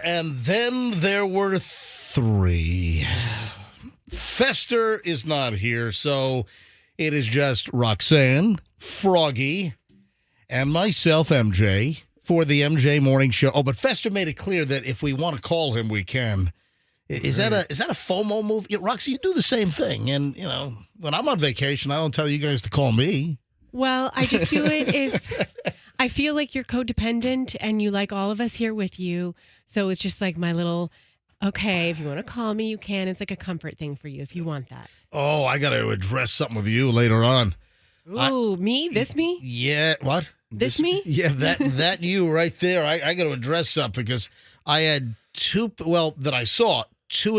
And then there were three. Fester is not here, so it is just Roxanne, Froggy, and myself, MJ, for the MJ Morning Show. Oh, but Fester made it clear that if we want to call him, we can. Is that a FOMO move? Yeah, Roxy, you do the same thing. And, you know, when I'm on vacation, I don't tell you guys to call me. Well, I just do it if I feel like you're codependent and you like all of us here with you. So it's just like my little, okay, if you want to call me, you can. It's like a comfort thing for you if you want that. Oh, I got to address something with you later on. Ooh, me? This me? Yeah, what? This me? Yeah, that you right there. I got to address something because I had two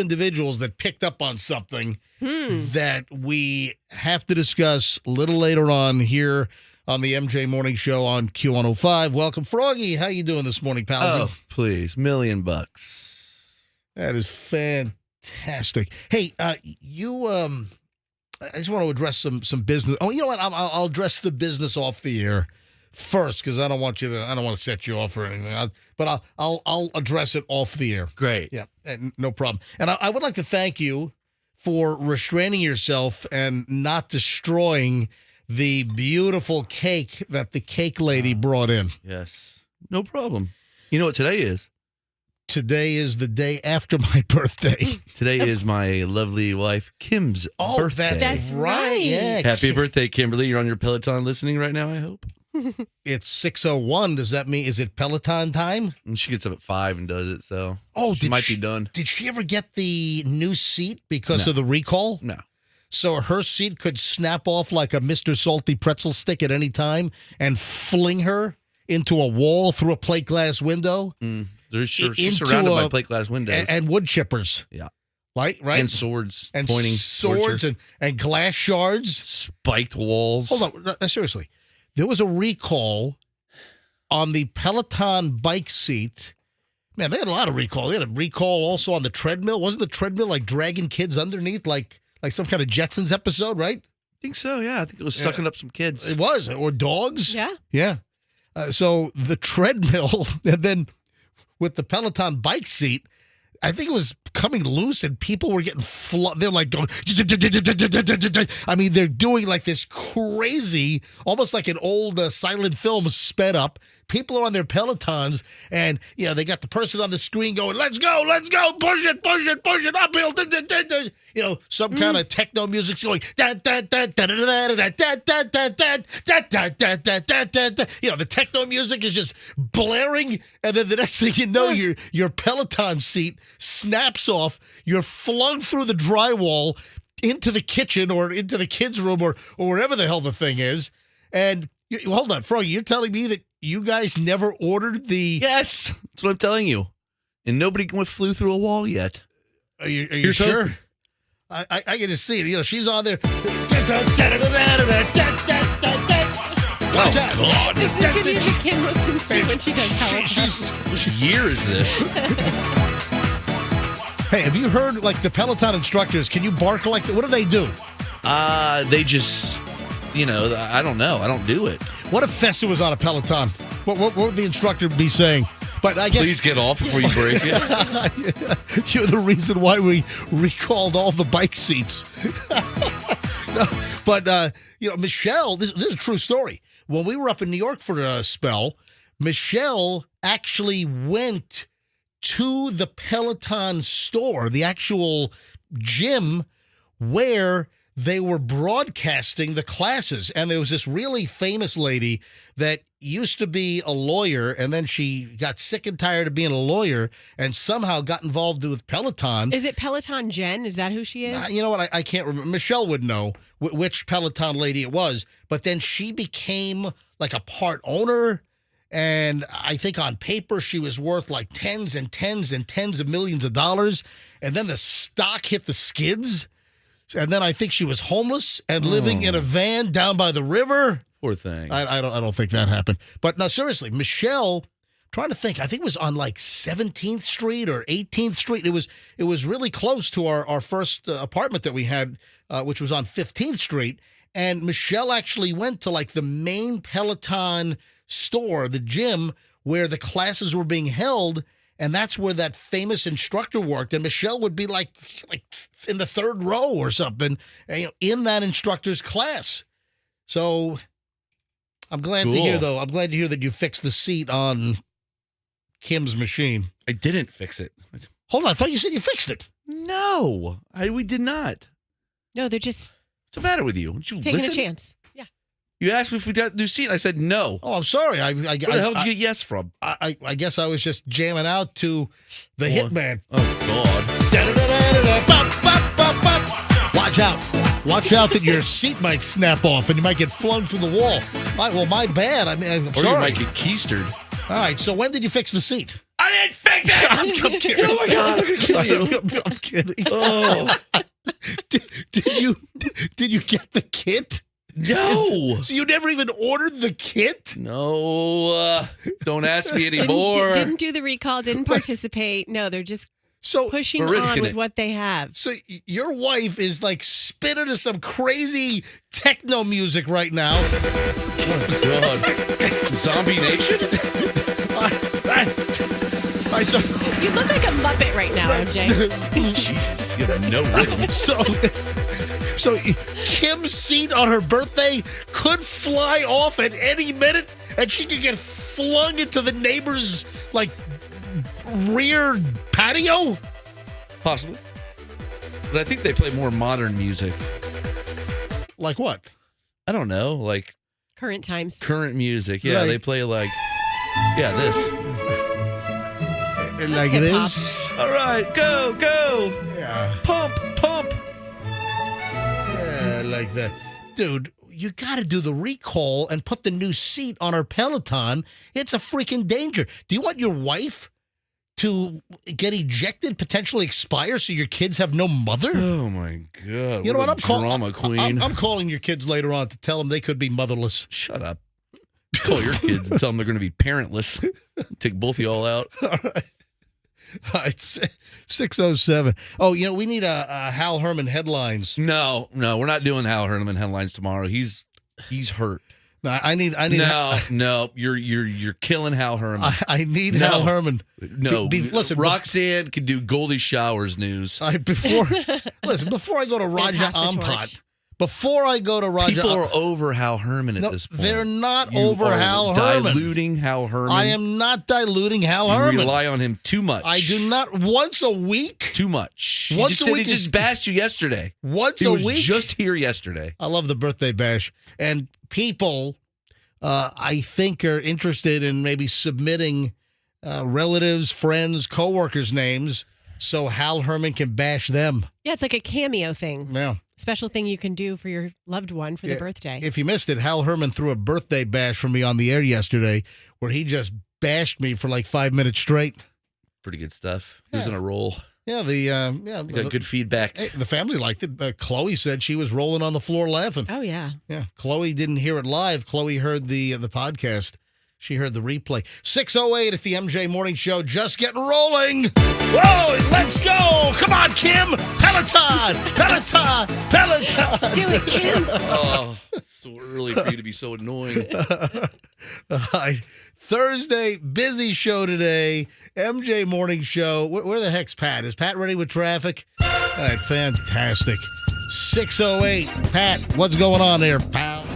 individuals that picked up on something that we have to discuss a little later on here on the MJ Morning Show on Q105. Welcome, Froggy. How you doing this morning, pal? Oh, please. $1 million. That is fantastic. Hey, I just want to address some business. Oh, you know what? I'll address the business off the air first because I don't want to set you off or anything. But I'll address it off the air. Great. Yeah, no problem. And I would like to thank you for restraining yourself and not destroying the beautiful cake that the cake lady brought in. Yes. No problem. You know what today is? Today is the day after my birthday. Today is my lovely wife, Kim's birthday. That's right. Yeah. Happy birthday, Kimberly. You're on your Peloton listening right now, I hope. It's 6:01. Does that mean, is it Peloton time? And she gets up at 5 and does it, so she might be done. Did she ever get the new seat because of the recall? No. So her seat could snap off like a Mr. Salty pretzel stick at any time and fling her into a wall through a plate glass window? She's surrounded by plate glass windows. And wood chippers. Yeah. Right? And swords. And pointing swords and glass shards. Spiked walls. Hold on. Seriously. There was a recall on the Peloton bike seat. Man, they had a lot of recall. They had a recall also on the treadmill. Wasn't the treadmill like dragging kids underneath like some kind of Jetsons episode, right? I think so, yeah. I think it was sucking up some kids. It was. Or dogs. Yeah. Yeah. So the treadmill, and then with the Peloton bike seat, I think it was coming loose and people were getting they're like going, I mean, they're doing like this crazy, almost like an old silent film sped up. People are on their Pelotons and, you know, they got the person on the screen going, let's go, push it, uphill. You know, some kind of techno music's going, you know, the techno music is just blaring. And then the next thing you know, your Peloton seat snaps off. You're flung through the drywall into the kitchen or into the kids' room or wherever the hell the thing is. And hold on, Froggy, you're telling me that you guys never ordered the... Yes, that's what I'm telling you. And nobody flew through a wall yet. Are you sure? I get to see it. You know, she's on there. Oh, God. This is going to be the Kim listens to when she does Peloton. Which year is this? Hey, have you heard, like, the Peloton instructors, can you bark like that? What do they do? They just, you know, I don't know. I don't do it. What if Fester was on a Peloton? What would the instructor be saying? But I guess, please get off before you break it. You're the reason why we recalled all the bike seats. No, but, you know, Michelle, this is a true story. When we were up in New York for a spell, Michelle actually went to the Peloton store, the actual gym where they were broadcasting the classes. And there was this really famous lady that used to be a lawyer, and then she got sick and tired of being a lawyer and somehow got involved with Peloton. Is it Peloton Jen? Is that who she is? You know what? I can't remember. Michelle would know which Peloton lady it was. But then she became like a part owner, And I think on paper she was worth like tens and tens and tens of millions of dollars. And then the stock hit the skids. And then I think she was homeless and living in a van down by the river. Poor thing. I don't think that happened. But no, seriously, Michelle, trying to think, I think it was on like 17th Street or 18th Street. It was really close to our first apartment that we had, which was on 15th Street. And Michelle actually went to like the main Peloton store, the gym, where the classes were being held. And that's where that famous instructor worked. And Michelle would be like in the third row or something, in that instructor's class. So I'm glad to hear, though. I'm glad to hear that you fixed the seat on Kim's machine. I didn't fix it. Hold on. I thought you said you fixed it. No, we did not. No, they're just What's the matter with you? Don't you taking listen? a chance. Yeah. You asked me if we got a new seat. I said no. Oh, I'm sorry. Where the hell did you get yes from? I guess I was just jamming out to the Hitman. Oh, God. Watch out. Watch out that your seat might snap off and you might get flung through the wall. All right, well, my bad. I mean, I'm Or sorry. you might get keistered. All right, so when did you fix the seat? I didn't fix it! I'm kidding. Oh, my God. I'm going to kill you. I'm kidding. Oh. Did you get the kit? No. So you never even ordered the kit? No. Don't ask me anymore. Didn't do the recall, didn't participate. No, they're just So pushing we're on risking with it. what they have. So your wife is like spinning to some crazy techno music right now. Oh, God. Zombie Nation? You look like a Muppet right now, MJ. Jesus, you have no rhythm. So Kim's seat on her birthday could fly off at any minute, and she could get flung into the neighbor's like rear patio. Possibly. But I think they play more modern music. Like what? I don't know, like Current times. current music. Yeah, Right. they play like, this. Like hip-hop. this? All right, go. Yeah. Pump. Yeah, like that. Dude, you got to do the recall and put the new seat on her Peloton. It's a freaking danger. Do you want your wife to get ejected, potentially expire, so your kids have no mother? Oh, my God. You know what? I'm calling drama queen. I'm calling your kids later on to tell them they could be motherless. Shut up. Call your kids and tell them they're going to be parentless. Take both of y'all out. All right. All right, 6:07. Oh, we need a Hal Herman headlines. No, we're not doing Hal Herman headlines tomorrow. He's hurt. No, I need. No, you're killing Hal Herman. I need No. Hal Herman. No, Listen, Roxanne can do Goldie Showers news. before I go to Raja pass the Ampot. torch. Before I go to Raja, People are over Hal Herman at No, this point. they're not You over are Hal Herman. diluting Hal Herman. I am not diluting Hal You Herman. rely on him too much. I do not. Once a week. Too much. Once a He week just is- bashed you yesterday. Once He a was week. just here yesterday. I love the birthday bash. And people, I think, are interested in maybe submitting relatives, friends, coworkers' names so Hal Herman can bash them. Yeah, it's like a cameo thing. Yeah. Special thing you can do for your loved one for the birthday. If you missed it, Hal Herman threw a birthday bash for me on the air yesterday where he just bashed me for like 5 minutes straight. Pretty good stuff. He was Yeah. on a roll. Yeah, We got good feedback. the family liked it. Chloe said she was rolling on the floor laughing. Oh, yeah. Yeah, Chloe didn't hear it live. Chloe heard the podcast. She heard the replay. 6:08 at the MJ Morning Show. Just getting rolling. Whoa, let's go. Come on, Kim. Peloton. Do it, Kim. Oh, so early for you to be so annoying. All right. Thursday, busy show today. MJ Morning Show. Where the heck's Pat? Is Pat ready with traffic? All right, fantastic. 6:08. Pat, what's going on there, pal?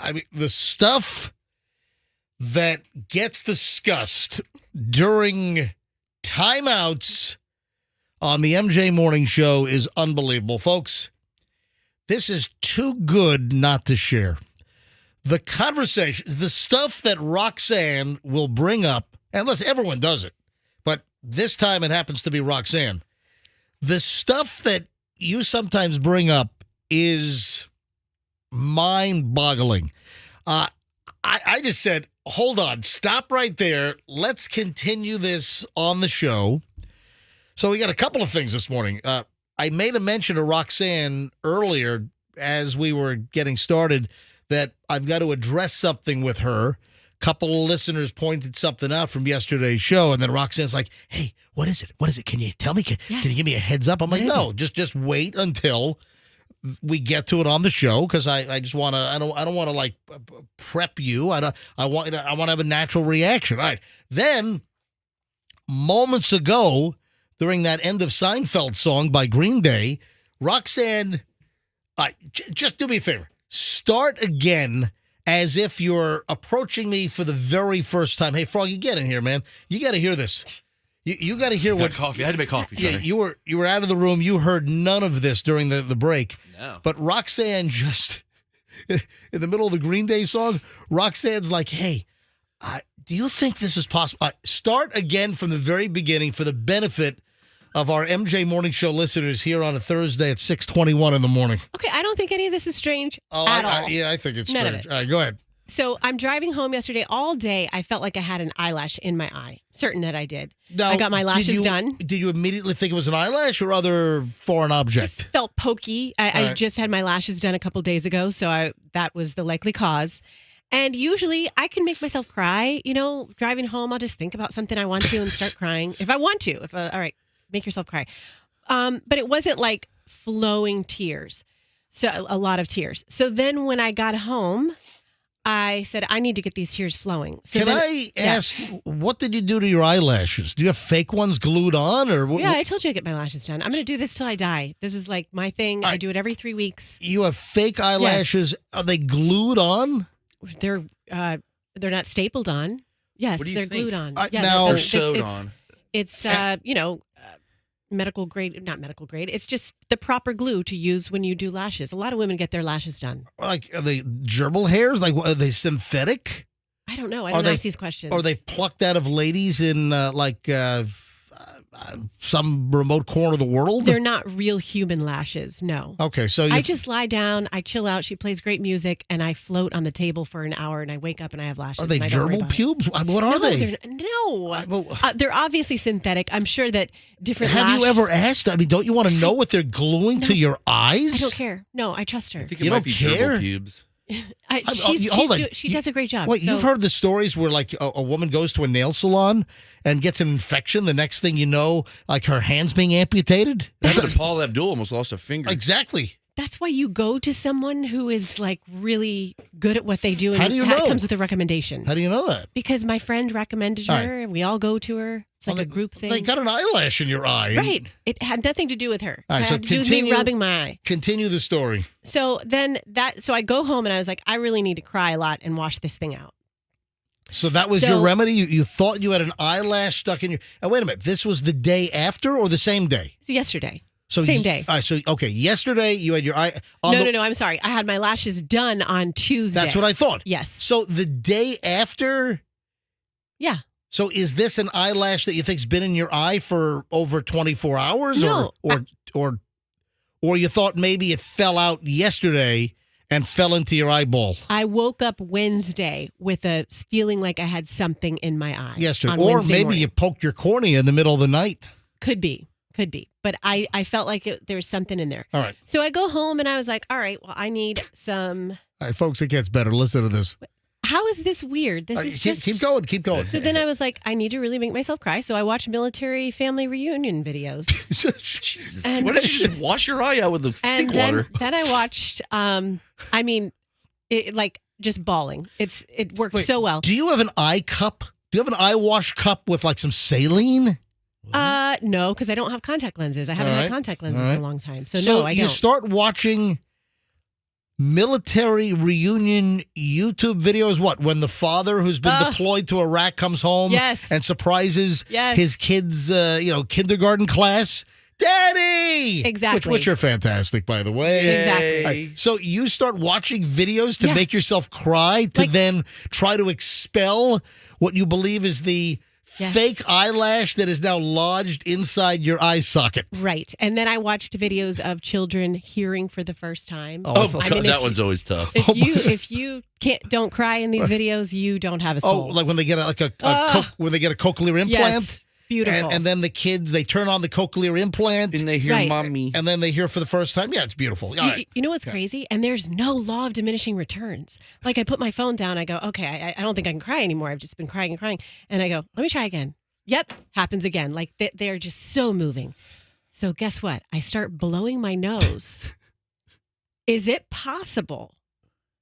I mean, the stuff that gets discussed during timeouts on the MJ Morning Show is unbelievable. Folks, this is too good not to share. The conversation, the stuff that Roxanne will bring up, and listen, everyone does it, but this time it happens to be Roxanne. The stuff that you sometimes bring up is mind-boggling. I just said, hold on, stop right there. Let's continue this on the show. So we got a couple of things this morning. I made a mention to Roxanne earlier as we were getting started that I've got to address something with her. A couple of listeners pointed something out from yesterday's show, and then Roxanne's like, hey, what is it? What is it? Can you tell me? Can you give me a heads up? I'm like, no, just wait until we get to it on the show, because I just want to, I don't want to like prep you. I want to have a natural reaction. All right. Then moments ago, during that End of Seinfeld song by Green Day, Roxanne, just do me a favor. Start again as if you're approaching me for the very first time. Hey, Froggy, get in here, man. You got to hear this. You got to hear what coffee. I had to make coffee. Yeah, you were out of the room. You heard none of this during the break. No. But Roxanne just in the middle of the Green Day song, Roxanne's like, "Hey, do you think this is possible?" Start again from the very beginning for the benefit of our MJ Morning Show listeners here on a Thursday at 6:21 in the morning. Okay, I don't think any of this is strange at all. I think it's None strange. of it. All right, go ahead. So I'm driving home yesterday. All day, I felt like I had an eyelash in my eye. Certain that I did. Now, I got my lashes done. Did you immediately think it was an eyelash or other foreign object? Just felt pokey. I just had my lashes done a couple days ago, so that was the likely cause. And usually I can make myself cry. You know, driving home, I'll just think about something I want to and start crying. If I want to. All right, make yourself cry. But it wasn't like flowing tears. So a lot of tears. So then when I got home, I said, I need to get these tears flowing. So Can I ask, what did you do to your eyelashes? Do you have fake ones glued on? Yeah, I told you I get my lashes done. I'm going to do this till I die. This is like my thing. I do it every 3 weeks. You have fake eyelashes. Yes. Are they glued on? They're not stapled on. Yes, they're glued on. They're sewed on. It's medical grade, not medical grade. It's just the proper glue to use when you do lashes. A lot of women get their lashes done. Like, are they gerbil hairs? Like, are they synthetic? I don't know. I don't ask these questions. Are they plucked out of ladies in some remote corner of the world? They're not real human lashes, no. Okay, so I just lie down, I chill out, she plays great music, and I float on the table for an hour, and I wake up and I have lashes. Are they gerbil pubes? What are they? They're obviously synthetic. I'm sure that different Have you ever asked? I mean, don't you want to know what they're gluing to your eyes? I don't care. No, I trust her. I think it might be gerbil pubes. She does a great job. Wait, you've heard the stories where like a woman goes to a nail salon and gets an infection. The next thing you know, like her hand's being amputated? Paul Abdul almost lost a finger. Exactly. That's why you go to someone who is like really good at what they do. And How do you know? It comes with a recommendation. How do you know that? Because my friend recommended her. We all go to her. It's like a group thing. They got an eyelash in your eye. Right. It had nothing to do with her. All right, it had to do with me rubbing my eye. Continue the story. So then so I go home and I was like, I really need to cry a lot and wash this thing out. So that was your remedy? You thought you had an eyelash stuck in your... Oh, wait a minute. This was the day after or the same day? It's yesterday. So same day. All right, yesterday you had your eye... No, I'm sorry. I had my lashes done on Tuesday. That's what I thought. Yes. So the day after... Yeah. So is this an eyelash that you think's been in your eye for over 24 hours? No. Or you thought maybe it fell out yesterday and fell into your eyeball? I woke up Wednesday with a feeling like I had something in my eye. Yesterday. Or maybe morning. you poked your cornea in the middle of the night. Could be. But I felt like there was something in there. All right. So I go home and I was like, all right, well, I need some... All right, folks, it gets better. Listen to this. How is this weird? This is just... Keep going. So then I was like, I need to really make myself cry. So I watched military family reunion videos. Jesus. Why don't you just wash your eye out with the sink water? Then I watched, just bawling. It worked so well. Do you have an eye cup? Do you have an eye wash cup with like some saline? No, because I don't have contact lenses. I haven't had contact lenses in a long time. So no, I don't. You start watching military reunion YouTube videos. What, when the father who's been deployed to Iraq comes home Yes. and surprises Yes. his kids, kindergarten class? Daddy! Exactly. Which are fantastic, by the way. Exactly. Right. So you start watching videos to Yeah. make yourself cry, to then try to expel what you believe is the Yes. fake eyelash that is now lodged inside your eye socket. Right. And then I watched videos of children hearing for the first time. Oh, I God, mean, that one's always tough. If you don't cry in these videos, you don't have a Oh, soul. like when they get when they get a cochlear implant? Yes. Beautiful. And then the kids, they turn on the cochlear implant. And they hear Right. mommy. And then they hear for the first time. Yeah, it's beautiful. All right. You know what's crazy? And there's no law of diminishing returns. Like I put my phone down. I go, okay, I don't think I can cry anymore. I've just been crying and crying. And I go, let me try again. Yep, happens again. Like they're just so moving. So guess what? I start blowing my nose. Is it possible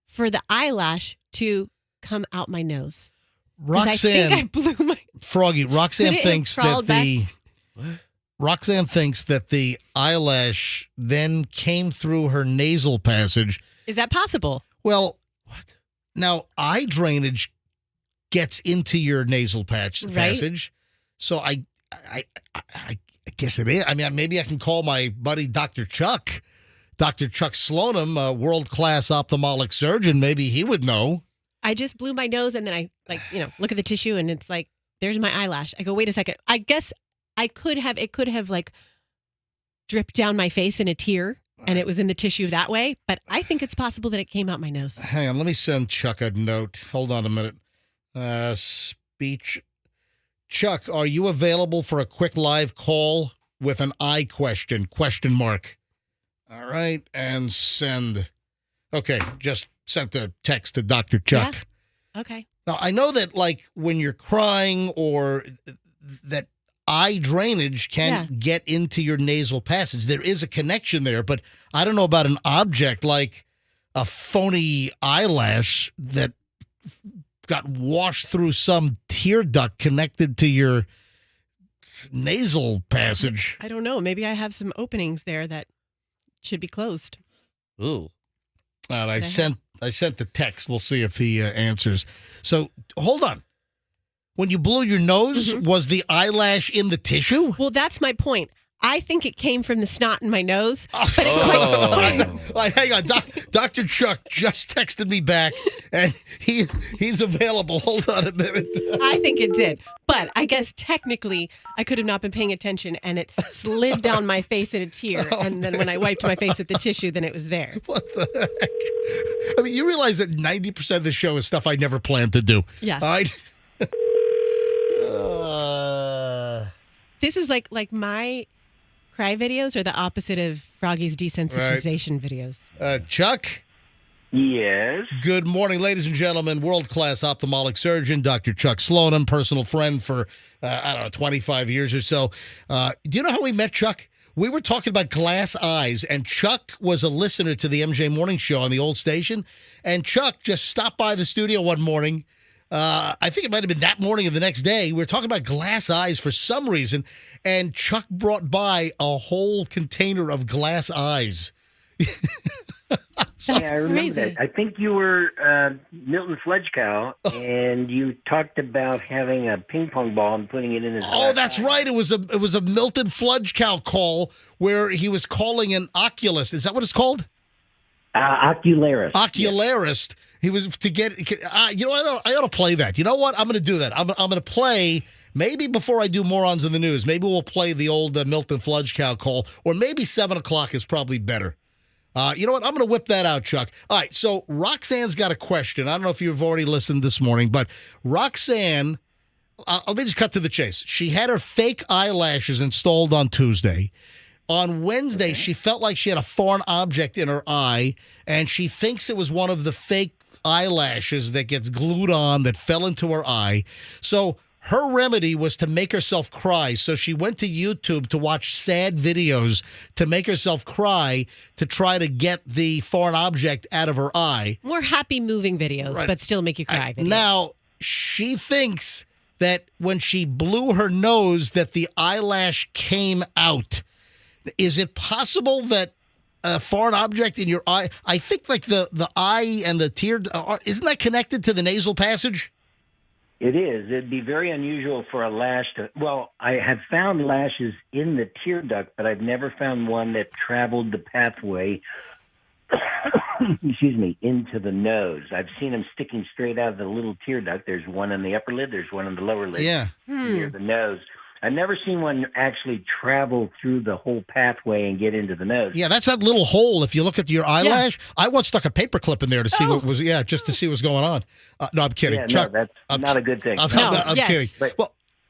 for the eyelash to come out my nose? 'Cause Roxanne, I think I blew my. Froggy, Roxanne Could it have thinks that crawled back? Roxanne thinks that the eyelash then came through her nasal passage. Is that possible? Well, What? now eye drainage gets into your nasal passage. So I guess it is. I mean, maybe I can call my buddy Dr. Chuck Slonim, a world-class ophthalmic surgeon. Maybe he would know. I just blew my nose and then I look at the tissue and it's like, there's my eyelash. I go, wait a second. I guess it could have like dripped down my face in a tear and it was in the tissue that way. But I think it's possible that it came out my nose. Hang on, let me send Chuck a note. Hold on a minute. Speech. Chuck, are you available for a quick live call with an eye question? ? All right, and send. Okay, just sent a text to Dr. Chuck. Yeah. Okay. Now, I know that, like, when you're crying or that eye drainage can get into your nasal passage. There is a connection there, but I don't know about an object like a phony eyelash that got washed through some tear duct connected to your nasal passage. I don't know. Maybe I have some openings there that should be closed. Ooh. And I sent the text. We'll see if he answers. So hold on. When you blew your nose, was the eyelash in the tissue? Well, that's my point. I think it came from the snot in my nose. Hang on. Dr. Chuck just texted me back, and he's available. Hold on a minute. I think it did. But I guess technically I could have not been paying attention, and it slid down my face in a tear. And then when I wiped my face with the tissue, then it was there. What the heck? I mean, you realize that 90% of the show is stuff I never planned to do. Yeah. All right? This is like my cry videos are the opposite of Froggy's desensitization videos. Chuck? Yes. Good morning, ladies and gentlemen. World-class ophthalmic surgeon, Dr. Chuck Slonim, personal friend for, 25 years or so. Do you know how we met Chuck? We were talking about glass eyes, and Chuck was a listener to the MJ Morning Show on the old station, and Chuck just stopped by the studio one morning. I think it might have been that morning or the next day. We were talking about glass eyes for some reason, and Chuck brought by a whole container of glass eyes. That's I remember crazy. that. I think you were Milton Fludgecow, and you talked about having a ping pong ball and putting it in his Oh, that's right. It was a Milton Fludgecow call where he was calling an oculist. Is that what it's called? Ocularis. Ocularist. Yes. He was to get. I ought to play that. You know what? I'm going to do that. I'm going to play. Maybe before I do Morons in the News, maybe we'll play the old Milton Fludgecow call, or maybe 7 o'clock is probably better. You know what? I'm going to whip that out, Chuck. All right, so Roxanne's got a question. I don't know if you've already listened this morning, but Roxanne, let me just cut to the chase. She had her fake eyelashes installed on Tuesday. On Wednesday, she felt like she had a foreign object in her eye, and she thinks it was one of the fake eyelashes that gets glued on that fell into her eye. So her remedy was to make herself cry. So she went to YouTube to watch sad videos to make herself cry to try to get the foreign object out of her eye. More happy moving videos, Right. but still make you cry videos. Now, she thinks that when she blew her nose that the eyelash came out. Is it possible that a foreign object in your eye. I think like the eye and the tear, isn't that connected to the nasal passage? It is. It'd be very unusual for a lash to. Well, I have found lashes in the tear duct, but I've never found one that traveled the pathway. Excuse me, into the nose. I've seen them sticking straight out of the little tear duct. There's one in the upper lid. There's one in the lower lid. Yeah. Near the nose. I've never seen one actually travel through the whole pathway and get into the nose. Yeah, that's that little hole. If you look at your eyelash, I once stuck a paperclip in there to see what was. Yeah, just to see what's going on. No, I'm kidding. Yeah, Chuck, no, that's not a good thing. I'm Yes. kidding. But-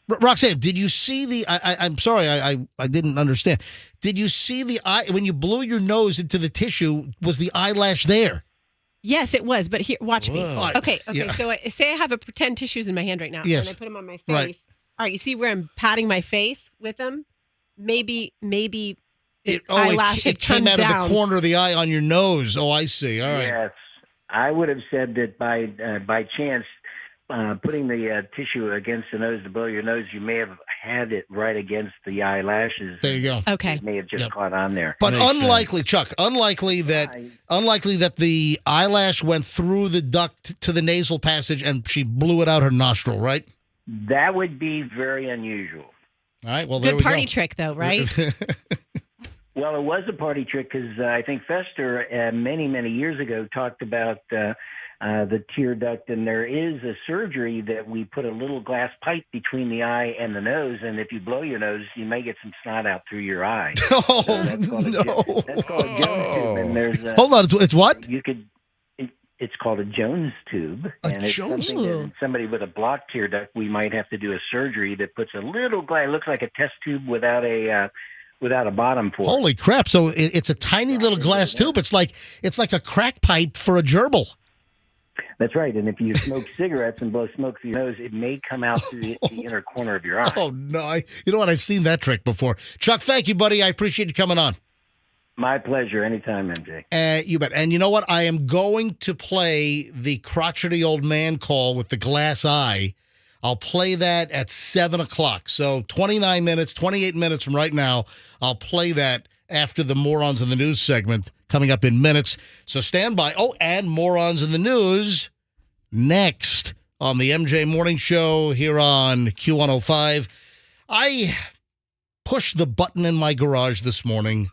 Well, Roxanne, did you see the? I'm sorry, I didn't understand. Did you see the eye when you blew your nose into the tissue? Was the eyelash there? Yes, it was. But here, watch me. Whoa. Okay. Yeah. So say I have a pretend tissues in my hand right now, Yes. and I put them on my face. Right. All right, you see where I'm patting my face with them? Maybe It eyelash it came turned out of down. the corner of the eye on your nose. Oh, I see. All right. Yes, I would have said that by chance, putting the tissue against the nose to blow your nose, you may have had it right against the eyelashes. There you go. Okay. It may have just Yep. caught on there. But Makes unlikely, Chuck. Unlikely that the eyelash went through the duct to the nasal passage and she blew it out her nostril. Right. That would be very unusual. All right. Well, there Good we party go. trick, though, right? Well, it was a party trick because I think Fester many, many years ago talked about the tear duct, and there is a surgery that we put a little glass pipe between the eye and the nose, and if you blow your nose, you may get some snot out through your eye. Oh, That's called no. that's called a Jones tube, and there's Hold on. It's what? you could. It's called a Jones tube, A and it's Jones something that tube? in somebody with a blocked tear duct, we might have to do a surgery that puts a little glass. It looks like a test tube without a bottom for it. Holy crap! So it's a tiny little glass tube. It's like a crack pipe for a gerbil. That's right. And if you smoke cigarettes and blow smoke through your nose, it may come out through the inner corner of your eye. Oh no! You know what? I've seen that trick before. Chuck, thank you, buddy. I appreciate you coming on. My pleasure. Anytime, MJ. You bet. And you know what? I am going to play the crotchety old man call with the glass eye. I'll play that at 7 o'clock. So 28 minutes from right now, I'll play that after the Morons in the News segment coming up in minutes. So stand by. Oh, and Morons in the News next on the MJ Morning Show here on Q105. I pushed the button in my garage this morning.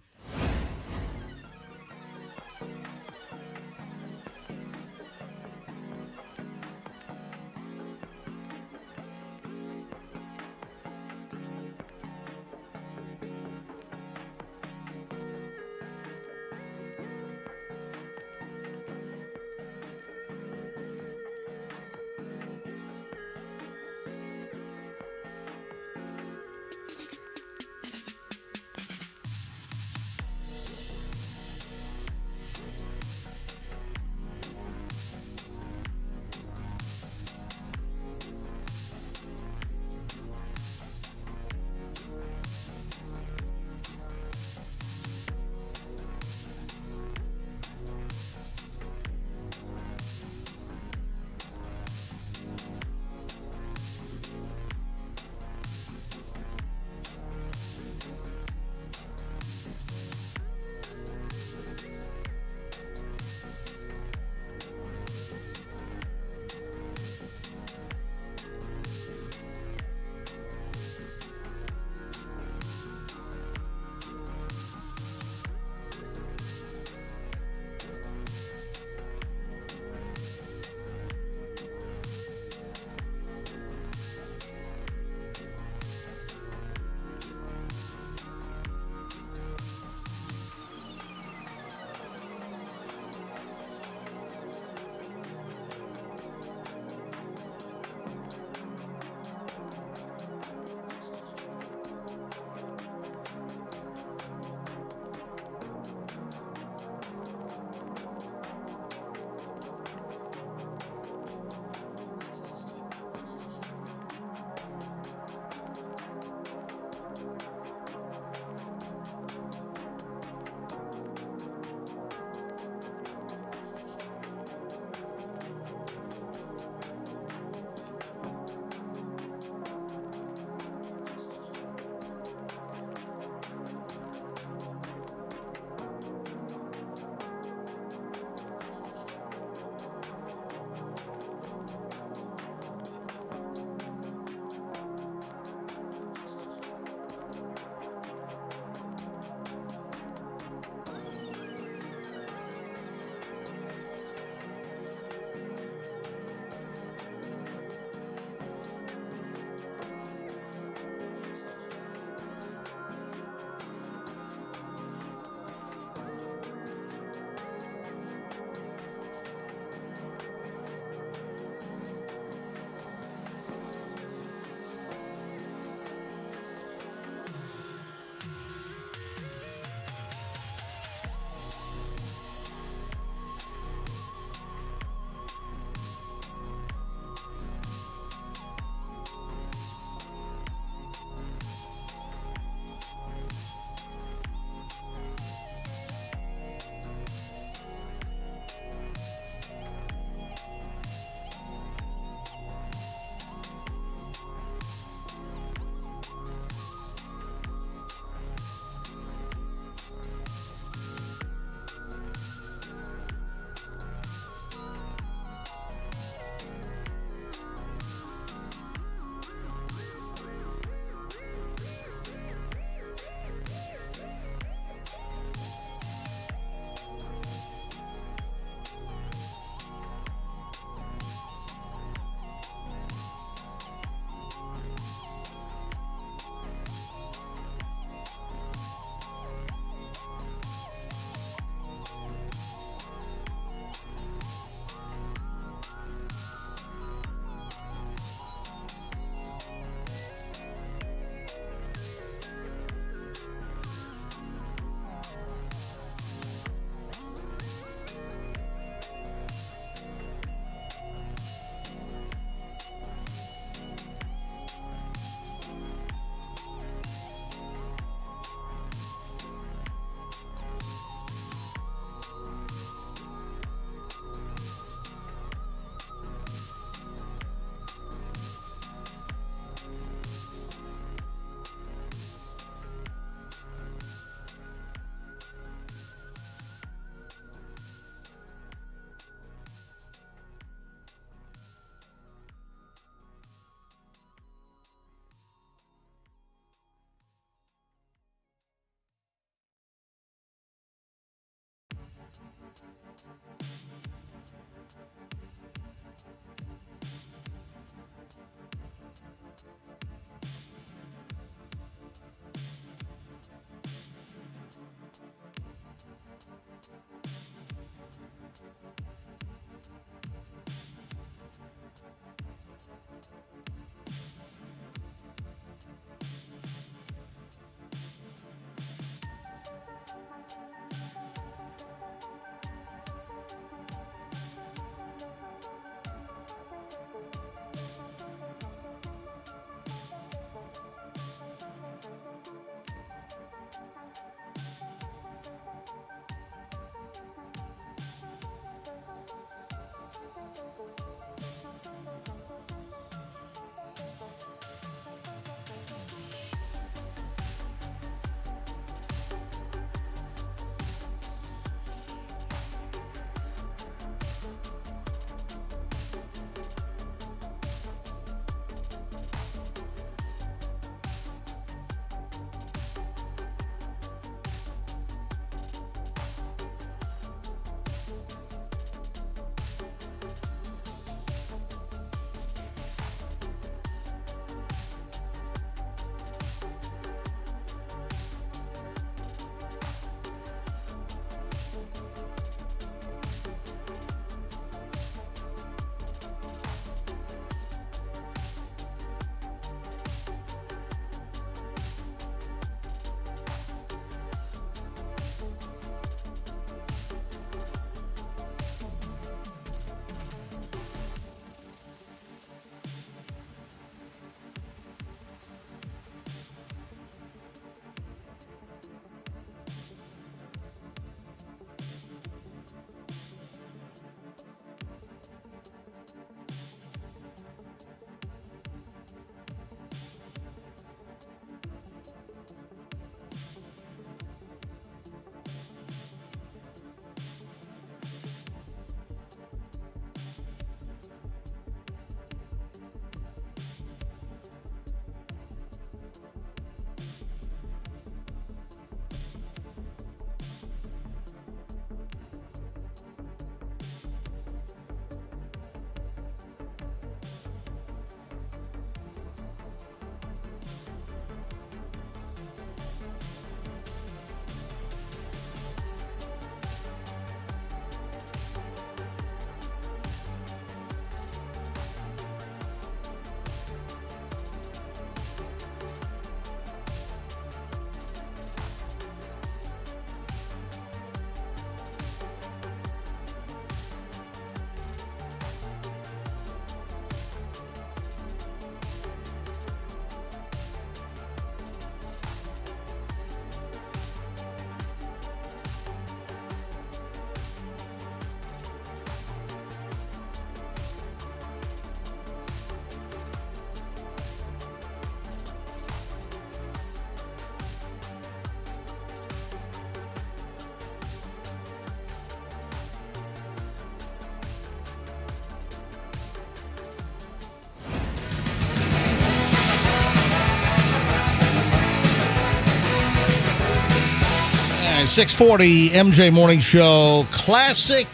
640 MJ Morning Show. Classic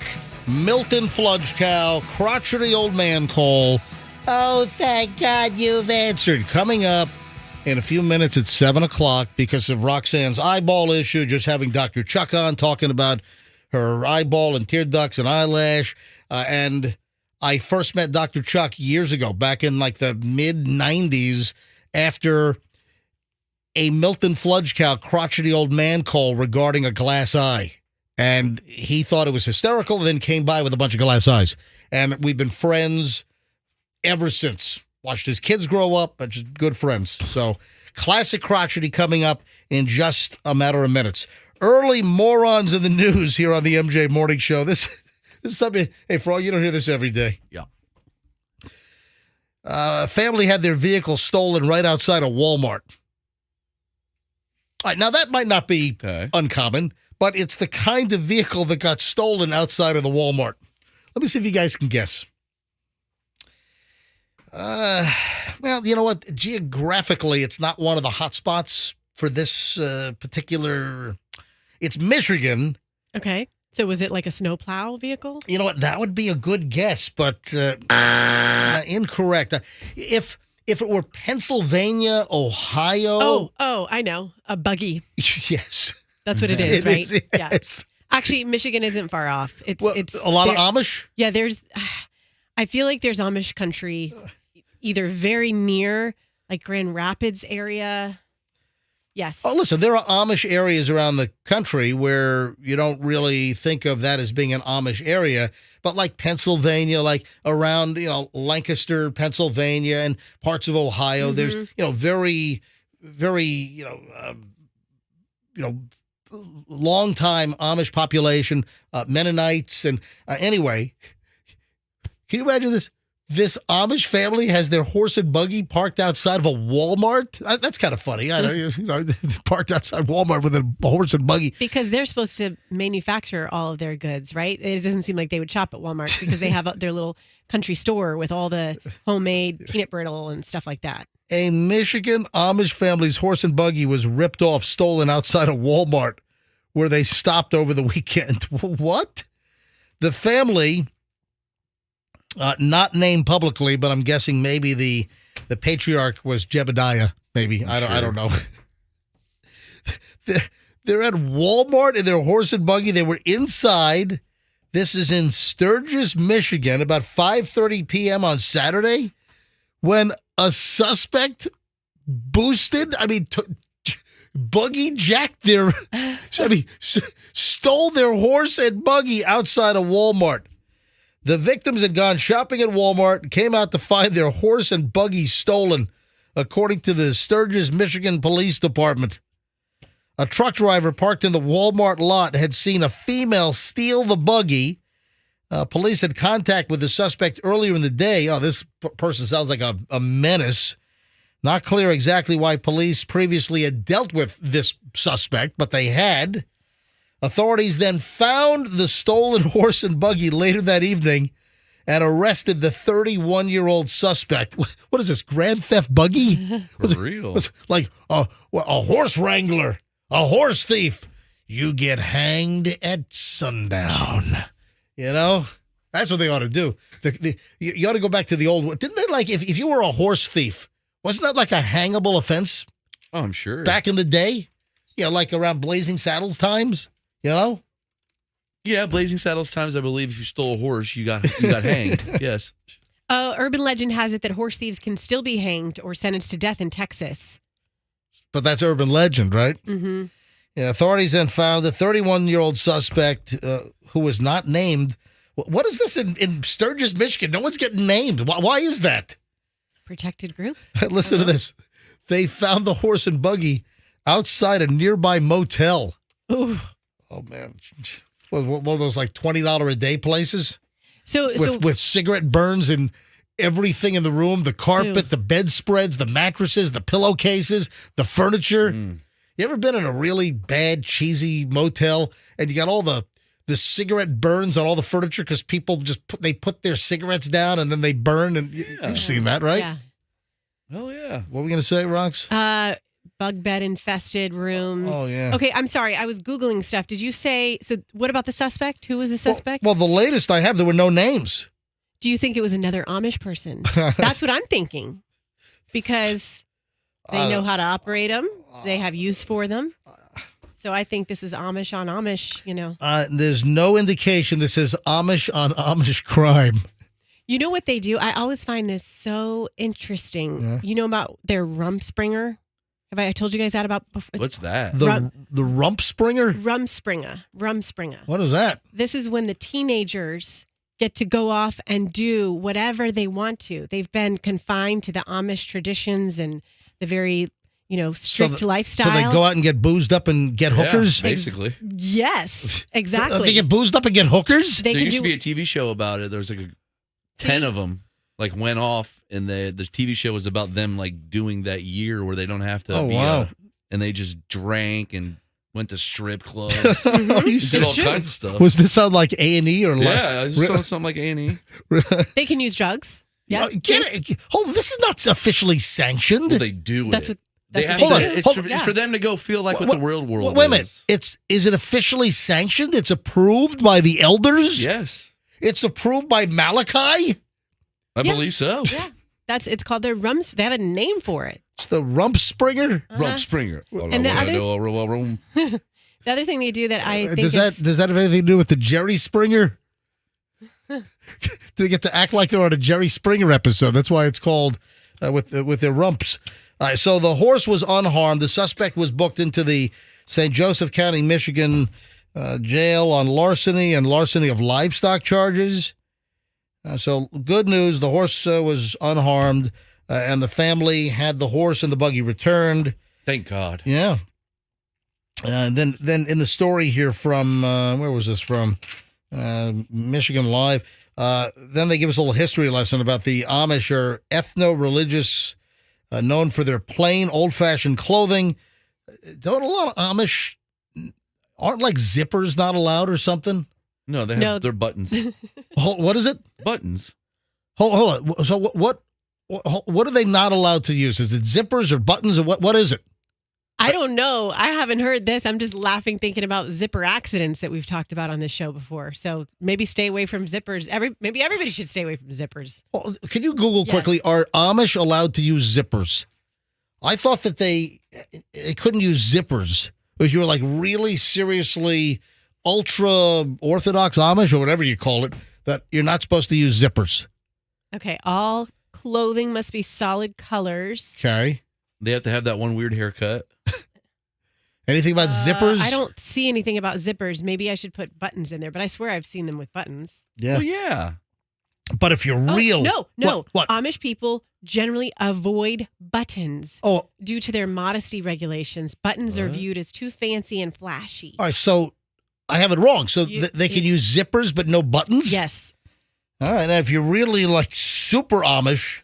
Milton Fludgecow, crotchety old man call. Oh, thank God you've answered. Coming up in a few minutes at 7 o'clock because of Roxanne's eyeball issue. Just having Dr. Chuck on talking about her eyeball and tear ducts and eyelash. And I first met Dr. Chuck years ago, back in like the mid-90s, after a Milton Fludgecow crotchety old man call regarding a glass eye. And he thought it was hysterical, then came by with a bunch of glass eyes. And we've been friends ever since. Watched his kids grow up, but just good friends. So, classic crotchety coming up in just a matter of minutes. Early morons in the news here on the MJ Morning Show. This is something, hey, Frog, you don't hear this every day. Yeah. A family had their vehicle stolen right outside of Walmart. All right, now that might not be uncommon, but it's the kind of vehicle that got stolen outside of the Walmart. Let me see if you guys can guess. Well, you know what? Geographically, it's not one of the hot spots for this particular. It's Michigan. Okay. So was it like a snowplow vehicle? You know what? That would be a good guess, but incorrect. If it were Pennsylvania, Ohio. Oh, I know. A buggy. Yes. That's what it is, right? Is, yes. Yeah. Actually, Michigan isn't far off. It's a lot of Amish? Yeah, I feel like there's Amish country either very near, like Grand Rapids area. Yes. Oh, listen, there are Amish areas around the country where you don't really think of that as being an Amish area, but like Pennsylvania, like around, Lancaster, Pennsylvania, and parts of Ohio, there's, very, very, long time Amish population, Mennonites. And anyway, can you imagine this? This Amish family has their horse and buggy parked outside of a Walmart. That's kind of funny. I know, parked outside Walmart with a horse and buggy. Because they're supposed to manufacture all of their goods, right? It doesn't seem like they would shop at Walmart because they have their little country store with all the homemade peanut brittle and stuff like that. A Michigan Amish family's horse and buggy was ripped off, stolen outside of Walmart where they stopped over the weekend. What? The family... not named publicly, but I'm guessing maybe the patriarch was Jebediah. Maybe I don't know. They're at Walmart in their horse and buggy. They were inside. This is in Sturgis, Michigan, about 5:30 p.m. on Saturday, when a suspect buggy jacked stole their horse and buggy outside of Walmart. The victims had gone shopping at Walmart and came out to find their horse and buggy stolen, according to the Sturgis, Michigan Police Department. A truck driver parked in the Walmart lot had seen a female steal the buggy. Police had contact with the suspect earlier in the day. Oh, this person sounds like a menace. Not clear exactly why police previously had dealt with this suspect, but they had. Authorities then found the stolen horse and buggy later that evening and arrested the 31-year-old suspect. What is this, Grand Theft Buggy? For real? Like a horse wrangler, a horse thief. You get hanged at sundown. That's what they ought to do. You ought to go back to the old one. Didn't they, like, if you were a horse thief, wasn't that like a hangable offense? Oh, I'm sure. Back in the day? Like around Blazing Saddles times? Yeah, Blazing Saddles times, I believe if you stole a horse, you got hanged. Yes. Urban legend has it that horse thieves can still be hanged or sentenced to death in Texas. But that's urban legend, right? Mm-hmm. Yeah, authorities then found the 31-year-old suspect who was not named. What is this in Sturgis, Michigan? No one's getting named. Why is that? Protected group? Listen to this. They found the horse and buggy outside a nearby motel. Ooh. Oh, man. One of those like $20 a day places? With cigarette burns and everything in the room, the carpet, the bedspreads, the mattresses, the pillowcases, the furniture. You ever been in a really bad, cheesy motel and you got all the cigarette burns on all the furniture because people just put their cigarettes down and then they burn? And you've seen that, right? Yeah. Oh, yeah. What were we going to say, Rox? Bug bed infested rooms. Oh, yeah. Okay, I'm sorry. I was Googling stuff. Did you say, so what about the suspect? Who was the suspect? Well, the latest I have, there were no names. Do you think it was another Amish person? That's what I'm thinking. Because they know how to operate them. They have use for them. So I think this is Amish on Amish, There's no indication this is Amish on Amish crime. You know what they do? I always find this so interesting. Yeah. You know about their Rumspringa? Have I told you guys that about before? What's that? The Rumpspringer? Rumspringa. What is that? This is when the teenagers get to go off and do whatever they want to. They've been confined to the Amish traditions and the very, strict lifestyle. So they go out and get boozed up and get hookers? Basically. Yes, exactly. They get boozed up and get hookers? There used to be a TV show about it. There was like 10 of them went off, and the TV show was about them doing that year where they don't have to and they just drank and went to strip clubs. Did all kinds of stuff. Was this on like A&E or yeah, it was something like A&E. They can use drugs. Yeah. Get it. Hold on, this is not officially sanctioned. Well, they do That's it. What They have what to, they do. it's for them to go feel like what the real world Wait a is. minute. Is it officially sanctioned? It's approved by the elders? Yes. It's approved by Malachi? I believe so. Yeah. It's called their Rums. They have a name for it. It's the Rumpspringer? Rumspringa. And the other thing they do that I think does that have anything to do with the Jerry Springer? They get to act like they're on a Jerry Springer episode. That's why it's called with their rumps. All right, so the horse was unharmed. The suspect was booked into the St. Joseph County, Michigan jail on larceny and larceny of livestock charges. So good news, the horse was unharmed, and the family had the horse and the buggy returned. Thank God. Yeah. And then in the story here from, where was this from? Michigan Live. Then they give us a little history lesson about the Amish are ethno-religious, known for their plain, old-fashioned clothing. Don't a lot of Amish, aren't like zippers not allowed or something? No, they have their buttons. What is it? Buttons. Hold on. So what are they not allowed to use? Is it zippers or buttons or what is it? I don't know. I haven't heard this. I'm just laughing thinking about zipper accidents that we've talked about on this show before. So maybe stay away from zippers. Maybe everybody should stay away from zippers. Well, can you Google quickly, are Amish allowed to use zippers? I thought that they couldn't use zippers. If you were like really seriously ultra Orthodox Amish or whatever you call it, that you're not supposed to use zippers. Okay. All clothing must be solid colors. Okay. They have to have that one weird haircut. Anything about zippers? I don't see anything about zippers. Maybe I should put buttons in there, but I swear I've seen them with buttons. Yeah. Oh, yeah. But if you're real. No. What? Amish people generally avoid buttons due to their modesty regulations. Buttons are viewed as too fancy and flashy. All right. So I have it wrong. So they can use zippers, but no buttons? Yes. All right. Now, if you're really like super Amish.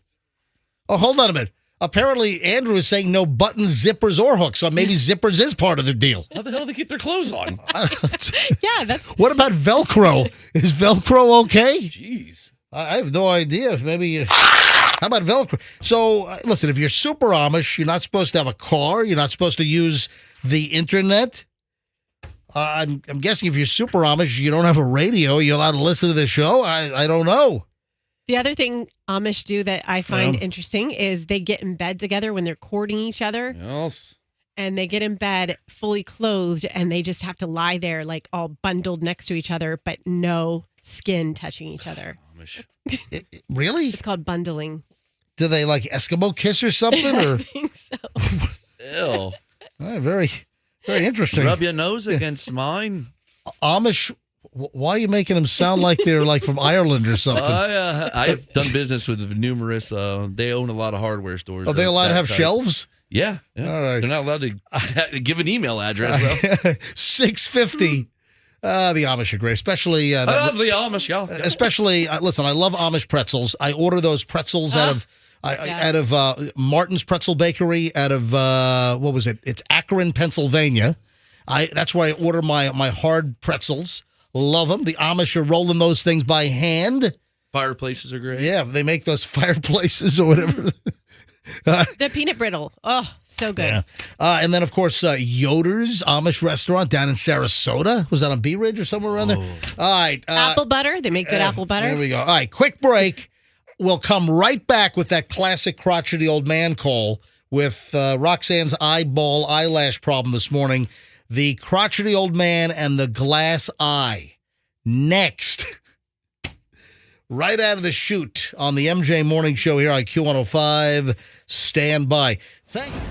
Oh, hold on a minute. Apparently, Andrew is saying no buttons, zippers, or hooks. So maybe zippers is part of the deal. How the hell do they keep their clothes on? Yeah, that's. What about Velcro? Is Velcro okay? Jeez. I have no idea. Maybe. How about Velcro? So, listen, if you're super Amish, you're not supposed to have a car. You're not supposed to use the internet. I'm guessing if you're super Amish, you don't have a radio. You're allowed to listen to the show. I don't know. The other thing Amish do that I find interesting is they get in bed together when they're courting each other. Yes. And they get in bed fully clothed and they just have to lie there like all bundled next to each other, but no skin touching each other. Amish. Really? It's called bundling. Do they like Eskimo kiss or something? Or? I think so. Ew. Very, very interesting. Rub your nose against mine. Amish, why are you making them sound like they're like from Ireland or something? I've done business with numerous. They own a lot of hardware stores. Are they allowed to have shelves? Yeah. All right. They're not allowed to give an email address, though. 650. The Amish are great, especially. I love the Amish, y'all. Especially, listen, I love Amish pretzels. I order those pretzels out of Martin's Pretzel Bakery out of, what was it? It's Akron, Pennsylvania. That's where I order my hard pretzels. Love them. The Amish are rolling those things by hand. Fireplaces are great. Yeah, they make those fireplaces or whatever. The peanut brittle. Oh, so good. Yeah. And then, of course, Yoder's Amish restaurant down in Sarasota. Was that on Bee Ridge or somewhere around there? All right. Apple butter. They make good apple butter. There we go. All right, quick break. We'll come right back with that classic crotchety old man call with Roxanne's eyelash problem this morning. The crotchety old man and the glass eye. Next. Right out of the chute on the MJ Morning Show here on Q105. Stand by. Thank you.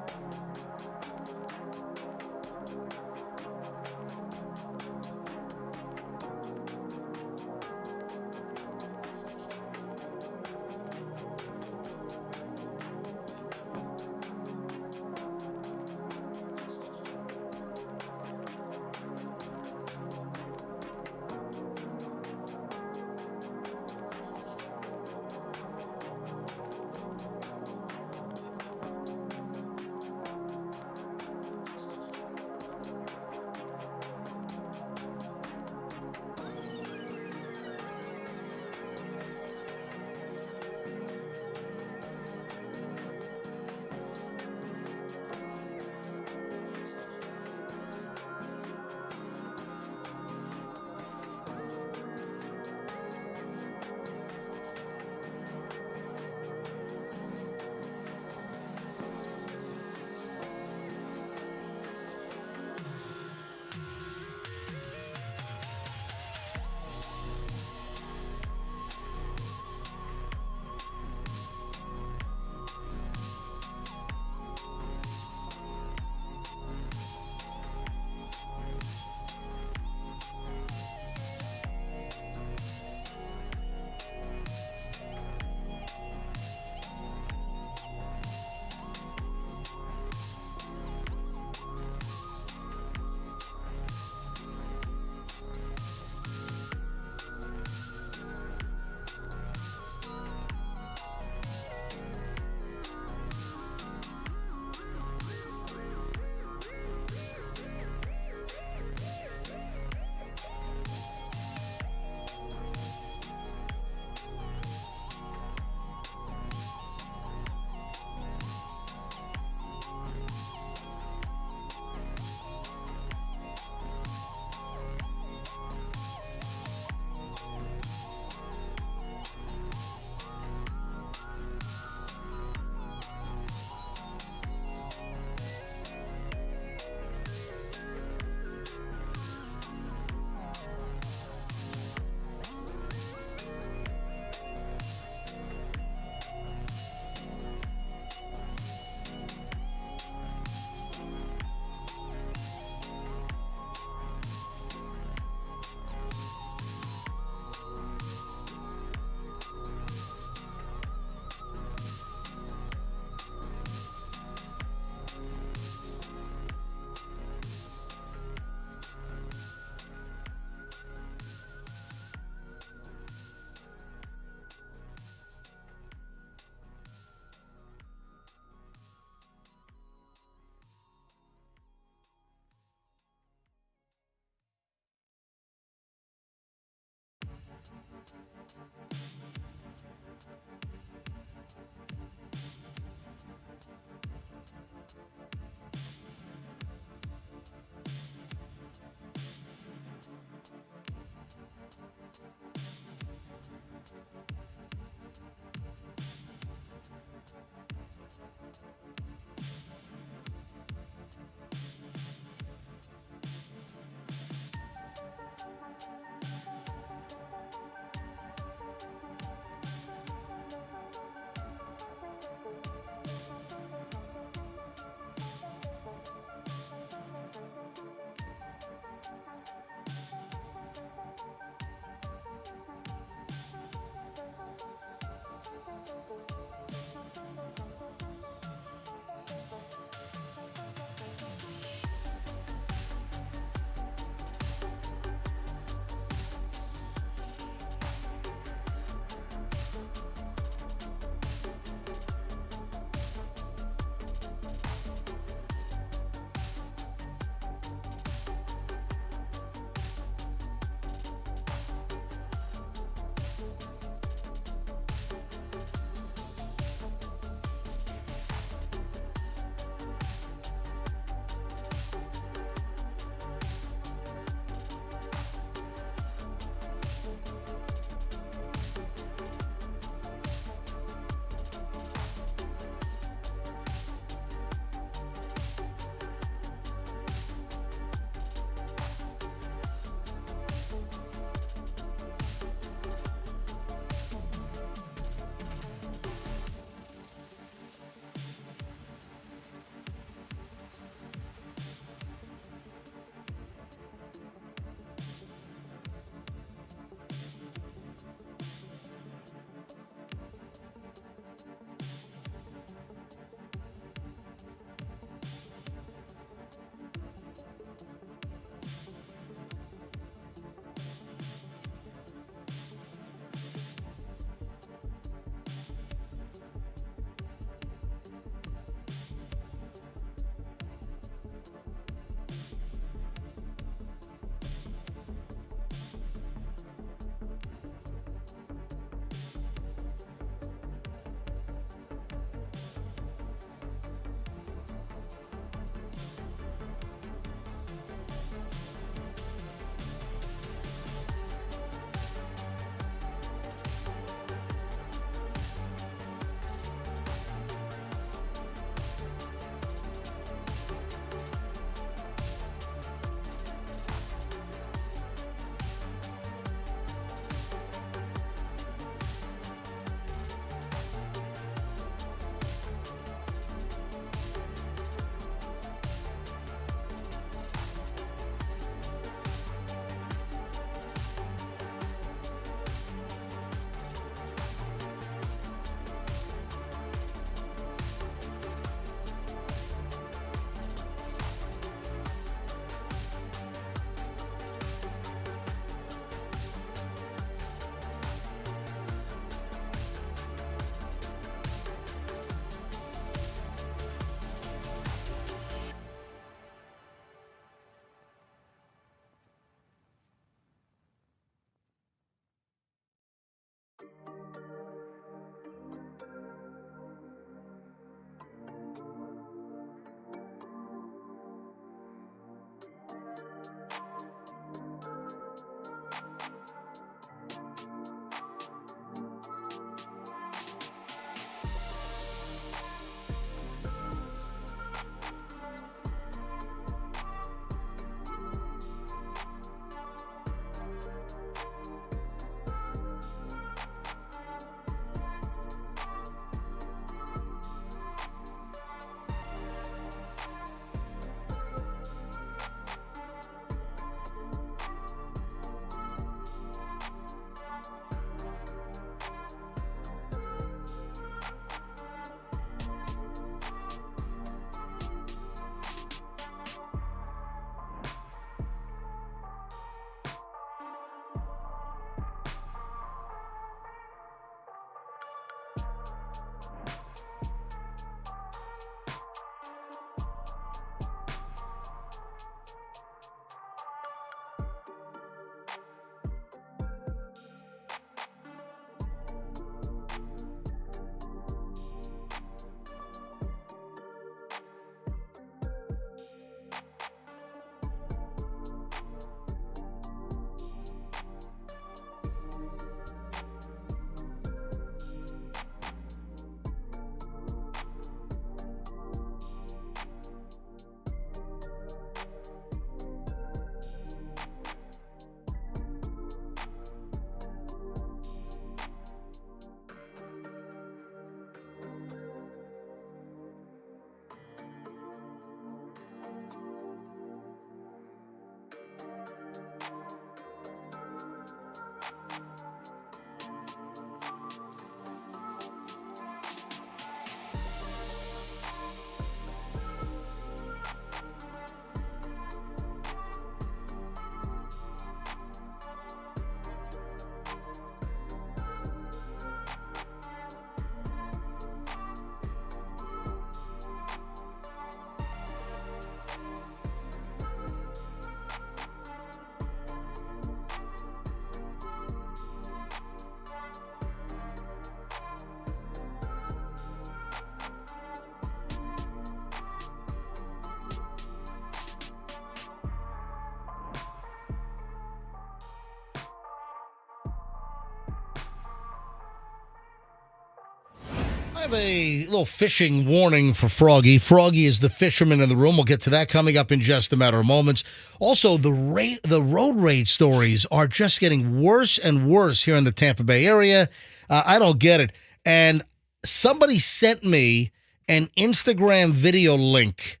I have a little fishing warning for Froggy. Froggy is the fisherman in the room. We'll get to that coming up in just a matter of moments. Also, the road rage stories are just getting worse and worse here in the Tampa Bay area. I don't get it. And somebody sent me an Instagram video link,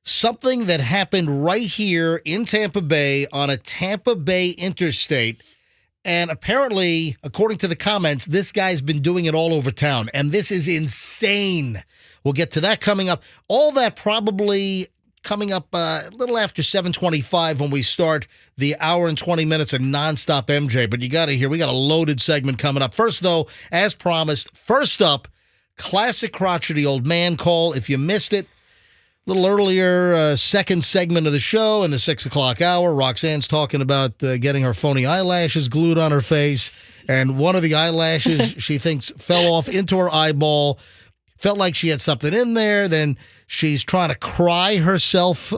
something that happened right here in Tampa Bay on a Tampa Bay interstate. And apparently, according to the comments, this guy's been doing it all over town. And this is insane. We'll get to that coming up. All that probably coming up a little after 7:25 when we start the hour and 20 minutes of nonstop MJ. But you got to hear, we got a loaded segment coming up. First, though, as promised, first up, classic crotchety old man call. If you missed it, a little earlier, second segment of the show in the 6 o'clock hour, Roxanne's talking about getting her phony eyelashes glued on her face. And one of the eyelashes she thinks fell off into her eyeball, felt like she had something in there. Then she's trying to cry herself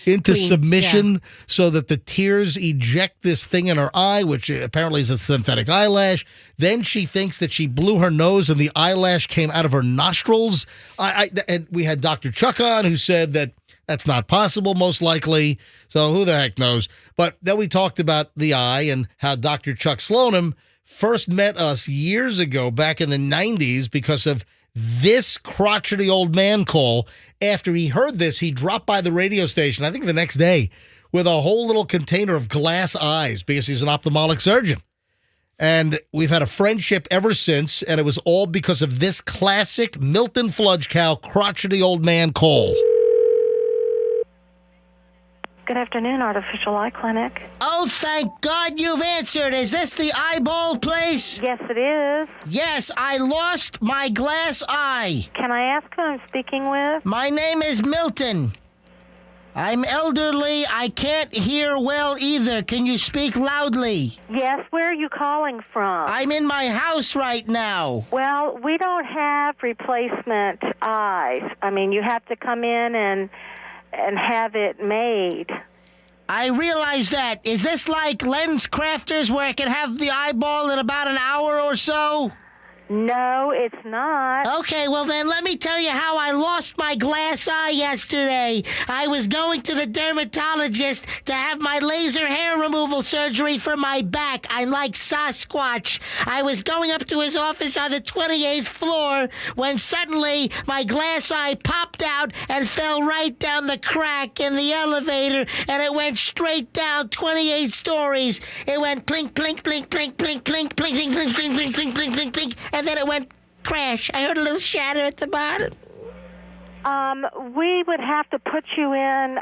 into submission so that the tears eject this thing in her eye, which apparently is a synthetic eyelash. Then she thinks that she blew her nose and the eyelash came out of her nostrils. And we had Dr. Chuck on who said that that's not possible, most likely. So who the heck knows? But then we talked about the eye and how Dr. Chuck Slonim first met us years ago back in the 90s because of this crotchety old man call. After he heard this, he dropped by the radio station, I think the next day, with a whole little container of glass eyes because he's an ophthalmic surgeon. And we've had a friendship ever since, and it was all because of this classic Milton Fludgecow crotchety old man call. Good afternoon, Artificial Eye Clinic. Oh, thank God you've answered. Is this the eyeball place? Yes, it is. Yes, I lost my glass eye. Can I ask who I'm speaking with? My name is Milton. I'm elderly. I can't hear well either. Can you speak loudly? Yes, where are you calling from? I'm in my house right now. Well, we don't have replacement eyes. I mean, you have to come in and have it made. I realize that. Is this like Lens Crafters where I can have the eyeball in about an hour or so? No, it's not. Okay, well then let me tell you how I lost my glass eye yesterday. I was going to the dermatologist to have my laser hair removal surgery for my back. I'm like Sasquatch. I was going up to his office on the 28th floor when suddenly my glass eye popped out and fell right down the crack in the elevator, and it went straight down 28 stories. It went plink, plink, plink, plink, plink, plink, plink, plink, plink, plink, plink, plink, plink, plink, plink. And then it went crash. I heard a little shatter at the bottom. We would have to put you in.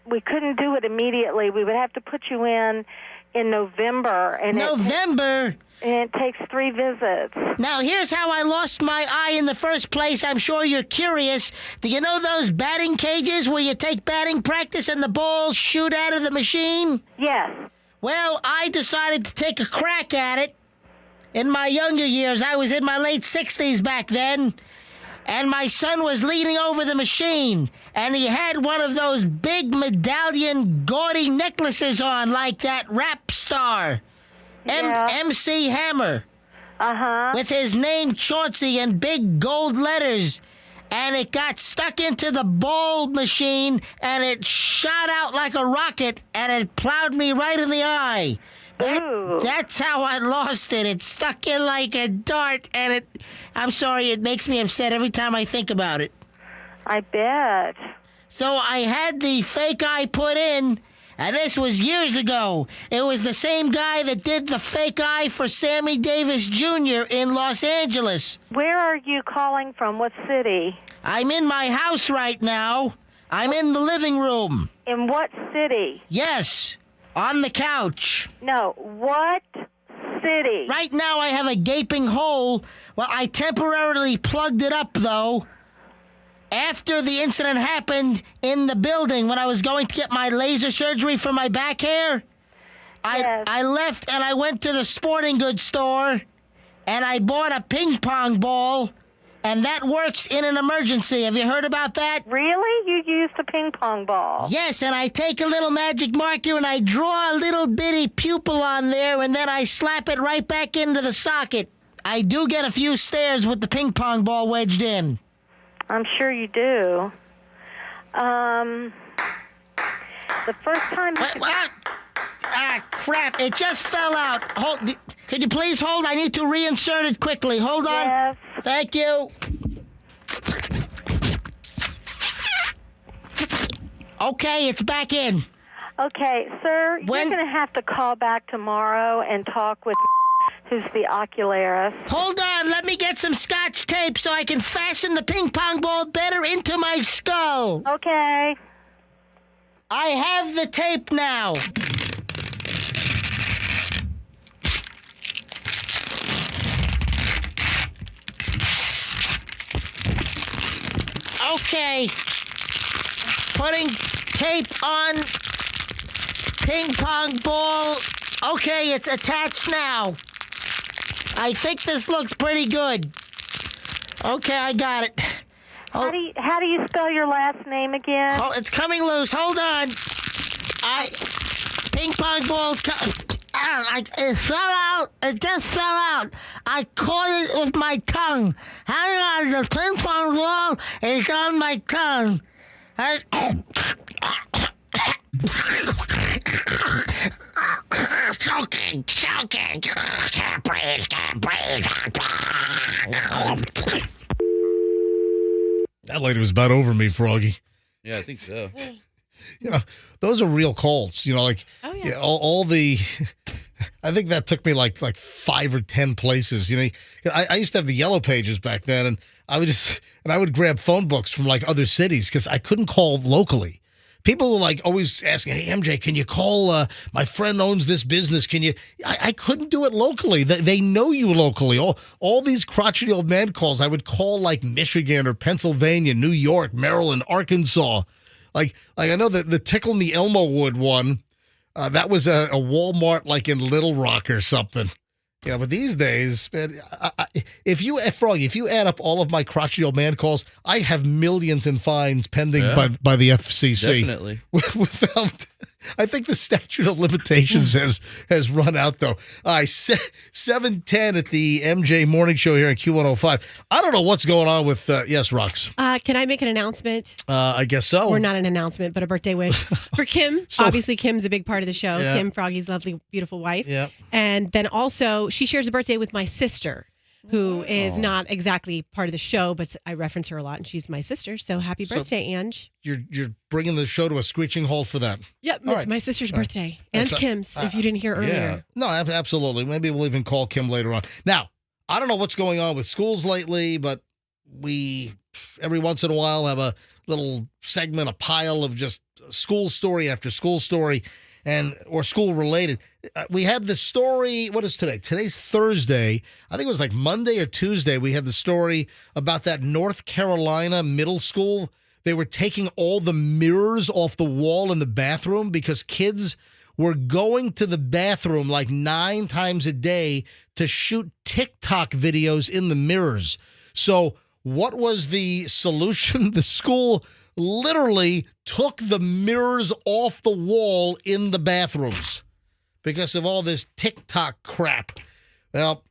We couldn't do it immediately. We would have to put you in November. And November? It takes 3 visits. Now, here's how I lost my eye in the first place. I'm sure you're curious. Do you know those batting cages where you take batting practice and the balls shoot out of the machine? Yes. Well, I decided to take a crack at it. In my younger years, I was in my late 60s back then, and my son was leaning over the machine, and he had one of those big medallion gaudy necklaces on like that rap star, MC Hammer, with his name Chauncey in big gold letters, and it got stuck into the ball machine, and it shot out like a rocket, and it plowed me right in the eye. That's how I lost it. It stuck in like a dart, and I'm sorry, it makes me upset every time I think about it. I bet. So I had the fake eye put in, and this was years ago. It was the same guy that did the fake eye for Sammy Davis Jr. in Los Angeles. Where are you calling from? What city? I'm in my house right now. I'm in the living room. In what city? Yes. On the couch. No, what city? Right now I have a gaping hole. Well, I temporarily plugged it up, though. After the incident happened in the building when I was going to get my laser surgery for my back hair, I left and I went to the sporting goods store and I bought a ping pong ball, and that works in an emergency. Have you heard about that? Really? You used a ping pong ball? Yes, and I take a little magic marker and I draw a little bitty pupil on there, and then I slap it right back into the socket. I do get a few stares with the ping pong ball wedged in. I'm sure you do. The first time... What? Ah, crap. It just fell out. Could you please hold? I need to reinsert it quickly. Hold on. Yes. Thank you. Okay, it's back in. Okay, sir, When- you're going to have to call back tomorrow and talk with who's the ocularist. Hold on, let me get some scotch tape so I can fasten the ping pong ball better into my skull. Okay. I have the tape now. Okay. Putting tape on ping pong ball. Okay, it's attached now. I think this looks pretty good. Okay, I got it. How do you spell your last name again? Oh, it's coming loose. Hold on. Ping pong ball. It fell out. It just fell out. I caught it with my tongue. Hang on, the ping pong ball is on my tongue. Choking. Can't breathe. That lady was about over me, Froggy. Yeah, I think so. You know, those are real calls. You know, like Oh, yeah. all the. I think that took me like 5 or 10 places. You know, I used to have the yellow pages back then, and I would grab phone books from like other cities because I couldn't call locally. People were like always asking, "Hey MJ, can you call? My friend owns this business. Can you?" I couldn't do it locally. They know you locally. All these crotchety old man calls. I would call like Michigan or Pennsylvania, New York, Maryland, Arkansas. Like I know that the Tickle Me Elmo Wood one. That was a Walmart like in Little Rock or something. You know, but these days, man, if you add up all of my crotchety old man calls, I have millions in fines pending by the FCC. Definitely. Without, I think the statute of limitations has run out though. 7:10 at the MJ Morning Show here on Q105. I don't know what's going on with yes, Rox. Can I make an announcement? I guess so. Or not an announcement, but a birthday wish for Kim. So- Obviously, Kim's a big part of the show. Yeah. Kim, Froggy's lovely, beautiful wife. Yep. And then also, she shares a birthday with my sister, who is not exactly part of the show, but I reference her a lot, and she's my sister. So happy birthday, Ange. You're bringing the show to a screeching halt for that. Yep, All it's right. my sister's birthday. And So- Kim's, if you didn't hear earlier. Yeah. No, absolutely. Maybe we'll even call Kim later on. Now, I don't know what's going on with schools lately, but we every once in a while have a little segment, a pile of just school story after school story, or school related. We had the story. What is today? Today's Thursday. I think it was like Monday or Tuesday. We had the story about that North Carolina middle school. They were taking all the mirrors off the wall in the bathroom because kids were going to the bathroom like 9 times a day to shoot TikTok videos in the mirrors. So what was the solution? The school literally took the mirrors off the wall in the bathrooms because of all this TikTok crap. Well,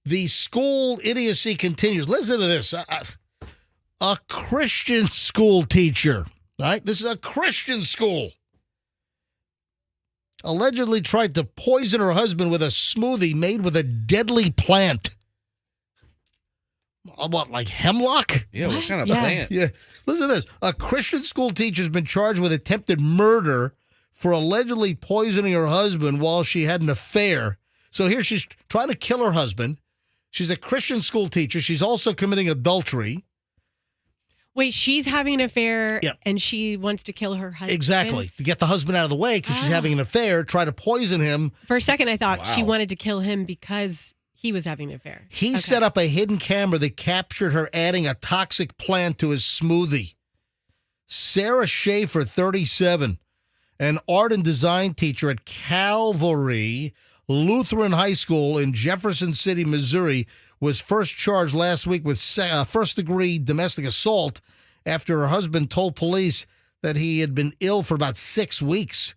the school idiocy continues. Listen to this. A Christian school teacher, right? This is a Christian school. Allegedly tried to poison her husband with a smoothie made with a deadly plant. What, like hemlock? Yeah, what kind of Yeah. plant? Yeah. Listen to this. A Christian school teacher has been charged with attempted murder for allegedly poisoning her husband while she had an affair. So here she's trying to kill her husband. She's a Christian school teacher. She's also committing adultery. Wait, she's having an affair Yeah. and she wants to kill her husband? Exactly. To get the husband out of the way because she's having an affair, try to poison him. For a second, I thought she Wow. wanted to kill him because he was having an affair. He Okay. set up a hidden camera that captured her adding a toxic plant to his smoothie. Sarah Schaefer, 37, an art and design teacher at Calvary Lutheran High School in Jefferson City, Missouri, was first charged last week with first-degree domestic assault after her husband told police that he had been ill for about 6 weeks.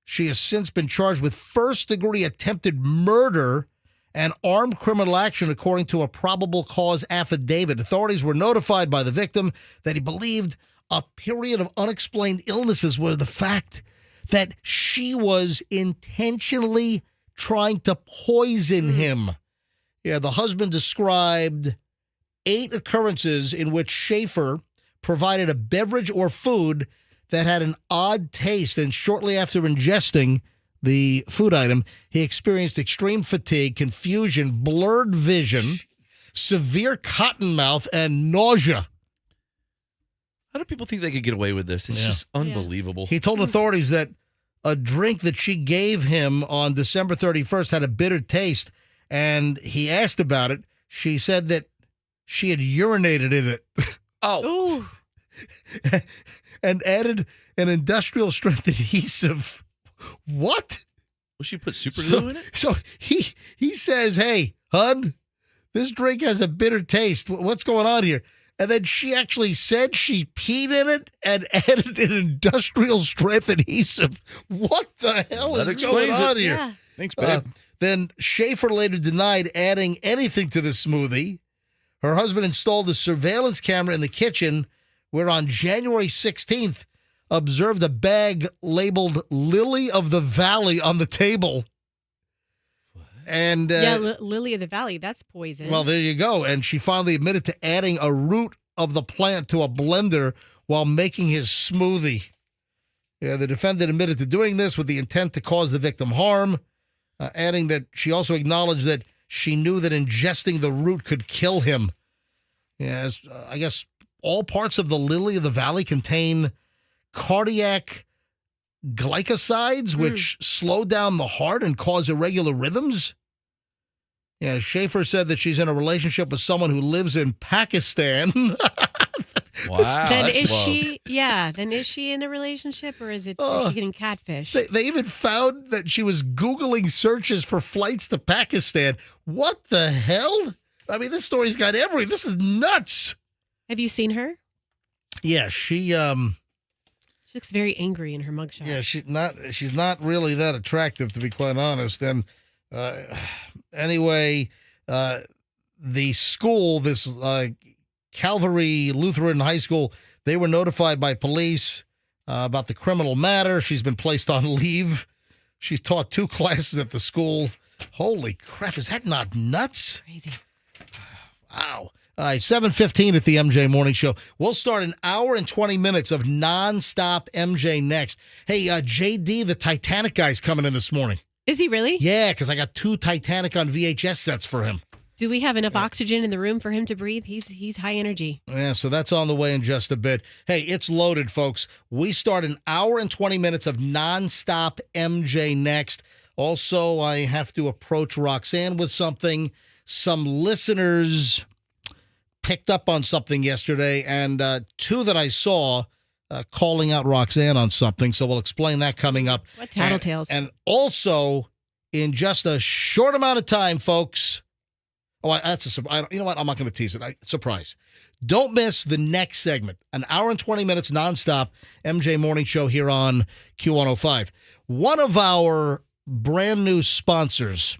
She has since been charged with first-degree attempted murder and armed criminal action, according to a probable cause affidavit. Authorities were notified by the victim that he believed a period of unexplained illnesses were the fact that she was intentionally trying to poison him. Yeah, the husband described 8 occurrences in which Schaefer provided a beverage or food that had an odd taste, and shortly after ingesting the food item, he experienced extreme fatigue, confusion, blurred vision, severe cotton mouth, and nausea. How do people think they could get away with this? It's just unbelievable. He told authorities that a drink that she gave him on December 31st had a bitter taste, and he asked about it. She said that she had urinated in it. Oh. And added an industrial strength adhesive. What? Will she put super glue in it? So he says, "Hey, hun, this drink has a bitter taste. What's going on here?" And then she actually said she peed in it and added an industrial strength adhesive. What the hell is going on here? Yeah. Thanks, babe. Then Schaefer later denied adding anything to the smoothie. Her husband installed a surveillance camera in the kitchen where on January 16th observed a bag labeled Lily of the Valley on the table. And Lily of the Valley, that's poison. well, there you go. And she finally admitted to adding a root of the plant to a blender while making his smoothie. Yeah, the defendant admitted to doing this with the intent to cause the victim harm, adding that she also acknowledged that she knew that ingesting the root could kill him. Yes, I guess all parts of the Lily of the Valley contain cardiac glycosides, which slow down the heart and cause irregular rhythms. Yeah, Schaefer said that she's in a relationship with someone who lives in Pakistan. Wow. Then that's is love. she? Yeah. Then is she in a relationship, or is she getting catfish? They even found that she was Googling searches for flights to Pakistan. What the hell? I mean, this story's got everything. This is nuts. Have you seen her? Yeah, she She looks very angry in her mugshot. yeah, she's not really that attractive, to be quite honest. And anyway, the school, this Calvary Lutheran High School, they were notified by police about the criminal matter. She's been placed on leave. She's taught 2 classes at the school. Holy crap, is that not nuts? Crazy. Wow. All right, 7:15 at the MJ Morning Show. We'll start an hour and 20 minutes of nonstop MJ next. Hey, JD, the Titanic guy's coming in this morning. Is he really? Yeah, because I got 2 Titanic on VHS sets for him. Do we have enough oxygen in the room for him to breathe? He's high energy. Yeah, so that's on the way in just a bit. Hey, it's loaded, folks. We start an hour and 20 minutes of nonstop MJ next. Also, I have to approach Roxanne with something. Some listeners picked up on something yesterday, and 2 that I saw calling out Roxanne on something. So we'll explain that coming up. What tattletales. And also, in just a short amount of time, folks. Oh, that's a surprise. You know what? I'm not going to tease it. Surprise. Don't miss the next segment. An hour and 20 minutes nonstop MJ Morning Show here on Q105. One of our brand new sponsors.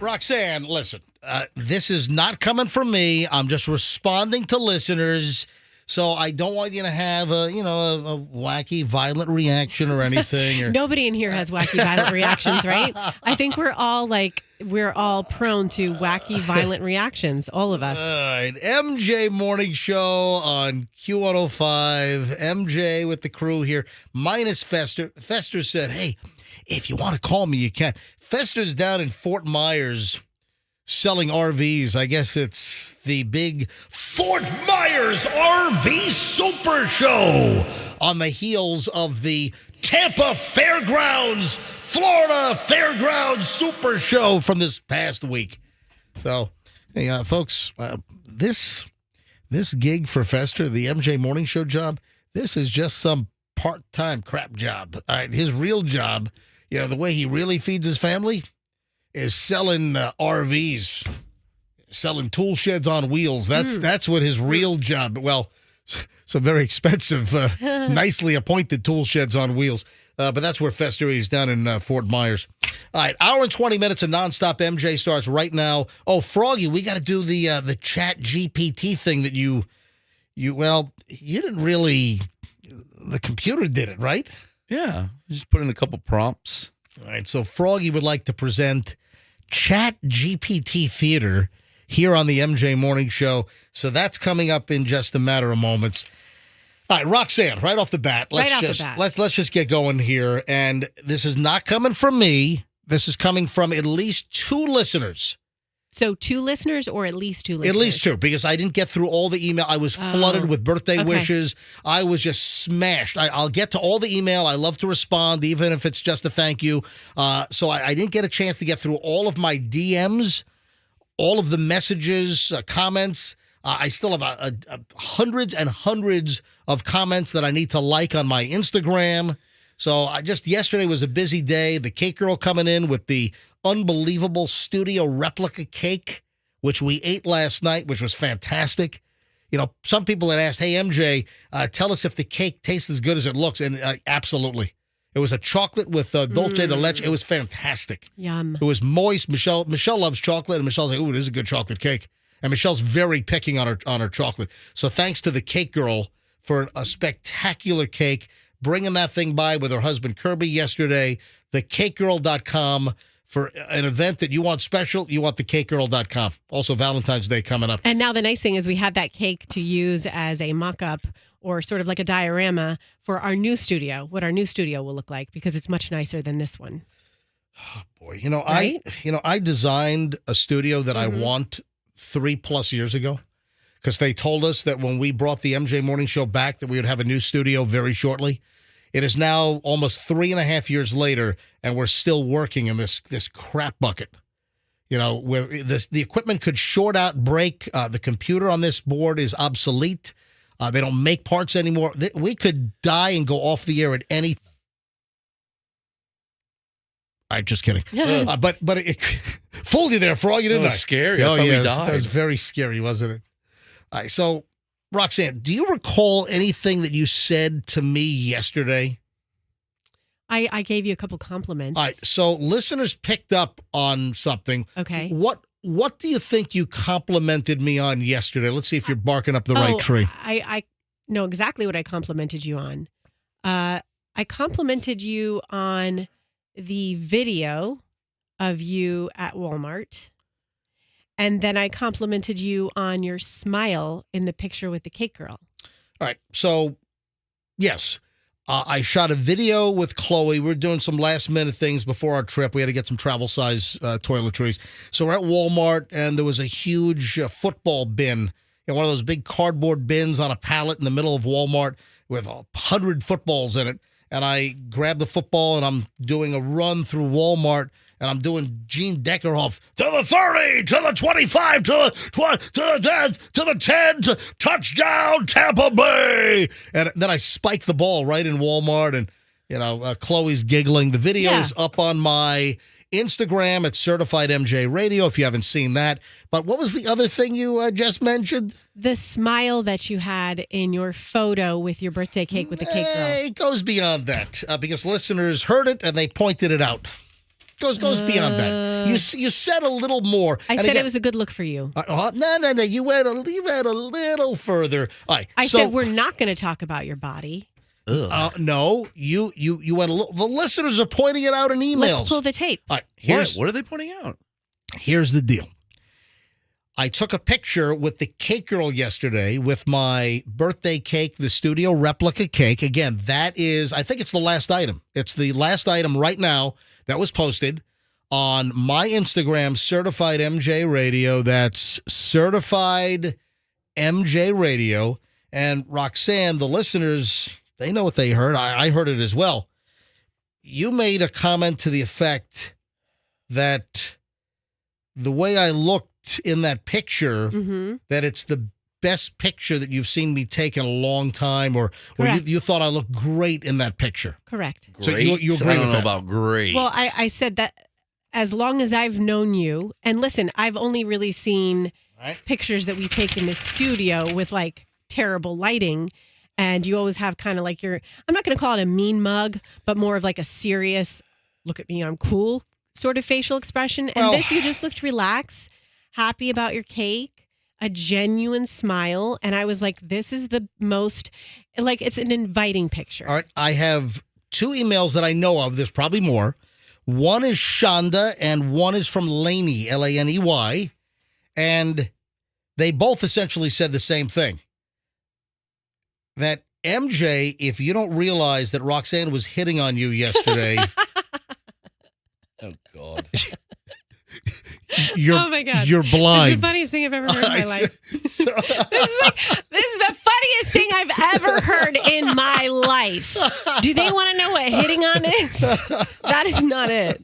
right, Roxanne, listen, this is not coming from me. I'm just responding to listeners. So I don't want you to have a wacky, violent reaction or anything. Or, Nobody in here has wacky, violent reactions, right? I think we're all prone to wacky, violent reactions, all of us. All right, MJ Morning Show on Q105. MJ with the crew here, minus Fester. Fester said, hey, if you want to call me, you can. Fester's down in Fort Myers selling RVs. I guess it's the big Fort Myers RV Super Show on the heels of the Tampa Fairgrounds, Florida Fairgrounds Super Show from this past week. So, hey, folks, this gig for Fester, the MJ Morning Show job, this is just some part-time crap job. All right, his real job, the way he really feeds his family is selling RVs, selling tool sheds on wheels. That's what his real job. Well, some very expensive, nicely appointed tool sheds on wheels. But that's where Fester is, down in Fort Myers. All right, hour and 20 minutes of nonstop MJ starts right now. Oh, Froggy, we got to do the Chat GPT thing that you didn't really. The computer did it, right? Yeah, just put in a couple prompts. All right, so Froggy would like to present Chat GPT Theater here on the MJ Morning Show. So that's coming up in just a matter of moments. All right, Roxanne, right off the bat, let's just get going here. And this is not coming from me. This is coming from at least 2 listeners. So 2 listeners or at least 2 listeners? At least 2, because I didn't get through all the email. I was flooded with birthday wishes. I was just smashed. I'll get to all the email. I love to respond, even if it's just a thank you. So I didn't get a chance to get through all of my DMs, all of the messages, comments. I still have hundreds and hundreds of comments that I need to like on my Instagram. So yesterday was a busy day. The cake girl coming in with the unbelievable studio replica cake, which we ate last night, which was fantastic. Some people had asked, hey, MJ, tell us if the cake tastes as good as it looks. And absolutely. It was a chocolate with dulce de leche. It was fantastic. Yum. It was moist. Michelle loves chocolate, and Michelle's like, ooh, this is a good chocolate cake. And Michelle's very picking on her chocolate. So thanks to the cake girl for a spectacular cake, bringing that thing by with her husband Kirby yesterday. TheCakeGirl.com. For an event that you want special, you want TheCakeGirl.com. Also, Valentine's Day coming up. And now the nice thing is we have that cake to use as a mock-up or sort of like a diorama for our new studio, what our new studio will look like, because it's much nicer than this one. Oh, boy. Right? I designed a studio that I want 3+ years ago, because they told us that when we brought the MJ Morning Show back that we would have a new studio very shortly. It is now almost 3.5 years later, and we're still working in this crap bucket. Where the equipment could short out, break. The computer on this board is obsolete. They don't make parts anymore. We could die and go off the air at any time. All right, just kidding. But it fooled you there, Frog. You didn't know. Scary. Oh, yeah, that was very scary, wasn't it? All right, so Roxanne, do you recall anything that you said to me yesterday? I gave you a couple compliments. All right, so listeners picked up on something. Okay. What do you think you complimented me on yesterday? Let's see if you're barking up the right tree. I know exactly what I complimented you on. I complimented you on the video of you at Walmart. And then I complimented you on your smile in the picture with the cake girl. All right. So, yes, I shot a video with Chloe. We're doing some last minute things before our trip. We had to get some travel size toiletries. So we're at Walmart, and there was a huge football bin, one of those big cardboard bins on a pallet in the middle of Walmart with 100 footballs in it. And I grabbed the football, and I'm doing a run through Walmart. And I'm doing Gene Deckerhoff to the 30, to the 25, to the 10, to touchdown Tampa Bay. And then I spiked the ball right in Walmart, and Chloe's giggling. The video's up on my Instagram at Certified MJ Radio if you haven't seen that. But what was the other thing you just mentioned? The smile that you had in your photo with your birthday cake with the cake girl. It goes beyond that because listeners heard it and they pointed it out. Goes beyond that. You said a little more. I said it was a good look for you. No. You went a little further. All right, I said we're not going to talk about your body. No, you went a little. The listeners are pointing it out in emails. Let's pull the tape. All right, what are they pointing out? Here's the deal. I took a picture with the cake girl yesterday with my birthday cake, the studio replica cake. Again, that is, I think it's the last item. It's the last item right now that was posted on my Instagram, Certified MJ Radio. That's Certified MJ Radio. And Roxanne, the listeners, they know what they heard. I heard it as well. You made a comment to the effect that the way I looked in that picture, that it's the best picture that you've seen me take in a long time, or you thought I looked great in that picture. Correct. So you agree with that? I don't know about great. Well, I said that as long as I've known you, and listen, I've only really seen pictures that we take in the studio with like terrible lighting, and you always have kind of like I'm not going to call it a mean mug, but more of like a serious, look at me, I'm cool sort of facial expression. And this, you just looked relaxed, happy about your cake, a genuine smile. And I was like, this is the most, like, it's an inviting picture. All right. I have 2 emails that I know of. There's probably more. One is Shonda and one is from Laney, Laney. And they both essentially said the same thing. That MJ, if you don't realize that Roxanne was hitting on you yesterday. Oh, God. Oh my God. You're blind. It's the funniest thing I've ever heard in my life. This is the funniest thing I've ever heard in my life. Do they want to know what hitting on is? That is not it.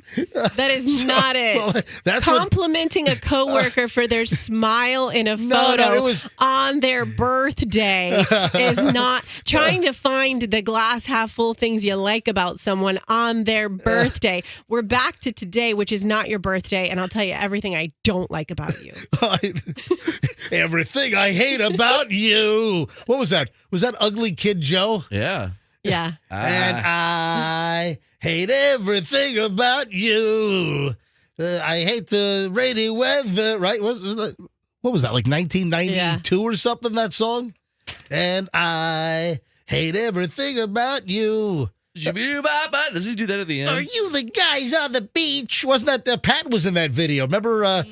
That is not it. Well, that's complimenting a coworker for their smile in a photo on their birthday is not trying to find the glass half full things you like about someone on their birthday. We're back to today, which is not your birthday, and I'll tell you everything I don't like about you. Everything I hate about you. What was that? Was that Ugly Kid Joe? Yeah. Yeah. And I hate everything about you. I hate the rainy weather. Right? What was that? Like 1992 or something, that song? And I hate everything about you. Does he do that at the end? Are you the guys on the beach? Wasn't that Pat was in that video? Remember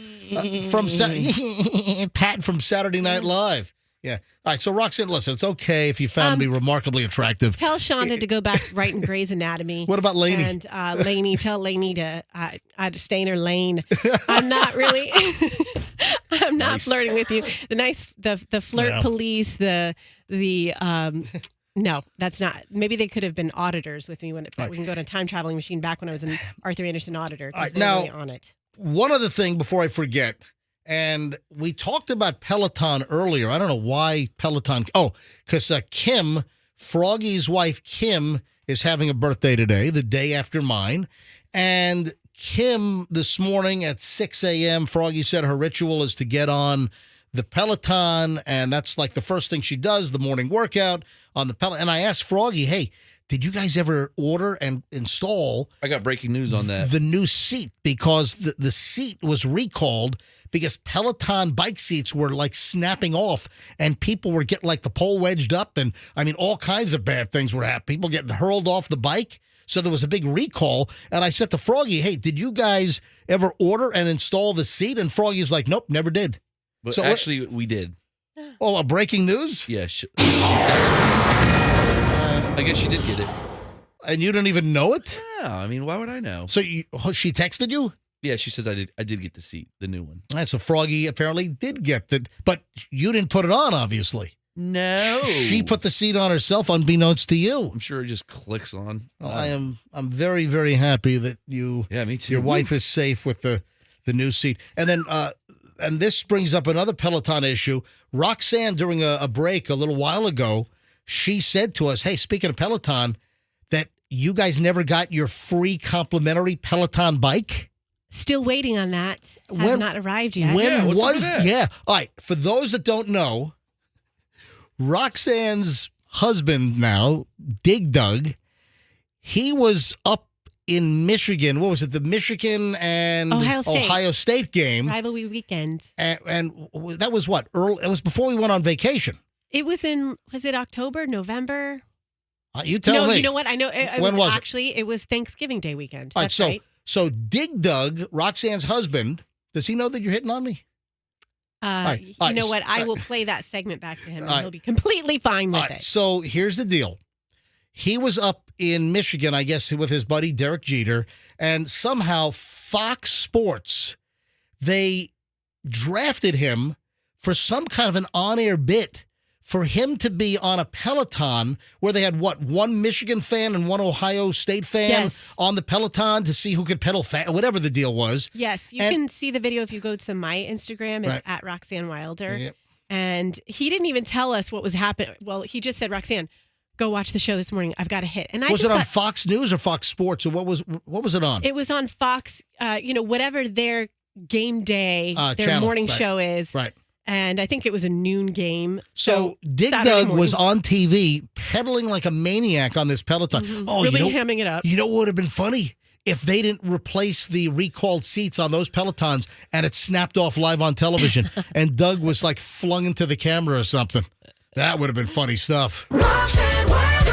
Pat from Saturday Night Live? Yeah. All right. So Roxanne, listen, it's okay if you found me remarkably attractive. Tell Shonda to go back right in Grey's Anatomy. What about Laney? And Laney, tell Laney to stay in her lane. I'm not really. I'm not flirting with you. The flirt police. No, that's not. Maybe they could have been auditors with me we can go to a time traveling machine back when I was an Arthur Anderson auditor. Right, now, really on it. One other thing before I forget, and we talked about Peloton earlier. I don't know why Peloton. Oh, because Kim, Froggy's wife, Kim, is having a birthday today, the day after mine. And Kim, this morning at 6 a.m., Froggy said her ritual is to get on the Peloton, and that's like the first thing she does, the morning workout on the Peloton. And I asked Froggy, hey, did you guys ever order and install? I got breaking news on that. The new seat, because the seat was recalled because Peloton bike seats were like snapping off and people were getting like the pole wedged up. And I mean, all kinds of bad things were happening. People getting hurled off the bike. So there was a big recall. And I said to Froggy, hey, did you guys ever order and install the seat? And Froggy's like, nope, never did. But so actually, we did. Oh, breaking news? Yeah. I guess she did get it. And you didn't even know it? Yeah. I mean, why would I know? So she texted you? Yeah, she says I did get the seat, the new one. All right, so Froggy apparently did get that, but you didn't put it on, obviously. No. She put the seat on herself, unbeknownst to you. I'm sure it just clicks on. Well, I'm very, very happy that Yeah, me too. Your wife is safe with the new seat. And then and this brings up another Peloton issue. Roxanne, during a break a little while ago, she said to us, hey, speaking of Peloton, that you guys never got your free complimentary Peloton bike? Still waiting on that. Has not arrived yet. When was that? Yeah. All right. For those that don't know, Roxanne's husband now, Dig Dug, he was up in Michigan. What was it? The Michigan and Ohio State game. Rivalry weekend. And that was what? Early, it was before we went on vacation. It was was it October, November? You tell me. No, you know what? I know. When was actually, it was Thanksgiving Day weekend. All right, That's right. So Dig Dug, Roxanne's husband, does he know that you're hitting on me? You know what? I will play that segment back to him, and he'll be completely fine with it. So here's the deal. He was up in Michigan, I guess, with his buddy Derek Jeter, and somehow Fox Sports, they drafted him for some kind of an on-air bit for him to be on a Peloton where they had, one Michigan fan and one Ohio State fan on the Peloton to see who could pedal whatever the deal was. Yes, you can see the video if you go to my Instagram. It's at Roxanne Wilder. Yep. And he didn't even tell us what was happening. Well, he just said, Roxanne, go watch the show this morning. I've got a hit. And was it on Fox News or Fox Sports, or what was it on? It was on Fox, whatever their game day, their channel, morning show is. Right. And I think it was a noon game. So Dig Dug was on TV pedaling like a maniac on this Peloton. Mm-hmm. Really hamming it up. You know what would have been funny? If they didn't replace the recalled seats on those Pelotons and it snapped off live on television and Doug was like flung into the camera or something. That would have been funny stuff. Roxanne Wilder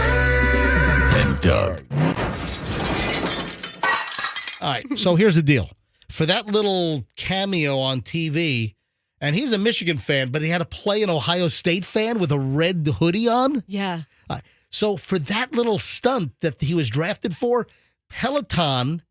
And Doug. All right, so here's the deal. For that little cameo on TV, and he's a Michigan fan, but he had to play an Ohio State fan with a red hoodie on. Yeah. So for that little stunt that he was drafted for, Peloton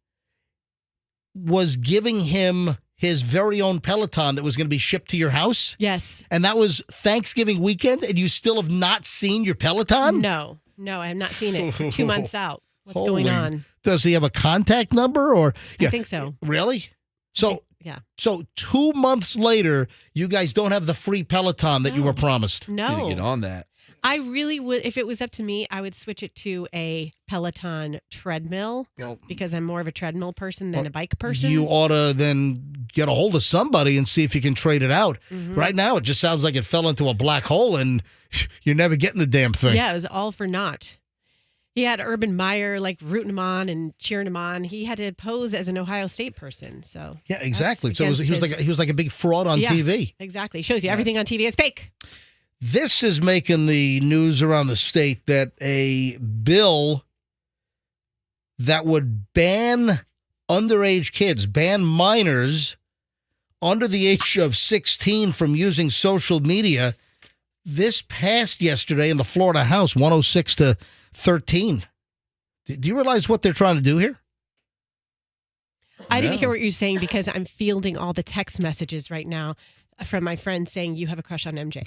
was giving him his very own Peloton that was going to be shipped to your house. Yes. And that was Thanksgiving weekend, and you still have not seen your Peloton? No, I have not seen it for 2 months out. What's going on? Does he have a contact number? Or I think so. Really? So yeah. So 2 months later, you guys don't have the free Peloton that you were promised. No. Need to get on that. I really would, if it was up to me, I would switch it to a Peloton treadmill because I'm more of a treadmill person than a bike person. You ought to then get a hold of somebody and see if you can trade it out. Mm-hmm. Right now, it just sounds like it fell into a black hole and you're never getting the damn thing. Yeah, it was all for naught. He had Urban Meyer like rooting him on and cheering him on. He had to pose as an Ohio State person. So yeah, exactly. So he was like a big fraud on TV. Exactly. Shows you everything on TV is fake. This is making the news around the state that a bill that would ban underage kids, ban minors under the age of 16 from using social media. This passed yesterday in the Florida House, 106-13. Do you realize what they're trying to do here? I didn't hear what you're saying because I'm fielding all the text messages right now from my friend saying you have a crush on MJ.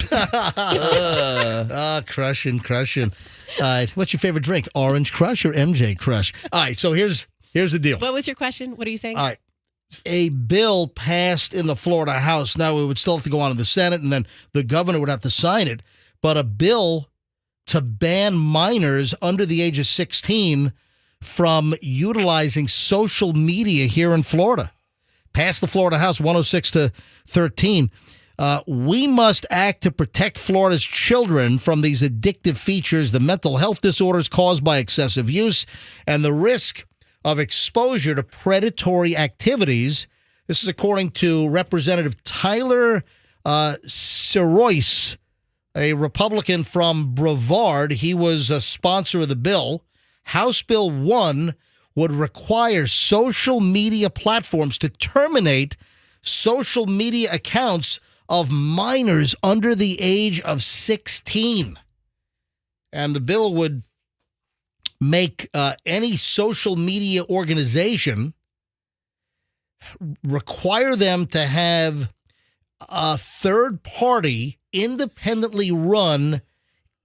Crushing. All right, what's your favorite drink? Orange Crush or MJ Crush? All right, so here's the deal. What was your question? What are you saying? All right. A bill passed in the Florida House. Now, it would still have to go on to the Senate, and then the governor would have to sign it. But a bill to ban minors under the age of 16 from utilizing social media here in Florida. Passed the Florida House 106-13. We must act to protect Florida's children from these addictive features, the mental health disorders caused by excessive use, and the risk of exposure to predatory activities. This is according to Representative Tyler Sirois, a Republican from Brevard. He was a sponsor of the bill. House Bill 1 would require social media platforms to terminate social media accounts of minors under the age of 16. And the bill would make any social media organization require them to have a third party independently run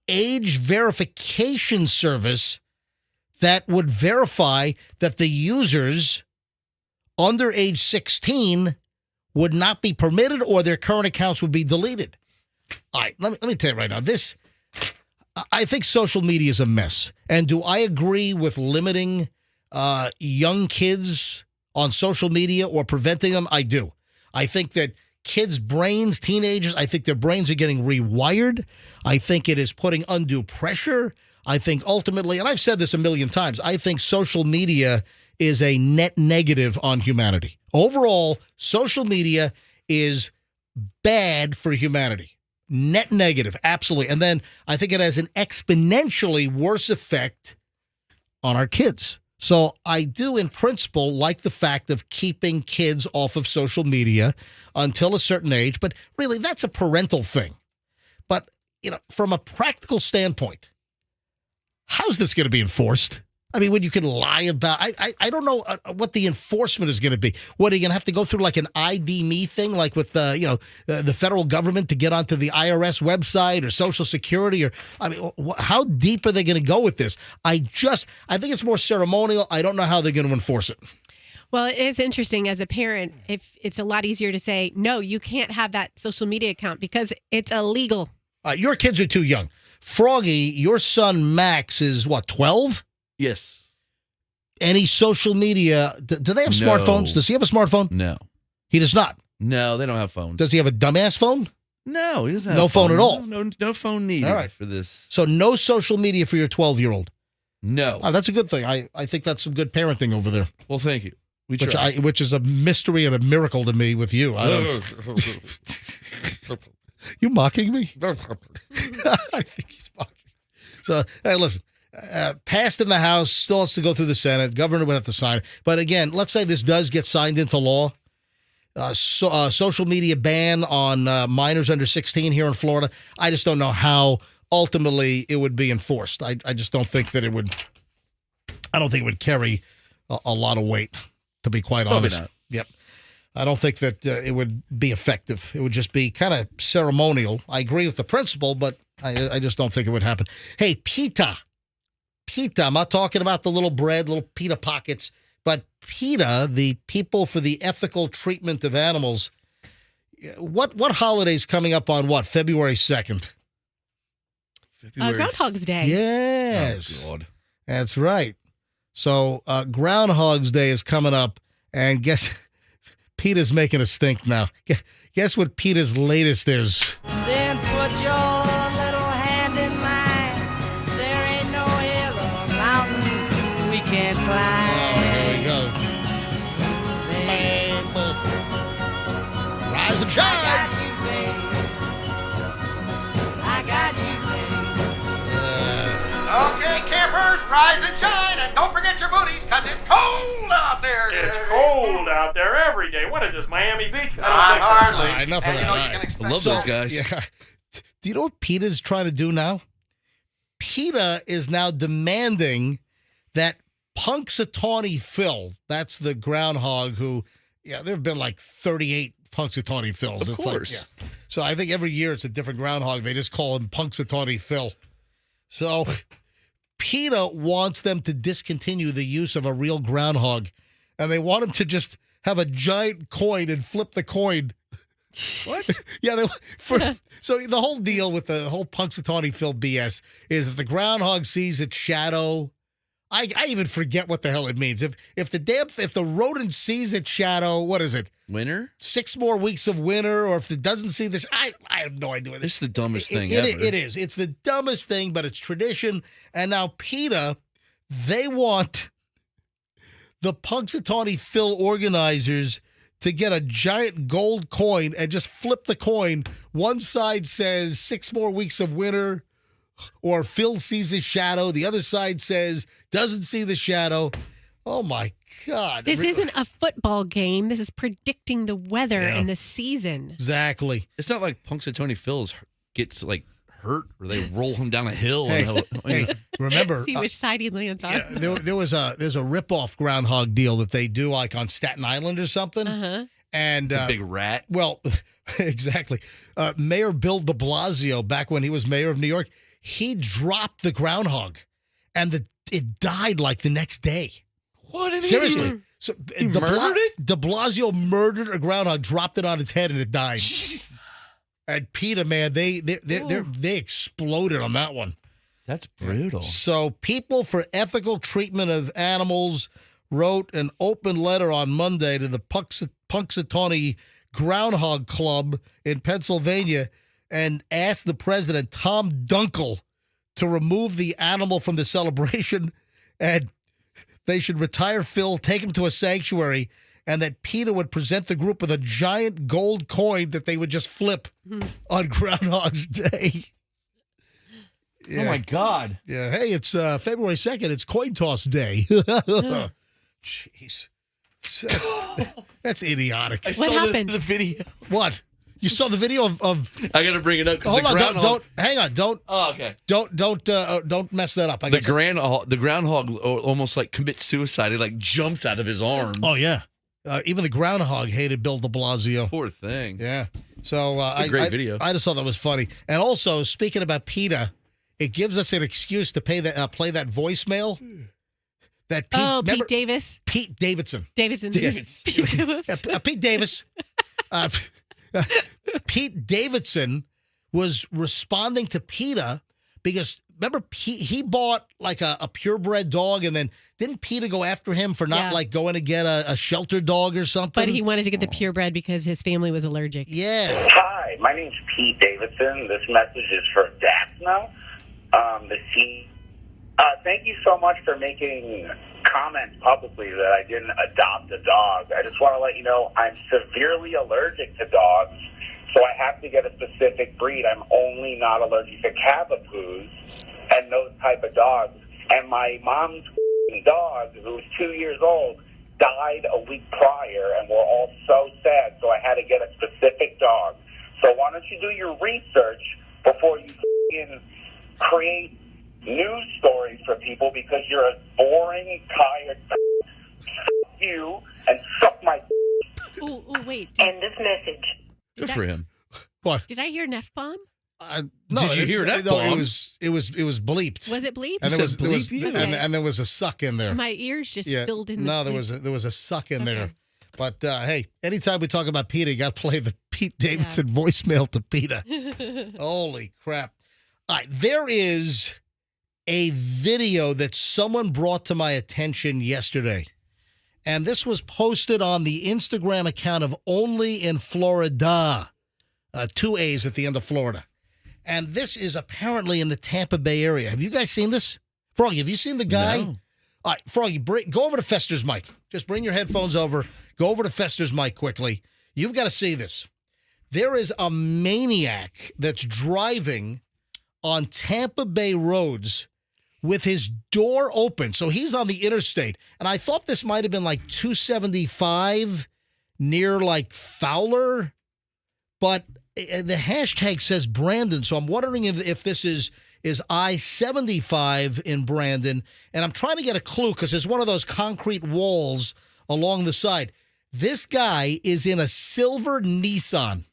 age verification service that would verify that the users under age 16 would not be permitted or their current accounts would be deleted. All right, let me tell you right now, I think social media is a mess. And do I agree with limiting young kids on social media or preventing them? I do. I think that kids' brains, teenagers, I think their brains are getting rewired. I think it is putting undue pressure. I think ultimately, and I've said this a million times, I think social media is a net negative on humanity. Overall, social media is bad for humanity. Net negative, absolutely. And then I think it has an exponentially worse effect on our kids. So I do, in principle, like the fact of keeping kids off of social media until a certain age. But really, that's a parental thing. But, from a practical standpoint, how's this going to be enforced? I mean, when you can lie about, I don't know what the enforcement is going to be. What, are you going to have to go through like an ID me thing, like with, the federal government to get onto the IRS website or Social Security? Or, I mean, how deep are they going to go with this? I think it's more ceremonial. I don't know how they're going to enforce it. Well, it is interesting as a parent. If it's a lot easier to say, no, you can't have that social media account because it's illegal. Your kids are too young. Froggy, your son Max is what, 12? Yes. Any social media? Do they have No. smartphones? Does he have a smartphone? No. He does not. No, they don't have phones. Does he have a dumbass phone? No, he doesn't have No a phone at all? No phone needed All right. for this. So no social media for your 12-year-old. No. Oh, that's a good thing. I think that's some good parenting over there, Well, thank you. We try. which is a mystery and a miracle to me with you. I don't. You mocking me? I think he's mocking. So, hey, listen. Passed in the House, still has to go through the Senate. Governor would have to sign it. But again, let's say this does get signed into law. Social media ban on minors under 16 here in Florida. I just don't know how ultimately it would be enforced. I just don't think that it would. I don't think it would carry a lot of weight, to be quite Probably honest. not. Yep. I don't think that it would be effective. It would just be kind of ceremonial. I agree with the principle, but I just don't think it would happen. Hey, PETA. PETA, I'm not talking about the little bread, little PETA pockets, but PETA, the People for the Ethical Treatment of Animals. What holiday's coming up on what? February 2nd? Groundhog's Day. Yes. Oh, God. That's right. So Groundhog's Day is coming up, and guess PETA's making a stink now. Guess what PETA's latest is? Then put your little hand in mine. There ain't no hill or mountain we can't climb. Here we go. Rise and shine. I got you, Okay, campers, rise and shine, and don't forget your booties, because it's cold out there. It's cold out there every day. What is this, Miami Beach? Not hardly. Enough of And, that. you know, All you right. can I expect love those guys. Yeah. Do you know what PETA's trying to do now? PETA is now demanding that Punxsutawney Phil, that's the groundhog who, there have been like 38 Punxsutawney Phils. Of course. So I think every year it's a different groundhog. They just call him Punxsutawney Phil. So PETA wants them to discontinue the use of a real groundhog, and they want him to just have a giant coin and flip the coin. What? Yeah. So the whole deal with the whole Punxsutawney Phil BS is if the groundhog sees its shadow, I even forget what the hell it means. If the rodent sees its shadow, what is it? Winter? 6 more weeks of winter, or if it doesn't see this, I have no idea. This is the dumbest thing It ever. is. It's the dumbest thing, but it's tradition. And now PETA, they want the Punxsutawney Phil organizers to get a giant gold coin and just flip the coin. One side says 6 more weeks of winter, or Phil sees his shadow. The other side says doesn't see the shadow. Oh, my God. This isn't a football game. This is predicting the weather Yeah. and the season. Exactly. It's not like Punxsutawney Phil's gets like hurt or they roll him down a hill. Hey, remember, See which side he lands on. there's a rip-off groundhog deal that they do like on Staten Island or something. Uh-huh. And it's a big rat. Well, exactly. Mayor Bill de Blasio, back when he was mayor of New York, he dropped the groundhog, and it died like the next day. What? Seriously. Idiot. So He murdered it? De Blasio murdered a groundhog, dropped it on its head, and it died. And PETA, man, they exploded on that one. That's brutal. So People for Ethical Treatment of Animals wrote an open letter on Monday to the Punxsutawney Groundhog Club in Pennsylvania and asked the president, Tom Dunkel, to remove the animal from the celebration. And they should retire Phil, take him to a sanctuary, and that PETA would present the group with a giant gold coin that they would just flip on Groundhog's Day. Oh, my God. Yeah. Hey, it's February 2nd. It's coin toss day. Jeez. That's idiotic. What happened? The video. What? You saw the video of I got to bring it up because hold the on, groundhog. don't hang on, don't. Oh, okay. Don't mess that up. The groundhog almost like commits suicide. He like jumps out of his arms. Oh yeah. Even the groundhog hated Bill de Blasio. Poor thing. Yeah. So great video. I just thought that was funny. And also, speaking about PETA, it gives us an excuse to play that voicemail. That Pete, remember, Pete Davis. Pete Davidson. Davidson. Pete Davis. Pete Davidson was responding to PETA because remember he bought like a purebred dog, and then didn't PETA go after him for not like going to get a shelter dog or something? But he wanted to get the purebred because his family was allergic. Yeah. Hi, my name's Pete Davidson. This message is for Daphna, the C. Thank you so much for making comments publicly that I didn't adopt a dog. I just want to let you know I'm severely allergic to dogs, so I have to get a specific breed. I'm only not allergic to Cavapoos and those type of dogs. And my mom's dog, who was 2 years old, died a week prior, and we're all so sad, so I had to get a specific dog. So why don't you do your research before you create news stories for people, because you're a boring, tired fuck you and suck my Oh, wait. End this message. Good for him. What? Did I hear an F-bomb? No, Did you hear that? No, it was bleeped. Was it bleep? And there was Okay. and there was a suck in there. My ears just filled in. No, there was a suck in there. But hey, anytime we talk about PETA, you got to play the Pete Davidson voicemail to PETA. Holy crap! All right, there is a video that someone brought to my attention yesterday, and this was posted on the Instagram account of Only in Florida, 2 A's at the end of Florida. And this is apparently in the Tampa Bay area. Have you guys seen this? Froggy, have you seen the guy? No. All right, Froggy, go over to Fester's mic. Just bring your headphones over. Go over to Fester's mic quickly. You've got to see this. There is a maniac that's driving on Tampa Bay roads with his door open. So he's on the interstate. And I thought this might have been like 275 near like Fowler. But the hashtag says Brandon. So I'm wondering if this is I-75 in Brandon. And I'm trying to get a clue because there's one of those concrete walls along the side. This guy is in a silver Nissan.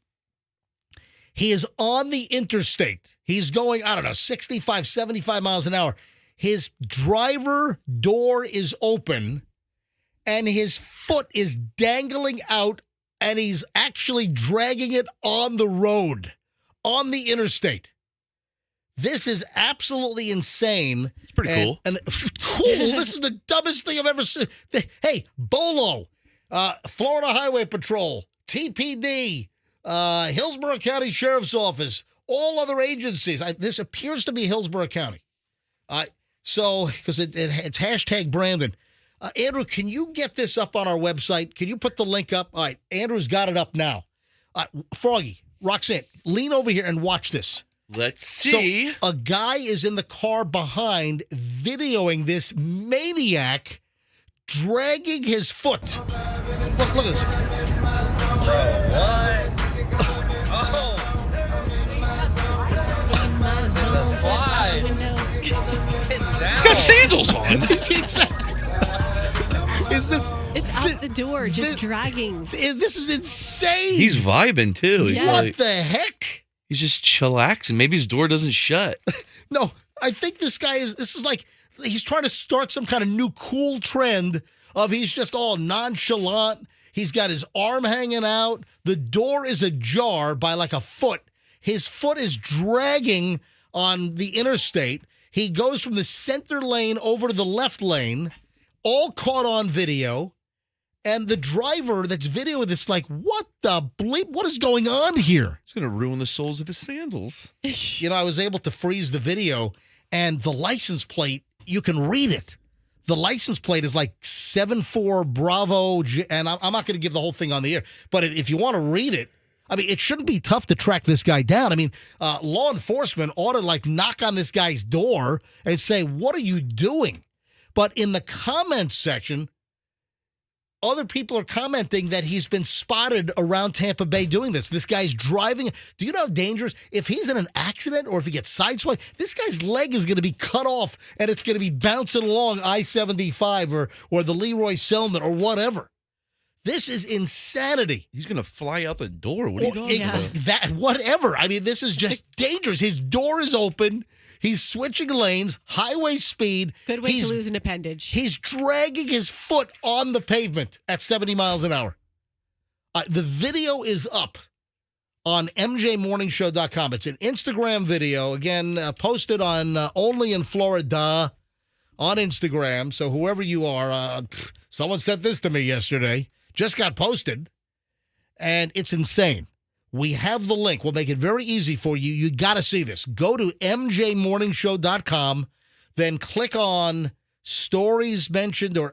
He is on the interstate. He's going, 65, 75 miles an hour. His driver door is open, and his foot is dangling out, and he's actually dragging it on the road, on the interstate. This is absolutely insane. It's pretty cool. And cool. This is the dumbest thing I've ever seen. Hey, Bolo, Florida Highway Patrol, TPD, Hillsborough County Sheriff's Office, all other agencies. This appears to be Hillsborough County. So, because it's hashtag Brandon. Andrew, can you get this up on our website? Can you put the link up? All right, Andrew's got it up now. Froggy, Roxanne, lean over here and watch this. Let's see. So, a guy is in the car behind videoing this maniac dragging his foot. Look at this. Bro, what? Oh. The slides. Down. Got sandals on. Is this? It's out the door, just dragging. This is insane. He's vibing too. Yeah. What the heck? He's just chillaxing. Maybe his door doesn't shut. No, I think this is like he's trying to start some kind of new cool trend of he's just all nonchalant. He's got his arm hanging out. The door is ajar by like a foot. His foot is dragging on the interstate. He goes from the center lane over to the left lane, all caught on video. And the driver that's videoing this, like, what the bleep? What is going on here? It's going to ruin the soles of his sandals. I was able to freeze the video, and the license plate, you can read it. The license plate is like 74 Bravo, and I'm not going to give the whole thing on the air, but if you want to read it, I mean, it shouldn't be tough to track this guy down. I mean, law enforcement ought to like knock on this guy's door and say, what are you doing? But in the comments section, other people are commenting that he's been spotted around Tampa Bay doing this. This guy's driving. Do you know how dangerous? If he's in an accident or if he gets sideswiped, this guy's leg is going to be cut off and it's going to be bouncing along I-75 or the Leroy Selman or whatever. This is insanity. He's going to fly out the door. What are you talking about? Whatever. I mean, this is just dangerous. His door is open. He's switching lanes, highway speed. Good way to lose an appendage. He's dragging his foot on the pavement at 70 miles an hour. The video is up on mjmorningshow.com. It's an Instagram video, again, posted on Only in Florida on Instagram. So whoever you are, someone sent this to me yesterday. Just got posted, and it's insane. We have the link. We'll make it very easy for you. You got to see this. Go to mjmorningshow.com, then click on stories mentioned or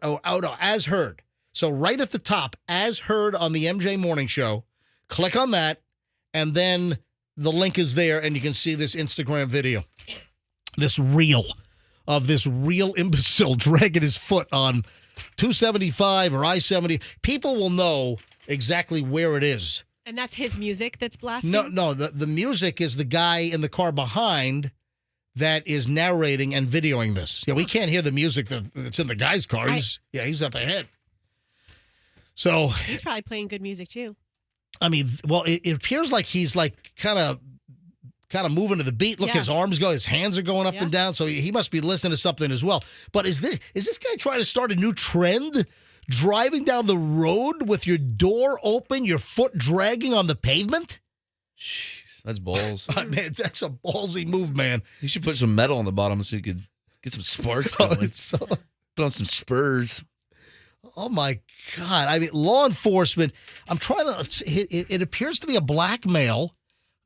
as heard. So right at the top, as heard on the MJ Morning Show, click on that, and then the link is there, and you can see this Instagram video. This reel of this real imbecile dragging his foot on 275 or I-70. People will know exactly where it is. And that's his music that's blasting? No, the music is the guy in the car behind that is narrating and videoing this. Yeah, we can't hear the music that's in the guy's car. He's up ahead. So he's probably playing good music too. I mean, well, it appears like he's like kind of moving to the beat. Look, his arms go, his hands are going up and down. So he must be listening to something as well. But is this guy trying to start a new trend? Driving down the road with your door open, your foot dragging on the pavement? Jeez, that's balls. Man, that's a ballsy move, man. You should put some metal on the bottom so you could get some sparks going. Put on some spurs. Oh, my God. I mean, law enforcement, I'm trying to, it appears to be a black male.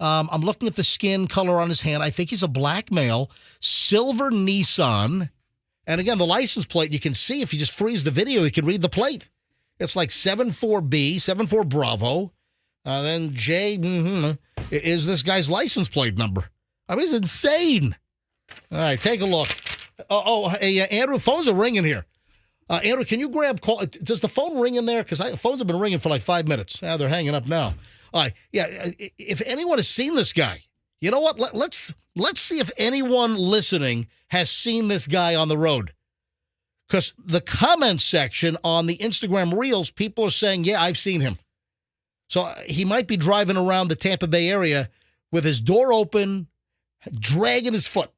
I'm looking at the skin color on his hand. I think he's a black male. Silver Nissan. And again, the license plate, you can see if you just freeze the video, you can read the plate. It's like 74B, 74 Bravo. Then J is this guy's license plate number. I mean, it's insane. All right, take a look. Hey, Andrew, phones are ringing here. Andrew, can you grab call? Does the phone ring in there? Because phones have been ringing for like 5 minutes. They're hanging up now. All right, yeah. If anyone has seen this guy, you know what? Let's see if anyone listening has seen this guy on the road. Because the comment section on the Instagram Reels, people are saying, yeah, I've seen him. So he might be driving around the Tampa Bay area with his door open, dragging his foot.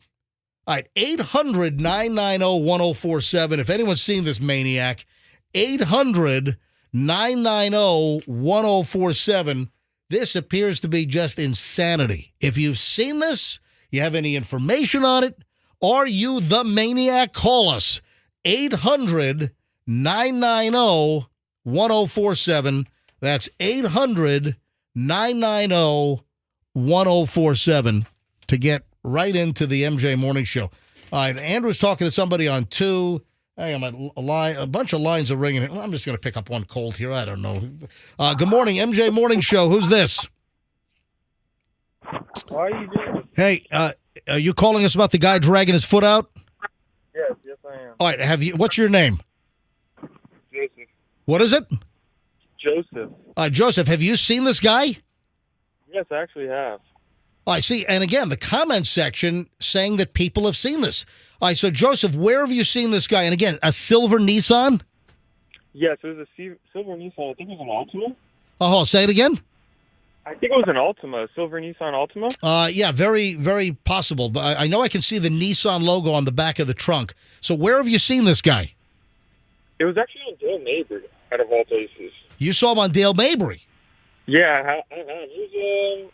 All right, 800-990-1047. If anyone's seen this maniac, 800-990-1047. This appears to be just insanity. If you've seen this, you have any information on it, are you the maniac? Call us. 800-990-1047. That's 800-990-1047 to get right into the MJ Morning Show. All right, Andrew's talking to somebody on 2. Hang on, a bunch of lines are ringing. I'm just going to pick up one cold here. I don't know. Good morning, MJ Morning Show. Who's this? How are you doing? Hey, are you calling us about the guy dragging his foot out? Yes, I am. All right, what's your name? Joseph. What is it? Joseph. Joseph, have you seen this guy? Yes, I actually have. I see. And again, the comments section saying that people have seen this. All right, so Joseph, where have you seen this guy? And again, a silver Nissan? Yes, it was a silver Nissan. I think it was an Altima. Oh, say it again? I think it was an Altima, a silver Nissan Altima. Yeah, very, very possible. But I know I can see the Nissan logo on the back of the trunk. So where have you seen this guy? It was actually on Dale Mabry, out of all places. You saw him on Dale Mabry? Yeah, I have. It was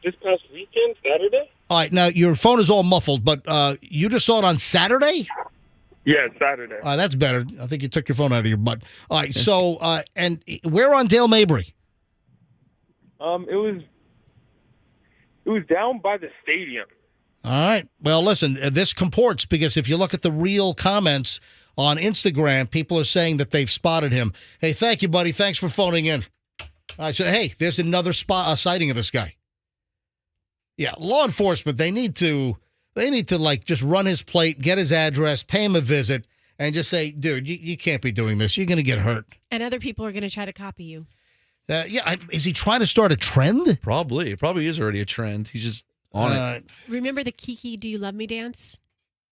this past weekend, Saturday. All right, now your phone is all muffled, but you just saw it on Saturday? Yeah, Saturday. That's better. I think you took your phone out of your butt. All right, so, and where on Dale Mabry? It was down by the stadium. All right. Well, listen, this comports because if you look at the real comments on Instagram, people are saying that they've spotted him. Hey, thank you, buddy. Thanks for phoning in. I said, hey, there's another sighting of this guy. Yeah, law enforcement, they need to like just run his plate, get his address, pay him a visit, and just say, dude, you can't be doing this. You're going to get hurt. And other people are going to try to copy you. Is he trying to start a trend? Probably. It probably is already a trend. He's just on it. Remember the Kiki Do You Love Me dance?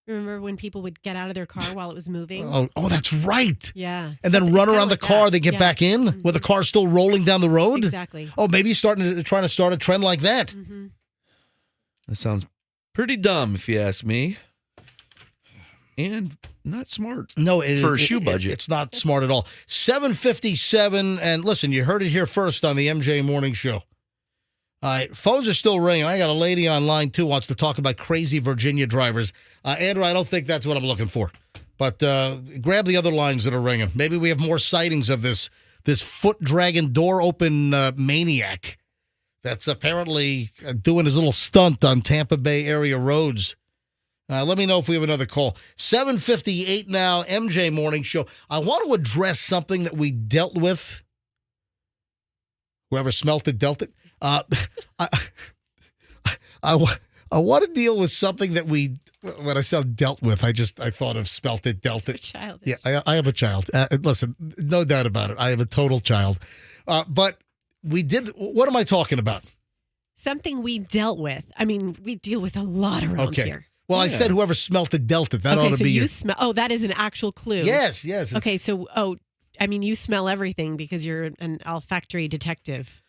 Remember when people would get out of their car while it was moving? Oh, that's right. Yeah. And then run around the car, they get back in with the car still rolling down the road? Exactly. Oh, maybe he's trying to start a trend like that. Mm-hmm. That sounds pretty dumb, if you ask me. And not smart. No, for a shoe budget. It's not smart at all. 7:57, and listen, you heard it here first on the MJ Morning Show. All right, phones are still ringing. I got a lady on line 2 wants to talk about crazy Virginia drivers. Andrew, I don't think that's what I'm looking for. But grab the other lines that are ringing. Maybe we have more sightings of this foot dragging door open maniac that's apparently doing his little stunt on Tampa Bay area roads. Let me know if we have another call. 7:58 now, MJ Morning Show. I want to address something that we dealt with. Whoever smelt it, dealt it. I want to deal with something that when I said dealt with, I thought of smelt it, dealt it. Childish. Yeah, I have a child. Listen, no doubt about it. I have a total child. But we did, what am I talking about? Something we dealt with. I mean, we deal with a lot around here. Well, I said whoever smelt it, dealt it. That ought to be you smell. Oh, that is an actual clue. Yes. Okay, so, you smell everything because you're an olfactory detective.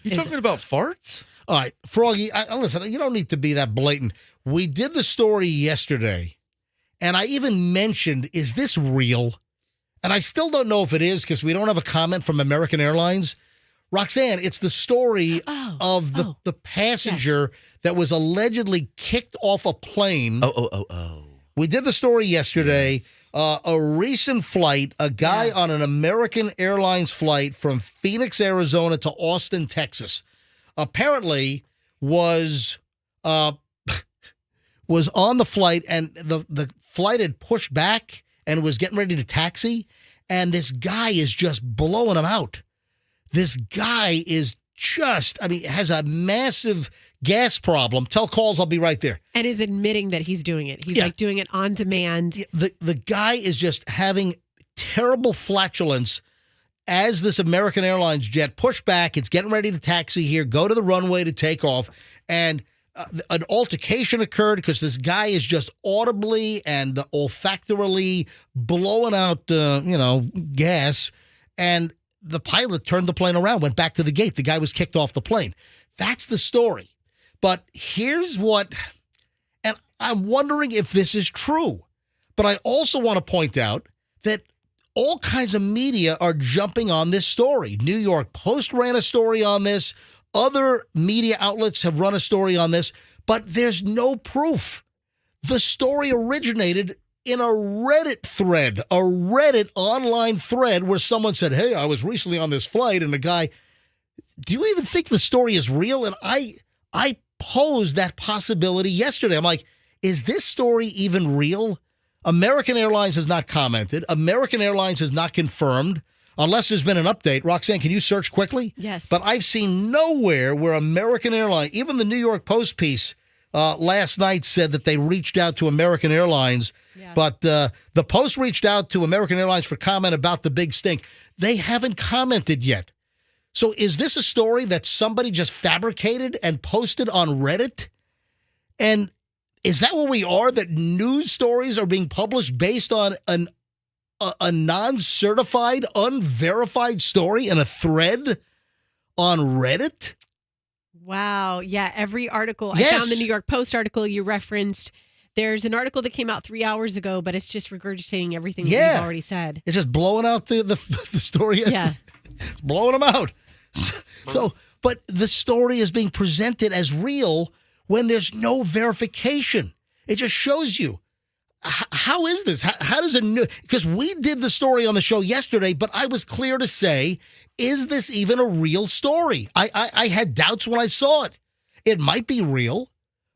You're talking about farts? All right, Froggy, listen, you don't need to be that blatant. We did the story yesterday, and I even mentioned, is this real? And I still don't know if it is because we don't have a comment from American Airlines. Roxanne, it's the story of the passenger that was allegedly kicked off a plane. We did the story yesterday. Yes. A recent flight, a guy on an American Airlines flight from Phoenix, Arizona to Austin, Texas, apparently was on the flight, and the flight had pushed back and was getting ready to taxi, and this guy is just blowing him out. This guy is has a massive gas problem. Tell calls, I'll be right there. And is admitting that he's doing it. He's like doing it on demand. The guy is just having terrible flatulence as this American Airlines jet pushed back. It's getting ready to taxi here, go to the runway to take off. And an altercation occurred because this guy is just audibly and olfactorily blowing out, gas. And the pilot turned the plane around, went back to the gate. The guy was kicked off the plane. That's the story. But here's what, and I'm wondering if this is true. But I also want to point out that all kinds of media are jumping on this story. New York Post ran a story on this. Other media outlets have run a story on this. But there's no proof. The story originated in a Reddit thread, a Reddit online thread where someone said, hey, I was recently on this flight, and the guy, do you even think the story is real? And I posed that possibility yesterday. I'm like, is this story even real? American Airlines has not commented. American Airlines has not confirmed, unless there's been an update. Roxanne, can you search quickly? Yes. But I've seen nowhere where American Airlines, even the New York Post piece last night said that they reached out to American Airlines. Yeah. But the Post reached out to American Airlines for comment about the big stink. They haven't commented yet. So is this a story that somebody just fabricated and posted on Reddit? And is that where we are, that news stories are being published based on a non-certified, unverified story in a thread on Reddit? Wow. Yeah, every article. Yes. I found the New York Post article you referenced. There's an article that came out 3 hours ago, but it's just regurgitating everything that you've already said. It's just blowing out the story. Yeah. It's blowing them out. So, but the story is being presented as real when there's no verification. It just shows you. How is this? How does because we did the story on the show yesterday, but I was clear to say, is this even a real story? I had doubts when I saw it. It might be real,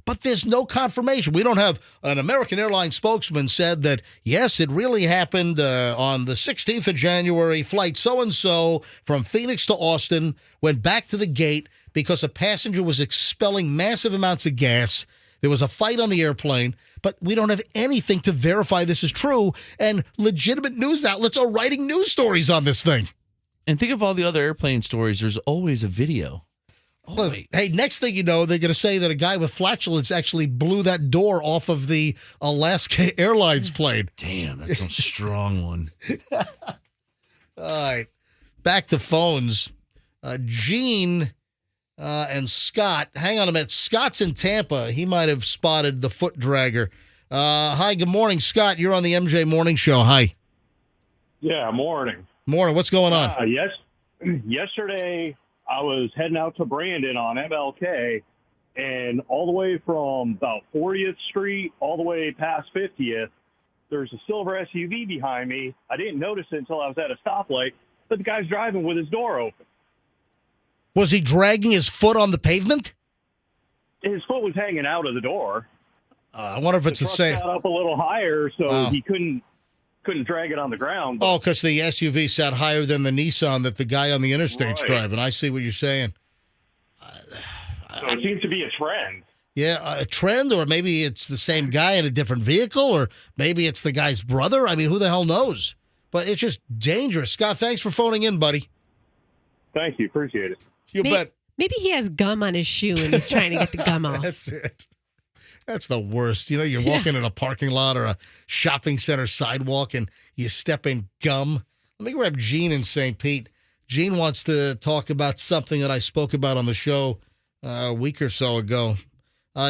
But there's no confirmation. We don't have an American Airlines spokesman said that, yes, it really happened on the 16th of January, flight so-and-so from Phoenix to Austin, went back to the gate because a passenger was expelling massive amounts of gas. There was a fight on the airplane, but we don't have anything to verify this is true, and legitimate news outlets are writing news stories on this thing. And think of all the other airplane stories. There's always a video. Listen, hey, next thing you know, they're going to say that a guy with flatulence actually blew that door off of the Alaska Airlines plane. Damn, that's a strong one. All right, back to phones. Gene and Scott. Hang on a minute. Scott's in Tampa. He might have spotted the foot dragger. Hi, good morning, Scott. You're on the MJ Morning Show. Hi. Yeah, morning. Morning. What's going on? Yesterday, I was heading out to Brandon on MLK, and all the way from about 40th Street all the way past 50th, there's a silver SUV behind me. I didn't notice it until I was at a stoplight, but the guy's driving with his door open. Was he dragging his foot on the pavement? His foot was hanging out of the door. I wonder if it's the same. Got up a little higher, so he couldn't drag it on the ground. Oh, because the SUV sat higher than the Nissan that the guy on the interstate's driving. I see what you're saying. So it seems to be a trend. Yeah, a trend, or maybe it's the same guy in a different vehicle, or maybe it's the guy's brother. I mean, who the hell knows? But it's just dangerous. Scott, thanks for phoning in, buddy. Thank you. Appreciate it. You bet. Maybe he has gum on his shoe and he's trying to get the gum off. That's it. That's the worst. You know, you're walking in a parking lot or a shopping center sidewalk and you step in gum. Let me grab Gene in St. Pete. Gene wants to talk about something that I spoke about on the show a week or so ago.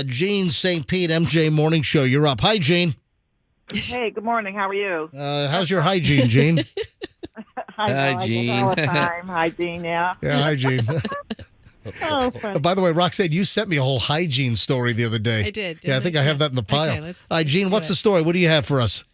Gene, St. Pete, MJ Morning Show. You're up. Hi, Gene. Hey, good morning. How are you? How's your hygiene, Gene? Hi, Gene. All the time. Hygiene, yeah. Yeah, hi, Gene. Oh, fun. By the way, Roxanne, you sent me a whole hygiene story the other day. I did. Yeah, I think I have that in the pile. Okay, All right, Gene, what's the story? What do you have for us?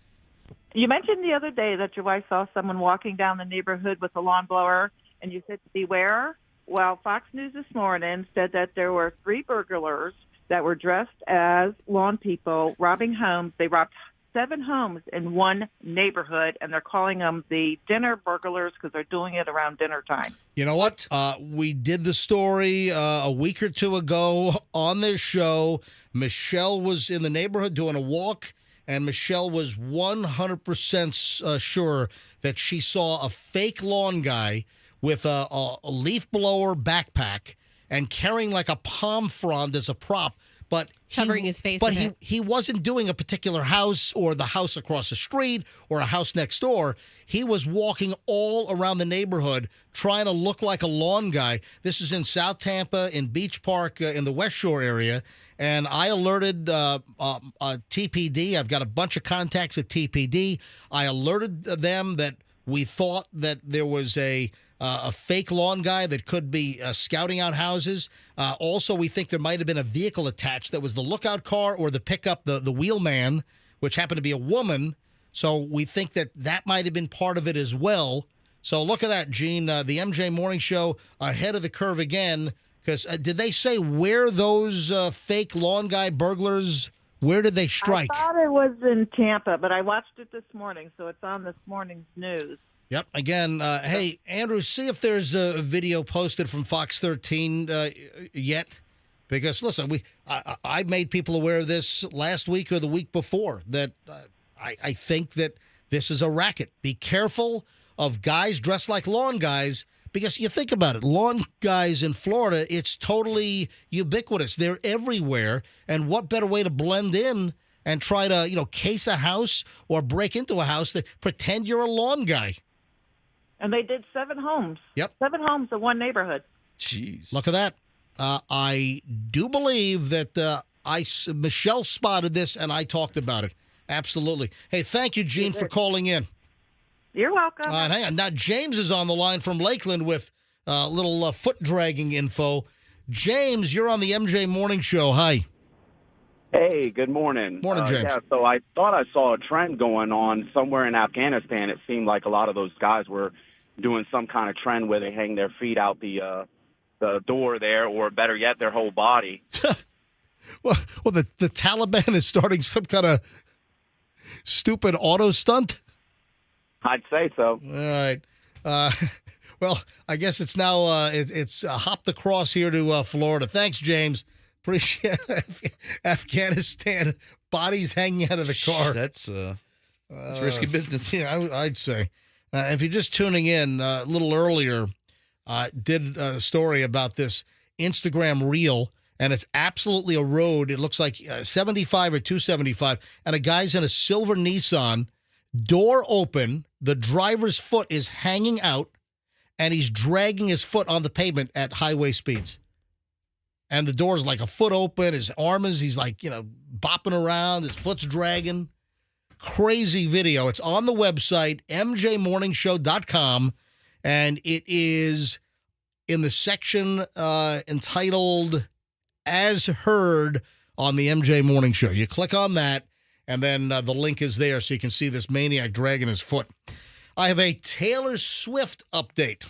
You mentioned the other day that your wife saw someone walking down the neighborhood with a lawn blower, and you said beware. Well, Fox News this morning said that there were 3 burglars that were dressed as lawn people robbing homes. They robbed 7 homes in one neighborhood, and they're calling them the dinner burglars because they're doing it around dinner time. You know what? We did the story a week or two ago on this show. Michelle was in the neighborhood doing a walk, and Michelle was 100% sure that she saw a fake lawn guy with a leaf blower backpack and carrying like a palm frond as a prop. But covering his face. But he wasn't doing a particular house or the house across the street or a house next door. He was walking all around the neighborhood trying to look like a lawn guy. This is in South Tampa, in Beach Park, in the West Shore area. And I alerted TPD. I've got a bunch of contacts at TPD. I alerted them that we thought that there was a fake lawn guy that could be scouting out houses. Also, we think there might have been a vehicle attached that was the lookout car or the pickup, the wheelman, which happened to be a woman. So we think that might have been part of it as well. So look at that, Gene. The MJ Morning Show ahead of the curve again. Because did they say where those fake lawn guy burglars, where did they strike? I thought it was in Tampa, but I watched it this morning, so it's on this morning's news. Yep. Again, hey, Andrew, see if there's a video posted from Fox 13 yet. Because, listen, I made people aware of this last week or the week before, that I think that this is a racket. Be careful of guys dressed like lawn guys, because you think about it, lawn guys in Florida, it's totally ubiquitous. They're everywhere. And what better way to blend in and try to, case a house or break into a house than pretend you're a lawn guy? And they did 7 homes. Yep. 7 homes in one neighborhood. Jeez. Look at that. I do believe that Michelle spotted this and I talked about it. Absolutely. Hey, thank you, Gene, for calling in. You're welcome. Hang on. Now, James is on the line from Lakeland with a little foot dragging info. James, you're on the MJ Morning Show. Hi. Hey, good morning. Morning, James. Yeah, so I thought I saw a trend going on somewhere in Afghanistan. It seemed like a lot of those guys were doing some kind of trend where they hang their feet out the door there, or better yet, their whole body. Well, the Taliban is starting some kind of stupid auto stunt? I'd say so. All right. Well, I guess it's now it's hop the cross here to Florida. Thanks, James. Appreciate Afghanistan. Bodies hanging out of the car. That's risky business. Yeah, I'd say. If you're just tuning in, a little earlier, did a story about this Instagram reel, and it's absolutely a road. It looks like 75 or 275, and a guy's in a silver Nissan, door open, the driver's foot is hanging out, and he's dragging his foot on the pavement at highway speeds. And the door's like a foot open, his arm is, he's like, bopping around, his foot's dragging. Crazy video. It's on the website, mjmorningshow.com, and it is in the section entitled As Heard on the MJ Morning Show. You click on that, and then the link is there so you can see this maniac dragging his foot. I have a Taylor Swift update.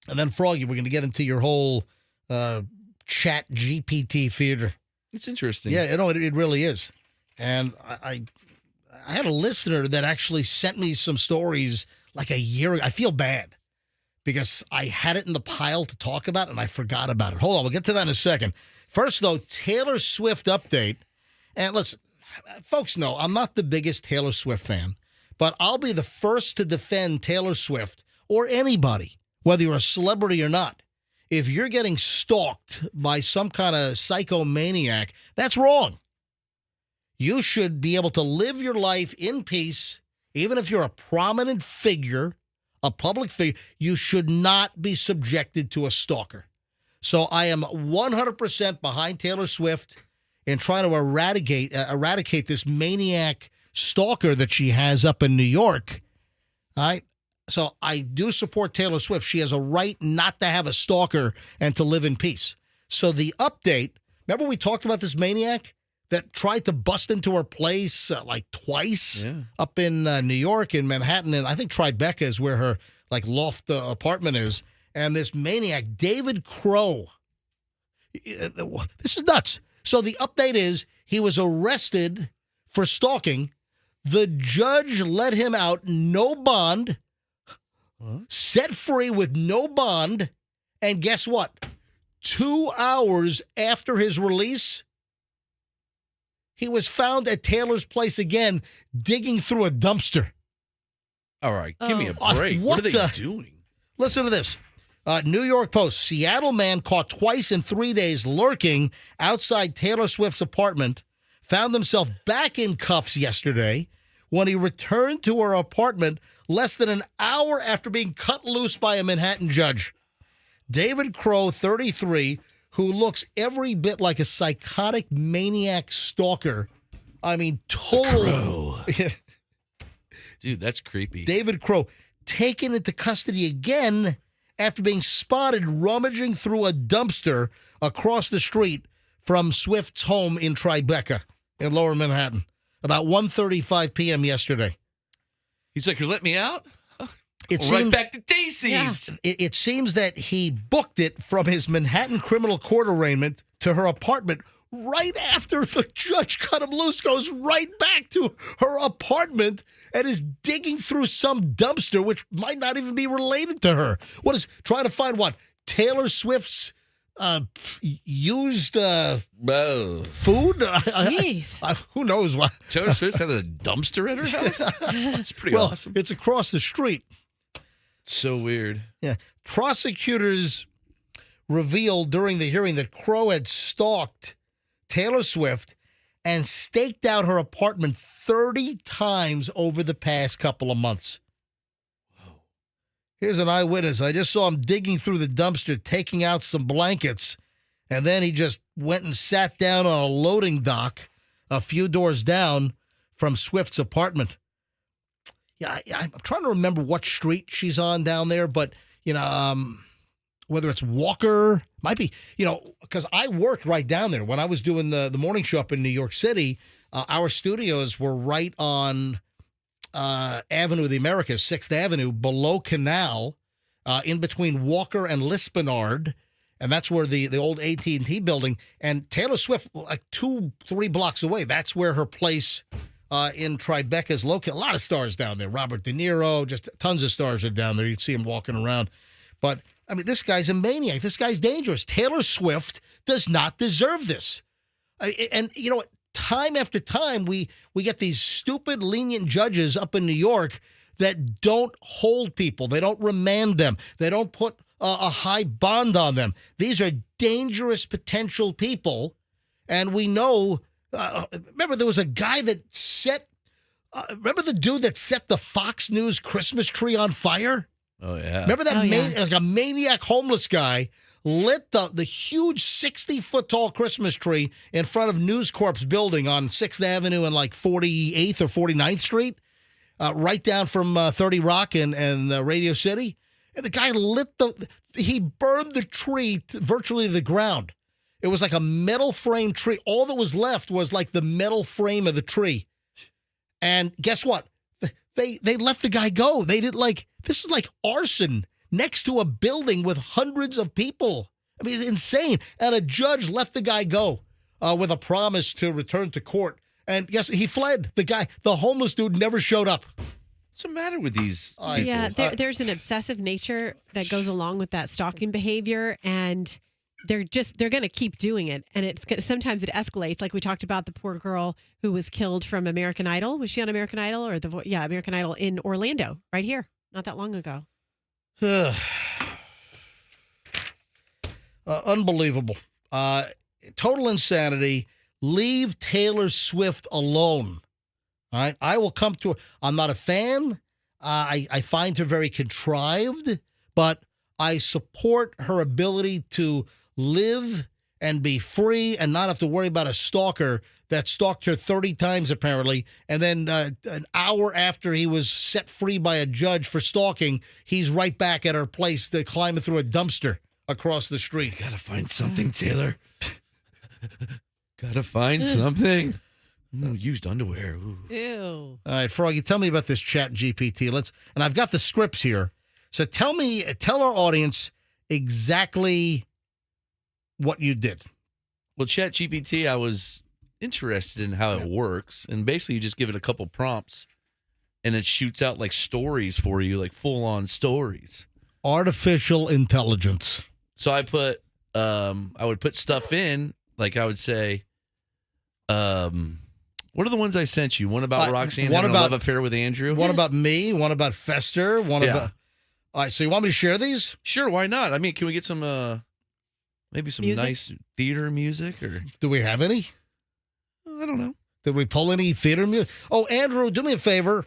And then, Froggy, we're going to get into your whole chat GPT theater. It's interesting. Yeah, it really is. And I had a listener that actually sent me some stories like a year ago. I feel bad because I had it in the pile to talk about and I forgot about it. Hold on, we'll get to that in a second. First, though, Taylor Swift update. And listen, folks know I'm not the biggest Taylor Swift fan, but I'll be the first to defend Taylor Swift or anybody, whether you're a celebrity or not. If you're getting stalked by some kind of psychomaniac, that's wrong. You should be able to live your life in peace, even if you're a prominent figure, a public figure. You should not be subjected to a stalker. So I am 100% behind Taylor Swift in trying to eradicate this maniac stalker that she has up in New York. All right? So I do support Taylor Swift. She has a right not to have a stalker and to live in peace. So the update, remember we talked about this maniac that tried to bust into her place like twice up in New York, in Manhattan, and I think Tribeca is where her like loft apartment is. And this maniac, David Crow, this is nuts. So the update is he was arrested for stalking. The judge let him out, no bond, set free with no bond, and guess what? 2 hours after his release, he was found at Taylor's place again, digging through a dumpster. All right, give me a break. What are they doing? Listen to this. New York Post, Seattle man caught twice in 3 days lurking outside Taylor Swift's apartment, found himself back in cuffs yesterday when he returned to her apartment less than an hour after being cut loose by a Manhattan judge. David Crow, 33, who looks every bit like a psychotic maniac stalker. I mean, total. Dude, that's creepy. David Crow taken into custody again after being spotted rummaging through a dumpster across the street from Swift's home in Tribeca in Lower Manhattan about 1:35 p.m. yesterday. He's like, you let me out? It right back to Daisy's. Yeah. It seems that he booked it from his Manhattan criminal court arraignment to her apartment right after the judge cut him loose, goes right back to her apartment and is digging through some dumpster, which might not even be related to her. What is, trying to find what? Taylor Swift's used food? Jeez. Who knows what? Taylor Swift has a dumpster at her house? That's pretty awesome. It's across the street. So weird. Yeah. Prosecutors revealed during the hearing that Crow had stalked Taylor Swift and staked out her apartment 30 times over the past couple of months. Whoa. Here's an eyewitness. I just saw him digging through the dumpster, taking out some blankets, and then he just went and sat down on a loading dock a few doors down from Swift's apartment. Yeah, I'm trying to remember what street she's on down there, but, whether it's Walker, might be, because I worked right down there. When I was doing the morning show up in New York City, our studios were right on Avenue of the Americas, 6th Avenue, below Canal, in between Walker and Lispenard. and that's where the old AT&T building, and Taylor Swift, like 2-3 blocks away, that's where her place in Tribeca is located. A lot of stars down there. Robert De Niro, just tons of stars are down there. You'd see him walking around. But, I mean, this guy's a maniac. This guy's dangerous. Taylor Swift does not deserve this. And, you know what? Time after time, we get these stupid, lenient judges up in New York that don't hold people. They don't remand them. They don't put a high bond on them. These are dangerous potential people. And we know, remember there was a guy that remember the dude that set the Fox News Christmas tree on fire? Oh, yeah. Remember that like a maniac homeless guy lit the huge 60-foot tall Christmas tree in front of News Corp's building on 6th Avenue and like 48th or 49th Street, right down from 30 Rock and Radio City. And the guy he burned the tree virtually to the ground. It was like a metal frame tree. All that was left was like the metal frame of the tree. And guess what? They let the guy go. They didn't this is like arson next to a building with hundreds of people. I mean, it's insane. And a judge let the guy go with a promise to return to court. And yes, he fled. The homeless dude never showed up. What's the matter with these people? Yeah, there's an obsessive nature that goes along with that stalking behavior, and they're going to keep doing it. And sometimes it escalates. Like we talked about the poor girl who was killed from American Idol. Was she on American Idol or American Idol in Orlando, right here, not that long ago. Unbelievable. Total insanity. Leave Taylor Swift alone. All right. I will come to her. I'm not a fan. I find her very contrived, but I support her ability to live and be free and not have to worry about a stalker that stalked her 30 times, apparently. And then an hour after he was set free by a judge for stalking, he's right back at her place climbing through a dumpster across the street. Gotta find something, Taylor. Gotta find something. Used underwear. Ooh. Ew. All right, Froggy, tell me about this Chat GPT. And I've got the scripts here. So tell our audience exactly what you did. Well, Chat GPT, I was interested in how it works. And basically, you just give it a couple prompts, and it shoots out like stories for you, like full-on stories. Artificial intelligence. So I would put stuff in, like I would say, what are the ones I sent you? One about Roxanne having a love affair with Andrew? One about me, one about Fester, about... All right, so you want me to share these? Sure, why not? I mean, can we get some, maybe some music? Nice theater music? Or do we have any? I don't know. Did we pull any theater music? Oh, Andrew, do me a favor.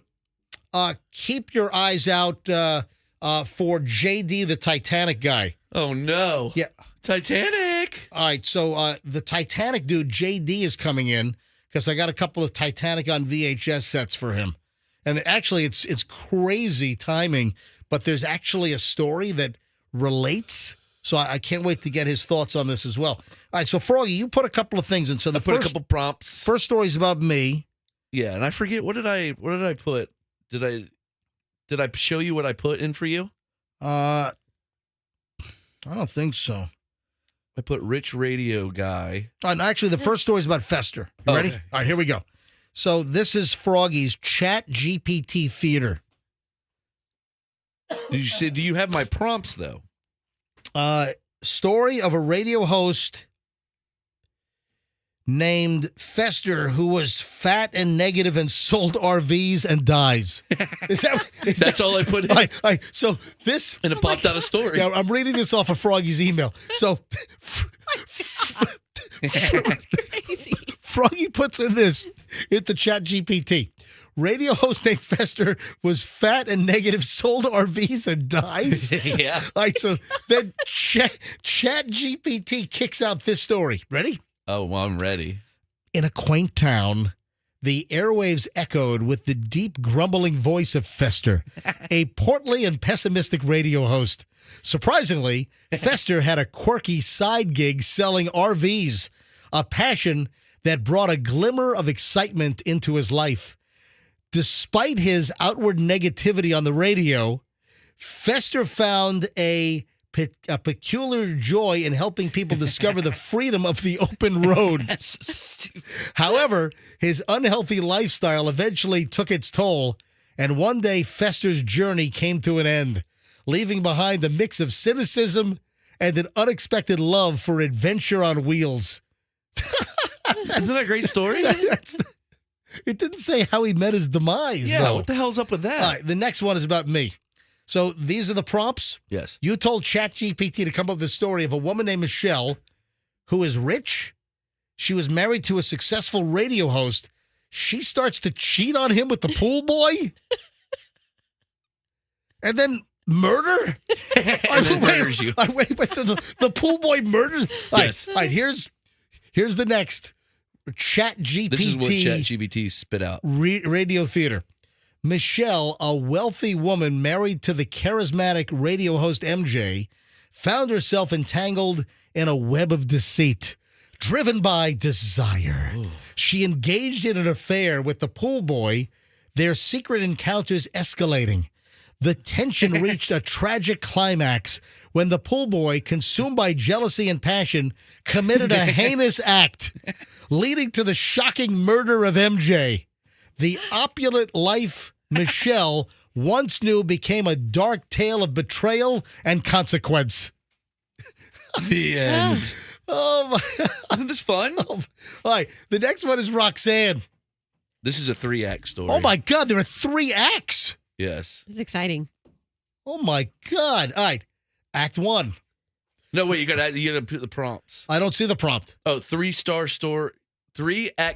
Keep your eyes out for JD, the Titanic guy. Oh, no. Yeah. Titanic. All right, so the Titanic dude, JD, is coming in because I got a couple of Titanic on VHS sets for him. And actually, it's crazy timing, but there's actually a story that relates. So I can't wait to get his thoughts on this as well. All right, so Froggy, you put a couple of things in. So I put a couple prompts. First story is about me. Yeah, and I forget what did I put? Did I show you what I put in for you? I don't think so. I put rich radio guy. Actually, the first story is about Fester. You ready? Okay. All right, here we go. So this is Froggy's Chat GPT theater. Do you have my prompts, though? Story of a radio host named Fester who was fat and negative and sold RVs and dies. That's all I put in? So this... And it popped out a story. Yeah, I'm reading this off of Froggy's email. So... That's crazy. Froggy puts in this into Chat GPT. Radio host named Fester was fat and negative, sold RVs and dies. Yeah. All right, so then Chat GPT kicks out this story. Ready? Oh, well, I'm ready. In a quaint town, the airwaves echoed with the deep grumbling voice of Fester, a portly and pessimistic radio host. Surprisingly, Fester had a quirky side gig selling RVs, a passion that brought a glimmer of excitement into his life. Despite his outward negativity on the radio, Fester found a a peculiar joy in helping people discover the freedom of the open road. That's so stupid. However, his unhealthy lifestyle eventually took its toll, and one day Fester's journey came to an end, leaving behind a mix of cynicism and an unexpected love for adventure on wheels. Isn't that a great story? It didn't say how he met his demise, Yeah, though. what the hell's up with that? All right, the next one is about me. So these are the prompts. Yes. You told ChatGPT to come up with the story of a woman named Michelle who is rich. She was married to a successful radio host. She starts to cheat on him with the pool boy. And then murder? And then murders you. Wait, the pool boy murders? Yes. All right, here's the next. ChatGPT. This is what ChatGPT spit out. Radio theater. Michelle, a wealthy woman married to the charismatic radio host MJ, found herself entangled in a web of deceit, driven by desire. Ooh. She engaged in an affair with the pool boy, their secret encounters escalating. The tension reached a tragic climax when the pool boy, consumed by jealousy and passion, committed a heinous act, leading to the shocking murder of MJ. The opulent life Michelle once knew became a dark tale of betrayal and consequence. The end. Oh my! Isn't this fun? All right, the next one is Roxanne. This is a 3-act story. Oh my God, there are 3 acts. Yes. It's exciting. Oh my God! All right, Act 1. No, wait, you got to put the prompts. I don't see the prompt. Oh, 3-act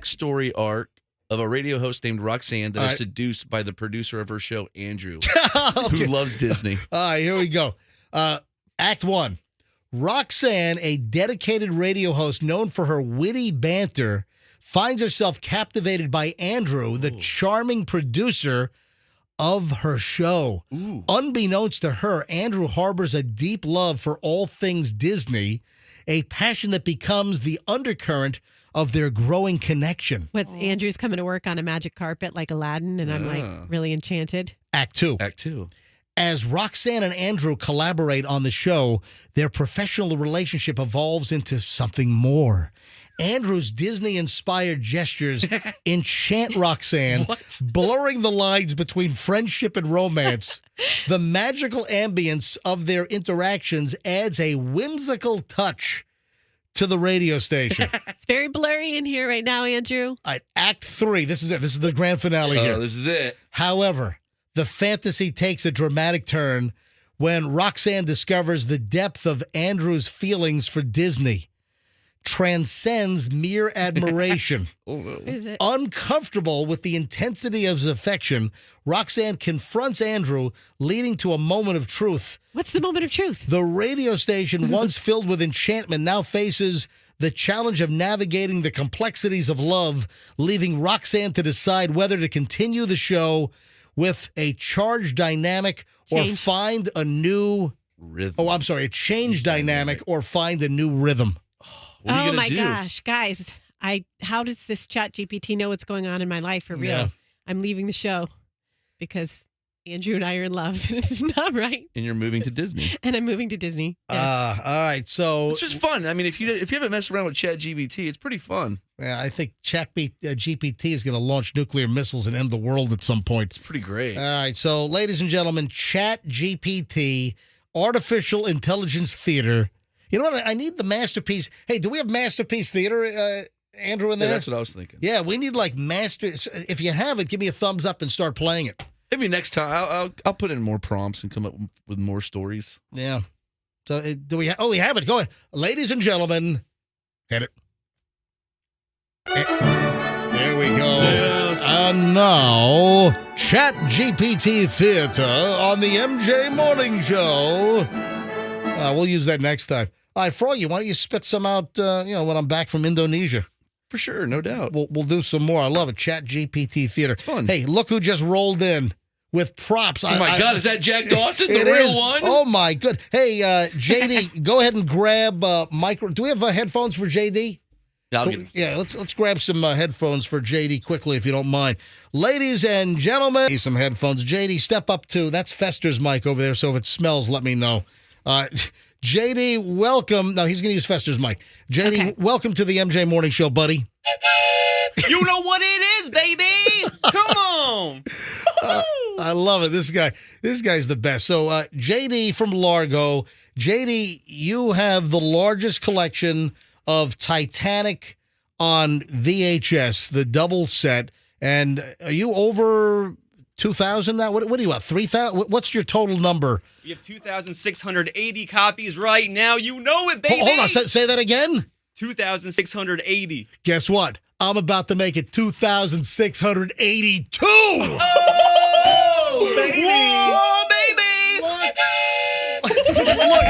story arc of a radio host named Roxanne that is seduced by the producer of her show, Andrew, who loves Disney. All right, here we go. Act 1. Roxanne, a dedicated radio host known for her witty banter, finds herself captivated by Andrew, the charming producer of her show. Ooh. Unbeknownst to her, Andrew harbors a deep love for all things Disney, a passion that becomes the undercurrent of their growing connection. Andrew's coming to work on a magic carpet like Aladdin, and I'm like really enchanted. Act 2. As Roxanne and Andrew collaborate on the show, their professional relationship evolves into something more. Andrew's Disney-inspired gestures enchant Roxanne, blurring the lines between friendship and romance. The magical ambience of their interactions adds a whimsical touch to the radio station. It's very blurry in here right now, Andrew. All right, Act 3. This is it. This is the grand finale here. Oh, this is it. However, the fantasy takes a dramatic turn when Roxanne discovers the depth of Andrew's feelings for Disney. Transcends mere admiration. Is it? Uncomfortable with the intensity of his affection, Roxanne confronts Andrew, leading to a moment of truth. What's the moment of truth? The radio station, once filled with enchantment, now faces the challenge of navigating the complexities of love, leaving Roxanne to decide whether to continue the show with a charged dynamic or find a new rhythm. Oh, I'm sorry, a change dynamic or find a new rhythm. What are you gonna do? Gosh, guys. How does this ChatGPT know what's going on in my life for real? Yeah. I'm leaving the show because Andrew and I are in love. It's not right. And you're moving to Disney. And I'm moving to Disney. Yes. All right, so it's just fun. I mean, if you haven't messed around with ChatGPT, it's pretty fun. Yeah, I think GPT is going to launch nuclear missiles and end the world at some point. It's pretty great. All right, so ladies and gentlemen, ChatGPT, artificial intelligence theater. You know what? I need the Masterpiece. Hey, do we have Masterpiece Theater, Andrew, in there? Yeah, that's what I was thinking. Yeah, we need like If you have it, give me a thumbs up and start playing it. Maybe next time I'll put in more prompts and come up with more stories. Yeah. So do we? We have it. Go ahead, ladies and gentlemen. Hit it. There we go. Yes. And now, ChatGPT Theater on the MJ Morning Show. We'll use that next time. All right, Froggy, why don't you spit some out, when I'm back from Indonesia? For sure, no doubt. We'll do some more. I love it. ChatGPT Theater. It's fun. Hey, look who just rolled in with props. Oh, my God. Is that Jack Dawson, the It real is. one? Oh, my good. Hey, JD, go ahead and grab micro. Do we have headphones for JD? Yeah, let's grab some headphones for JD quickly, if you don't mind. Ladies and gentlemen, some headphones. JD, step up to, that's Fester's mic over there, so if it smells, let me know. JD, welcome. No, he's going to use Fester's mic. JD, Okay. welcome to the MJ Morning Show, buddy. You know what it is, baby. Come on. I love it. This guy's the best. So, JD from Largo. JD, you have the largest collection of Titanic on VHS, the double set. And are you over 2,000 now? What are you at? 3,000? What's your total number? We have 2,680 copies right now. You know it, baby. Hold on. Say that again. 2,680. Guess what? I'm about to make it 2,682. Oh, baby. Whoa, baby. Look,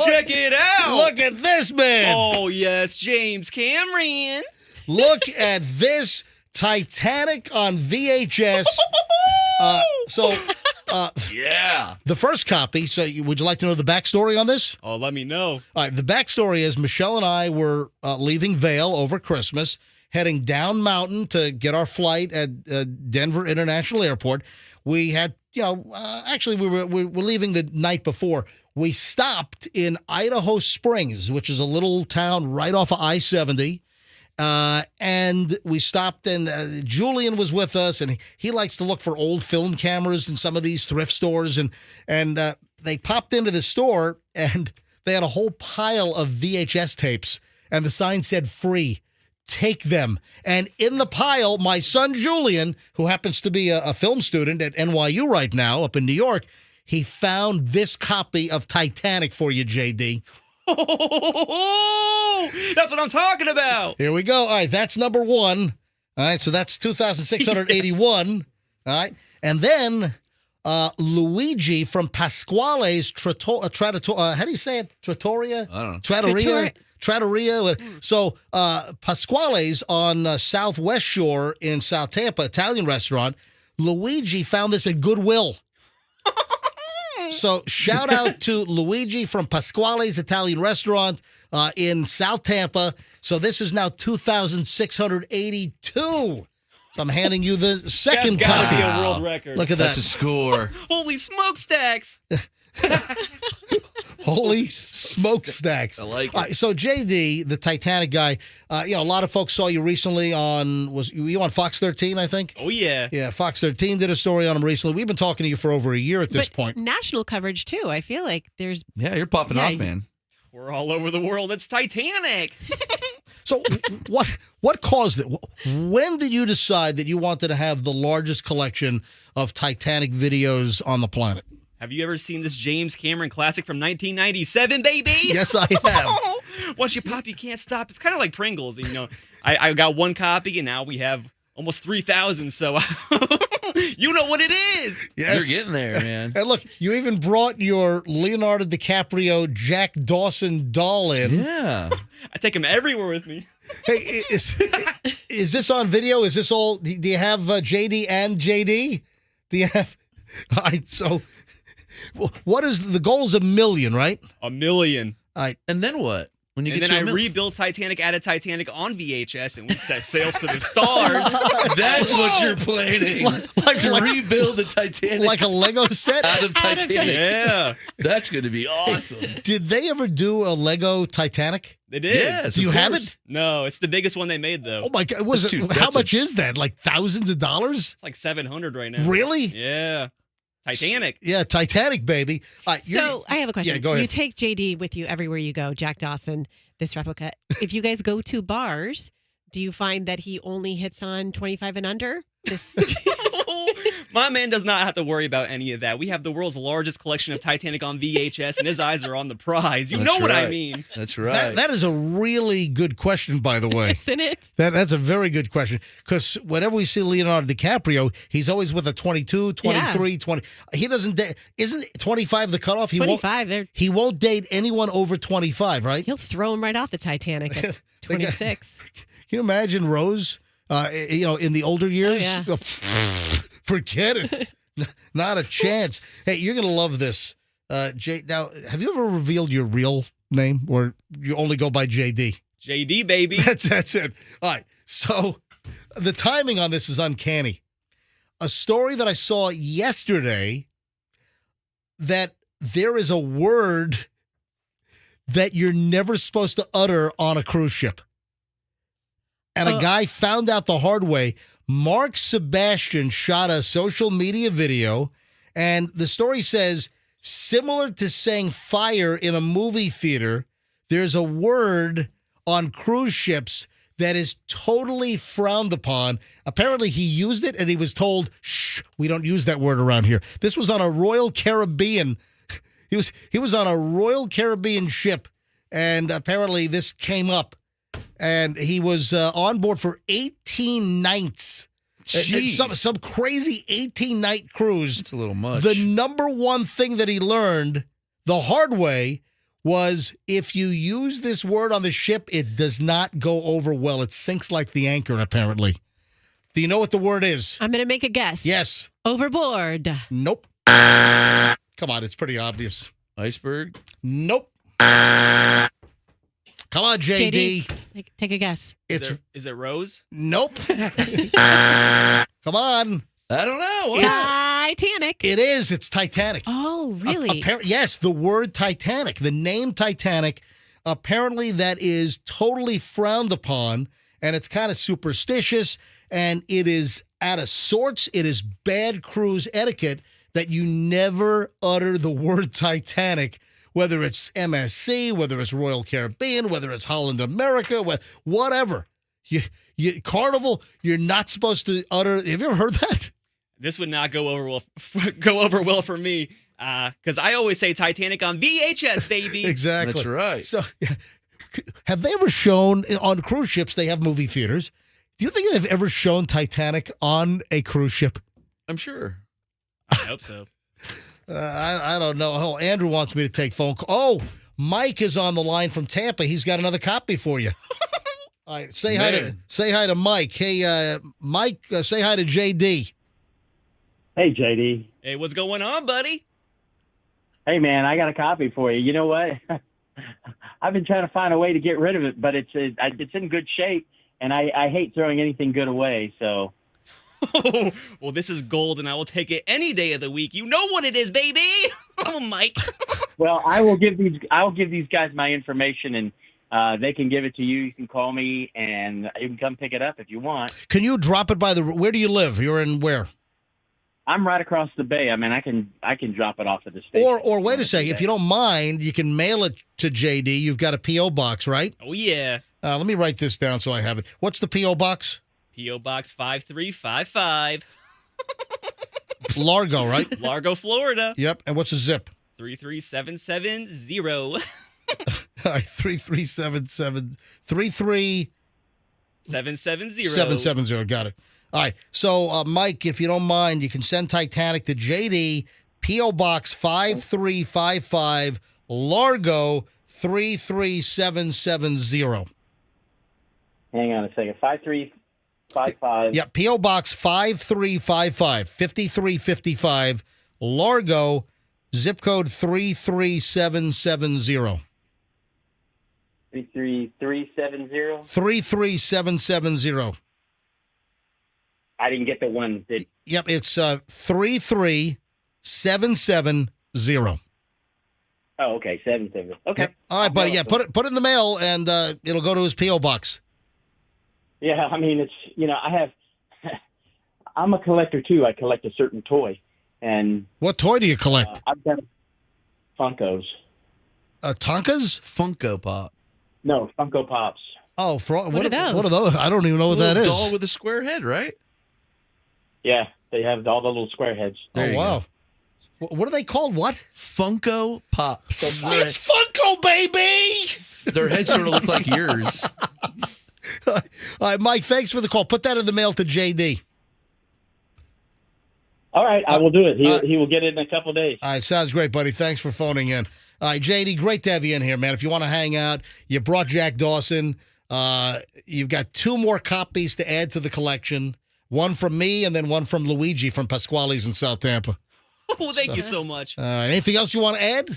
check it out. Look at this, man. Oh, yes, James Cameron. Look at this Titanic on VHS. Yeah. The first copy, would you like to know the backstory on this? Oh, let me know. All right, the backstory is Michelle and I were leaving Vail over Christmas, heading down mountain to get our flight at Denver International Airport. We had, actually we were leaving the night before. We stopped in Idaho Springs, which is a little town right off of I-70. And we stopped, and Julian was with us, and he likes to look for old film cameras in some of these thrift stores. And they popped into the store, and they had a whole pile of VHS tapes, and the sign said free. Take them. And in the pile, my son Julian, who happens to be a film student at NYU right now up in New York, he found this copy of Titanic for you, JD. Oh, that's what I'm talking about. Here we go. All right, that's number one. All right, so that's 2,681. Yes. All right, and then Luigi from Pasquale's how do you say it? Trattoria? I don't know. Trattoria. So Pasquale's on Southwest Shore in South Tampa, Italian restaurant. Luigi found this at Goodwill. So shout out to Luigi from Pasquale's Italian restaurant in South Tampa. So this is now 2,682. So I'm handing you the second That's gotta copy. be a world record. Look at That's that. a score. Holy smokestacks. Holy smokestacks. I like it. All right, so JD, the Titanic guy, a lot of folks saw you recently were you on Fox 13, I think? Oh, yeah. Yeah, Fox 13 did a story on him recently. We've been talking to you for over a year at this point. National coverage, too. I feel like there's... Yeah, you're popping off, man. We're all over the world. It's Titanic. So what caused it? When did you decide that you wanted to have the largest collection of Titanic videos on the planet? Have you ever seen this James Cameron classic from 1997, baby? Yes, I have. Once you pop, you can't stop. It's kind of like Pringles. I got one copy, and now we have almost 3,000. So you know what it is. Yes. You're getting there, man. And look, you even brought your Leonardo DiCaprio, Jack Dawson doll in. Yeah. I take him everywhere with me. Hey, is this on video? Is this all? Do you have JD and JD? Do you have? All right, so what is the goal? Is $1 million, right? $1 million. All right, and then what? When you and get then to I rebuilt Titanic, added Titanic on VHS, and we set sails to the stars. That's what you're planning. To rebuild the Titanic. Like a Lego set? Out of Titanic. Yeah. That's going to be awesome. Did they ever do a Lego Titanic? They did. Yes, do you have it? No, it's the biggest one they made, though. Oh, my God. How much is that? Like thousands of dollars? It's like $700 right now. Really? Yeah. Titanic. Yeah, Titanic, baby. So I have a question. Yeah, go ahead. You take JD with you everywhere you go, Jack Dawson, this replica. If you guys go to bars, do you find that he only hits on 25 and under? My man does not have to worry about any of that. We have the world's largest collection of Titanic on VHS, and his eyes are on the prize. You know what I mean. That's right. That is a really good question, by the way. Isn't it? That's a very good question. Because whenever we see Leonardo DiCaprio, he's always with a 22, 23, 20. He doesn't date. Isn't 25 the cutoff? 25. He won't date anyone over 25, right? He'll throw him right off the Titanic at 26. Can you imagine Rose, in the older years? Oh, yeah. Forget it. Not a chance. Hey, you're going to love this. Jay, now, have you ever revealed your real name, or you only go by JD? JD, baby. That's it. All right. So the timing on this is uncanny. A story that I saw yesterday that there is a word that you're never supposed to utter on a cruise ship. And a guy found out the hard way. Mark Sebastian shot a social media video, and the story says, similar to saying fire in a movie theater, there's a word on cruise ships that is totally frowned upon. Apparently, he used it, and he was told, shh, we don't use that word around here. This was on a Royal Caribbean. He was on a Royal Caribbean ship, and apparently this came up. And he was on board for 18 nights. Some crazy 18-night cruise. It's a little much. The number one thing that he learned the hard way was if you use this word on the ship, it does not go over well. It sinks like the anchor, apparently. Do you know what the word is? I'm going to make a guess. Yes. Overboard. Nope. Come on, it's pretty obvious. Iceberg? Nope. Come on, JD. Take a guess. Is it Rose? Nope. Come on. I don't know. It's Titanic. It is. It's Titanic. Oh, really? Yes, the word Titanic, the name Titanic, apparently that is totally frowned upon, and it's kind of superstitious, and it is out of sorts. It is bad cruise etiquette that you never utter the word Titanic, whether it's MSC, whether it's Royal Caribbean, whether it's Holland America, whatever. Carnival, you're not supposed to utter. Have you ever heard that? This would not go over well for me, because I always say Titanic on VHS, baby. Exactly. That's right. So, have they ever shown on cruise ships? They have movie theaters. Do you think they've ever shown Titanic on a cruise ship? I'm sure. I hope so. I don't know. Oh, Andrew wants me to take phone call. Oh, Mike is on the line from Tampa. He's got another copy for you. All right, say hi to Mike. Hey, Mike, say hi to JD. Hey, JD. Hey, what's going on, buddy? Hey, man, I got a copy for you. You know what? I've been trying to find a way to get rid of it, but it's in good shape, and I hate throwing anything good away. So. Oh, well, this is gold, and I will take it any day of the week. You know what it is, baby. Oh, Mike. Well, I'll give these guys my information, and they can give it to you. You can call me, and you can come pick it up if you want. Can you drop it by where do you live? You're in where? I'm right across the bay. I mean, I can drop it off at the station. Or wait a second, if you don't mind, you can mail it to JD. You've got a P.O. box, right? Oh, yeah. Let me write this down so I have it. What's the P.O. box? P.O. Box 5355. Largo, right? Largo, Florida. Yep. And what's the zip? 33770. All right, 33770. 770. 770. Got it. All right. So, Mike, if you don't mind, you can send Titanic to JD, P.O. Box 5355, Largo 33770. Hang on a second. 5355. Yeah, P.O. Box 5355, 5355, Largo, zip code 33770. 33370? 33770. I didn't get the one. Yep, it's 33770. Oh, okay, 77. Okay. Yep. All right, buddy. Yeah, put it in the mail, and it'll go to his P.O. box. Yeah, I mean, it's, I'm a collector too. I collect a certain toy. And what toy do you collect? I've got Funkos. Tonkas? Funko Pop. No, Funko Pops. Oh, what are those? What are those? I don't even know what that is. Doll with a square head, right? Yeah, they have all the little square heads. Oh, wow. What are they called? What? Funko Pops. It's Funko, baby! Their heads sort of look like yours. All right, Mike, thanks for the call. Put that in the mail to JD. All right, I will do it. He will get it in a couple of days. All right, sounds great, buddy. Thanks for phoning in. All right, JD, great to have you in here, man. If you want to hang out, you brought Jack Dawson. You've got 2 more copies to add to the collection. One from me and then one from Luigi from Pasquale's in South Tampa. Oh, thank you so much. Anything else you want to add?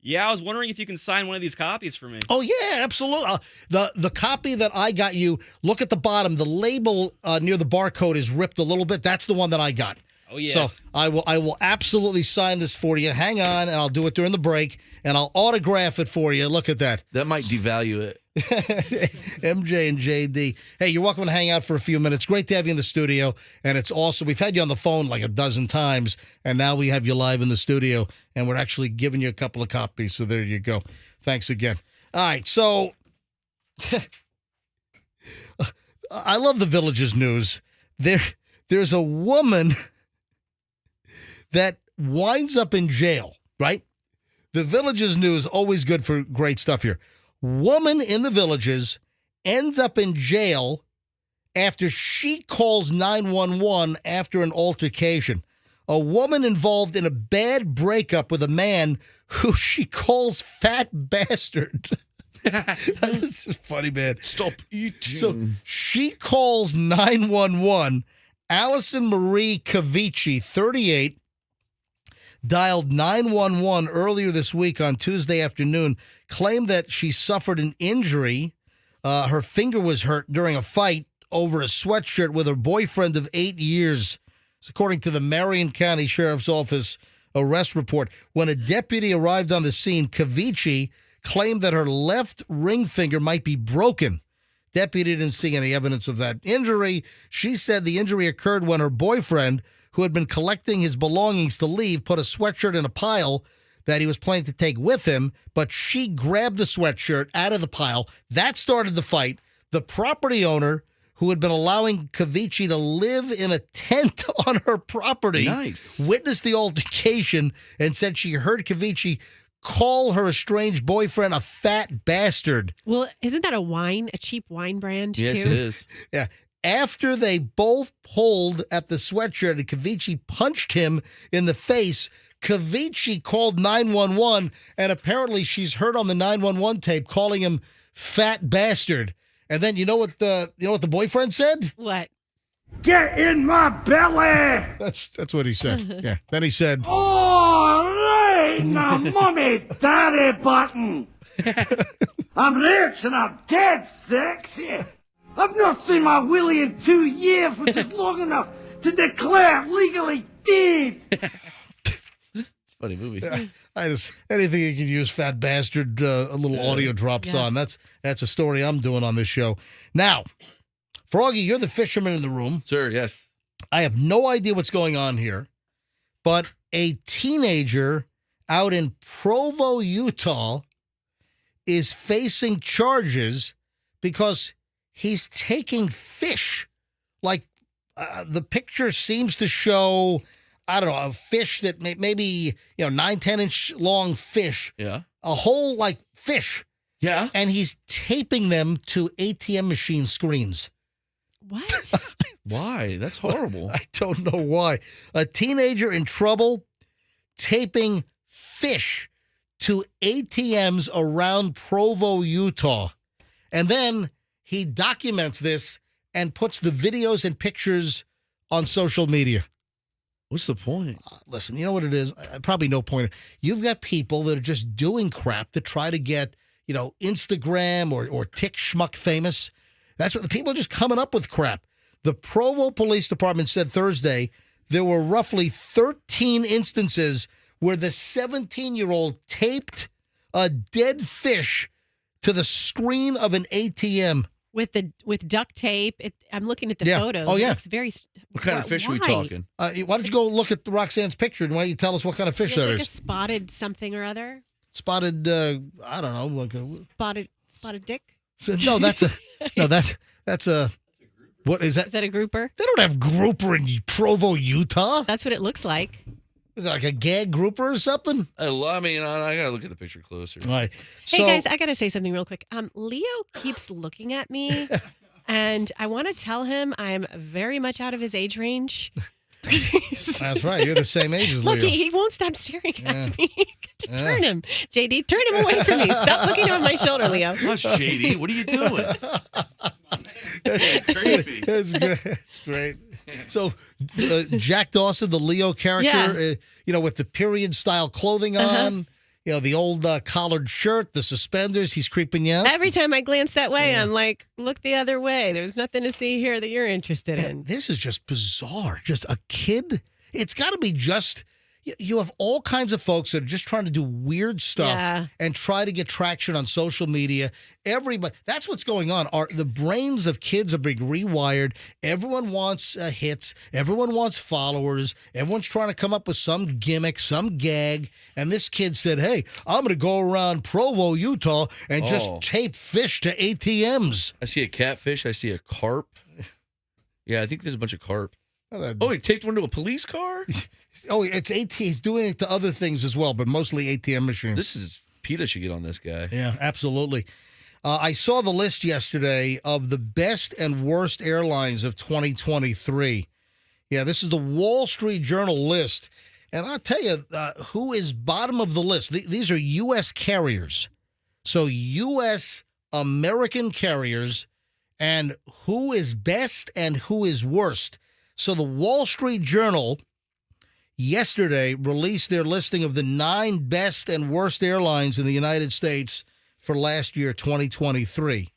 Yeah, I was wondering if you can sign one of these copies for me. Oh, yeah, absolutely. The copy that I got you, look at the bottom. The label near the barcode is ripped a little bit. That's the one that I got. Oh, yes. So I will absolutely sign this for you. Hang on, and I'll do it during the break, and I'll autograph it for you. Look at that. That might devalue it. MJ and JD. Hey, you're welcome to hang out for a few minutes. Great to have you in the studio, and it's awesome. We've had you on the phone like a dozen times, and now we have you live in the studio, and we're actually giving you a couple of copies. So there you go. Thanks again. All right, so I love the Village's news. There's a woman that winds up in jail, right? The Village's news, always good for great stuff here. Woman in the Villages ends up in jail after she calls 911 after an altercation. A woman involved in a bad breakup with a man who she calls fat bastard. This is funny, man. Stop eating. So she calls 911. Allison Marie Cavici, 38, dialed 911 earlier this week on Tuesday afternoon, claimed that she suffered an injury. Her finger was hurt during a fight over a sweatshirt with her boyfriend of 8 years. It's according to the Marion County Sheriff's Office arrest report. When a deputy arrived on the scene, Cavici claimed that her left ring finger might be broken. Deputy didn't see any evidence of that injury. She said the injury occurred when her boyfriend, who had been collecting his belongings to leave, put a sweatshirt in a pile that he was planning to take with him, but she grabbed the sweatshirt out of the pile. That started the fight. The property owner, who had been allowing Cavici to live in a tent on her property, witnessed the altercation and said she heard Cavici call her estranged boyfriend a fat bastard. Well, isn't that a cheap wine brand, Yes, too? it is. Yeah. After they both pulled at the sweatshirt and Cavici punched him in the face, Cavici called 911, and apparently she's heard on the 911 tape calling him fat bastard. And then you know what the boyfriend said? What? Get in my belly! That's what he said. Yeah. Then he said, Oh, right now, mommy, daddy button. I'm rich and I'm dead sexy. I've not seen my willy in 2 years, which is long enough to declare legally dead. Funny movie. Anything you can use fat bastard, a little audio drops on. That's a story I'm doing on this show. Now, Froggy, you're the fisherman in the room. Sir, yes. I have no idea what's going on here, but a teenager out in Provo, Utah is facing charges because he's taking fish. Like the picture seems to show, I don't know, a fish that maybe 9-10 inch long fish. Yeah. A whole fish. Yeah. And he's taping them to ATM machine screens. What? Why? That's horrible. I don't know why. A teenager in trouble taping fish to ATMs around Provo, Utah. And then he documents this and puts the videos and pictures on social media. What's the point? Listen, you know what it is? Probably no point. You've got people that are just doing crap to try to get, Instagram or Tick Schmuck famous. That's what the people are just coming up with crap. The Provo Police Department said Thursday there were roughly 13 instances where the 17-year-old taped a dead fish to the screen of an ATM. With duct tape. I'm looking at the Yeah. photos. Oh, yeah. It looks very. What kind of fish are we why? talking? Why don't you go look at Roxanne's picture and why don't you tell us what kind of fish It's that like is? a spotted something or other. Spotted, I don't know. Spotted dick. No, that's a, what is that? Is that a grouper? They don't have grouper in Provo, Utah. That's what it looks like. Is it like a gag grouper or something? I gotta look at the picture closer. All right. Hey guys, I gotta say something real quick. Leo keeps looking at me, and I want to tell him I'm very much out of his age range. That's right. You're the same age as Look, Leo. he won't stop staring at me. Just turn him, JD. Turn him away from me. Stop looking over my shoulder, Leo. Hush, JD. What are you doing? That's creepy. That's great. That's great. So, Jack Dawson, the Leo character, with the period style clothing on, the old collared shirt, the suspenders, he's creeping you out. Every time I glance that way, I'm like, look the other way. There's nothing to see here that you're interested in. This is just bizarre. Just a kid. It's got to be just. You have all kinds of folks that are just trying to do weird stuff and try to get traction on social media. Everybody, that's what's going on. The brains of kids are being rewired. Everyone wants hits. Everyone wants followers. Everyone's trying to come up with some gimmick, some gag. And this kid said, hey, I'm going to go around Provo, Utah, and just tape fish to ATMs. I see a catfish. I see a carp. Yeah, I think there's a bunch of carp. Oh, he taped one to a police car? It's AT. He's doing it to other things as well, but mostly ATM machines. This is PETA should get on this guy. Yeah, absolutely. I saw the list yesterday of the best and worst airlines of 2023. Yeah, this is the Wall Street Journal list. And I'll tell you who is bottom of the list. These are U.S. carriers. So U.S. American carriers, and who is best and who is worst. So the Wall Street Journal yesterday released their listing of the 9 best and worst airlines in the United States for last year, 2023.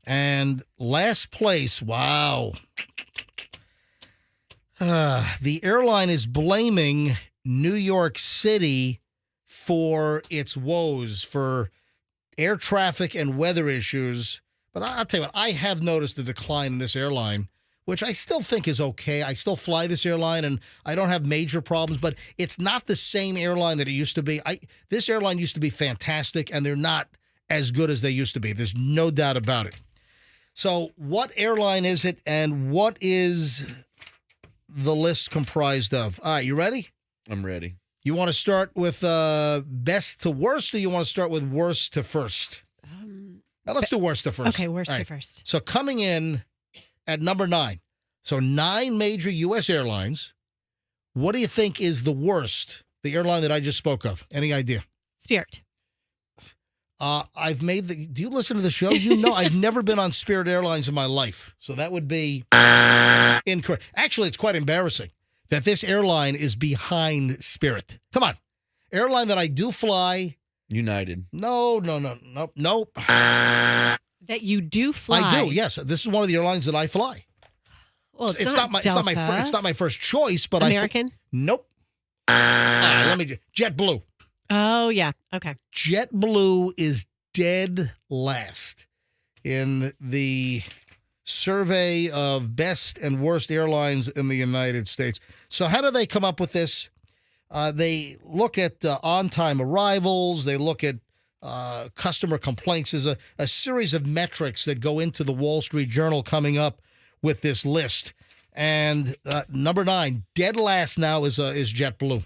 And last place, wow. The airline is blaming New York City for its woes, for air traffic and weather issues. But I'll tell you what, I have noticed a decline in this airline, which I still think is okay. I still fly this airline, and I don't have major problems, but it's not the same airline that it used to be. This airline used to be fantastic, and they're not as good as they used to be. There's no doubt about it. So what airline is it, and what is the list comprised of? All right, you ready? I'm ready. You want to start with best to worst, or you want to start with worst to first? Let's do worst to first. Okay, worst to first. So coming in at number 9. So 9 major U.S. airlines. What do you think is the worst, the airline that I just spoke of? Any idea? Spirit. I've made do you listen to the show? You know I've never been on Spirit Airlines in my life. So that would be incorrect. Actually, it's quite embarrassing that this airline is behind Spirit. Come on. Airline that I do fly. United. Nope. That you do fly. I do, yes. This is one of the airlines that I fly. Well, it's not my first choice, but American? Nope. Let me JetBlue. Oh, yeah. Okay. JetBlue is dead last in the survey of best and worst airlines in the United States. So how do they come up with this? They look at on-time arrivals. They look at customer complaints. There's a series of metrics that go into the Wall Street Journal coming up with this list. And number 9, dead last now is JetBlue.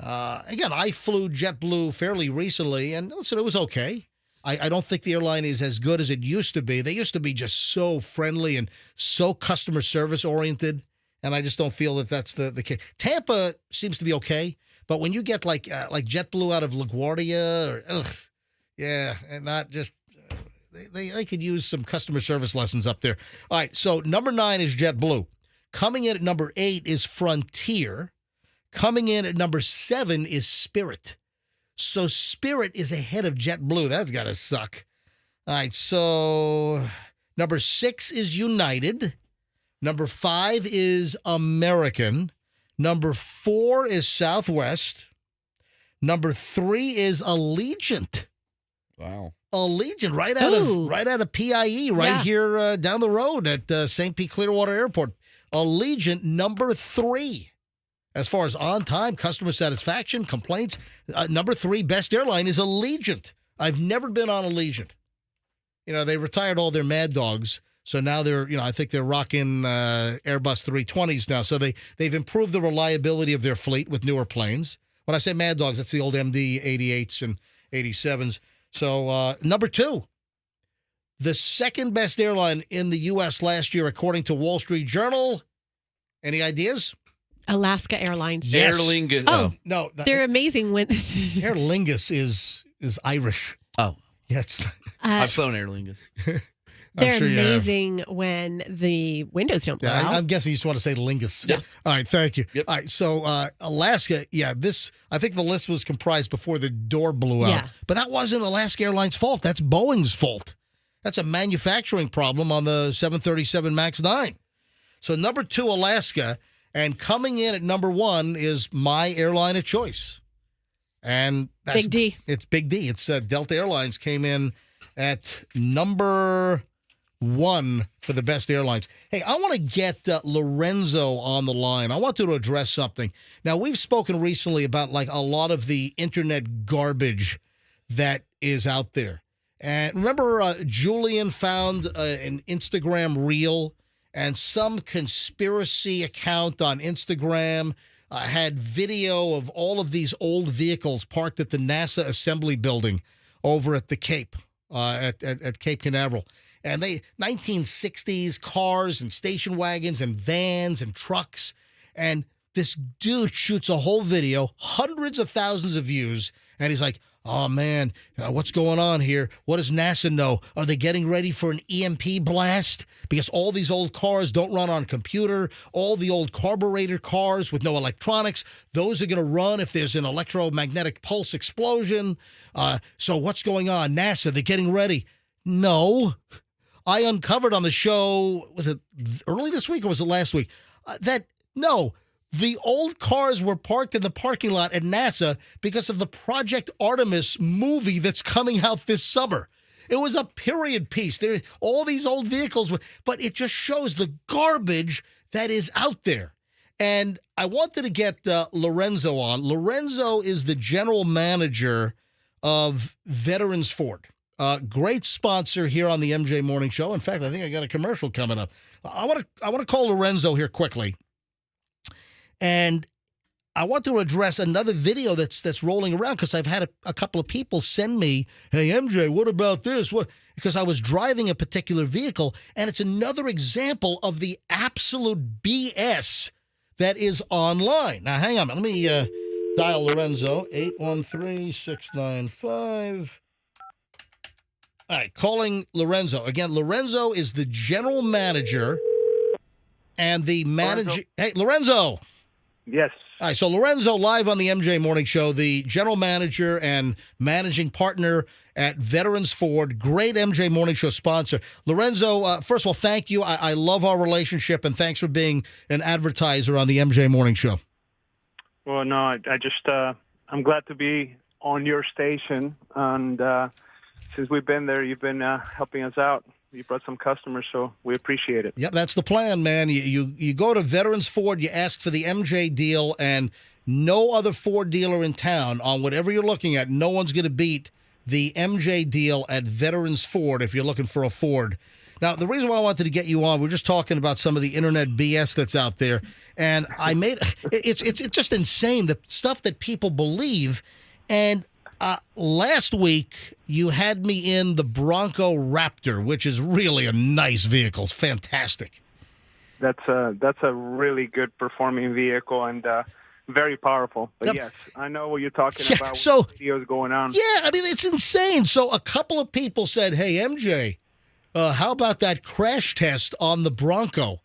Again, I flew JetBlue fairly recently, and listen, it was okay. I don't think the airline is as good as it used to be. They used to be just so friendly and so customer service oriented, and I just don't feel that that's the case. Tampa seems to be okay, but when you get like JetBlue out of LaGuardia, and not just they could use some customer service lessons up there. All right, so number 9 is JetBlue. Coming in at number 8 is Frontier. Coming in at number 7 is Spirit. So Spirit is ahead of JetBlue. That's got to suck. All right, so number 6 is United. Number 5 is American. Number 4 is Southwest. Number 3 is Allegiant. Wow. Allegiant, right out of PIE, here down the road at St. Pete Clearwater Airport. Allegiant, number 3. As far as on-time customer satisfaction, complaints, number 3 best airline is Allegiant. I've never been on Allegiant. You know, they retired all their Mad Dogs, so now they're, I think they're rocking Airbus 320s now. So they've improved the reliability of their fleet with newer planes. When I say Mad Dogs, that's the old MD 88s and 87s. So number 2, the second best airline in the U.S. last year, according to Wall Street Journal. Any ideas? Alaska Airlines. Yes. Aer Lingus. Oh, no. They're amazing when Aer Lingus is Irish. Oh. Yes. I've flown Aer Lingus. They're amazing when the windows don't blow out. I'm guessing you just want to say Lingus. Yeah. All right, thank you. Yep. All right, so Alaska, I think the list was comprised before the door blew out. Yeah. But that wasn't Alaska Airlines' fault. That's Boeing's fault. That's a manufacturing problem on the 737 MAX 9. So number 2, Alaska. And coming in at number 1 is my airline of choice. And that's Big D. It's Big D. It's Delta Airlines came in at number 1 for the best airlines. Hey, I want to get Lorenzo on the line. I want to address something. Now, we've spoken recently about like a lot of the internet garbage that is out there. And remember, Julian found an Instagram reel, and some conspiracy account on Instagram had video of all of these old vehicles parked at the NASA assembly building over at the Cape, at Cape Canaveral. And 1960s cars and station wagons and vans and trucks. And this dude shoots a whole video, hundreds of thousands of views, and he's like, oh, man, what's going on here? What does NASA know? Are they getting ready for an EMP blast? Because all these old cars don't run on a computer. All the old carburetor cars with no electronics, those are going to run if there's an electromagnetic pulse explosion. So what's going on? NASA, they're getting ready. No. I uncovered on the show, was it early this week or was it last week, the old cars were parked in the parking lot at NASA because of the Project Artemis movie that's coming out this summer. It was a period piece. All these old vehicles, but it just shows the garbage that is out there. And I wanted to get Lorenzo on. Lorenzo is the general manager of Veterans Ford. Great sponsor here on the MJ Morning Show. In fact, I think I got a commercial coming up. I want to call Lorenzo here quickly. And I want to address another video that's rolling around because I've had a couple of people send me, hey, MJ, what about this? Because I was driving a particular vehicle, and it's another example of the absolute BS that is online. Now, hang on. Let me dial Lorenzo, 813-695. All right, calling Lorenzo. Again, Lorenzo is the general manager and the manager. Hey, Lorenzo. Yes. All right, so Lorenzo live on the MJ Morning Show, the general manager and managing partner at Veterans Ford, great MJ Morning Show sponsor. Lorenzo, first of all, thank you. I love our relationship, and thanks for being an advertiser on the MJ Morning Show. Well, no, I just, I'm glad to be on your station, and since we've been there, you've been helping us out. You brought some customers, so we appreciate it. Yep, that's the plan, man. You go to Veterans Ford, you ask for the MJ deal, and no other Ford dealer in town on whatever you're looking at, no one's going to beat the MJ deal at Veterans Ford if you're looking for a Ford. Now, the reason why I wanted to get you on, we're just talking about some of the internet BS that's out there, and it's just insane, the stuff that people believe. And last week, you had me in the Bronco Raptor, which is really a nice vehicle. It's fantastic. That's a really good performing vehicle and very powerful. But yes, I know what you're talking about. So videos going on. Yeah, I mean, it's insane. So a couple of people said, hey, MJ, how about that crash test on the Bronco?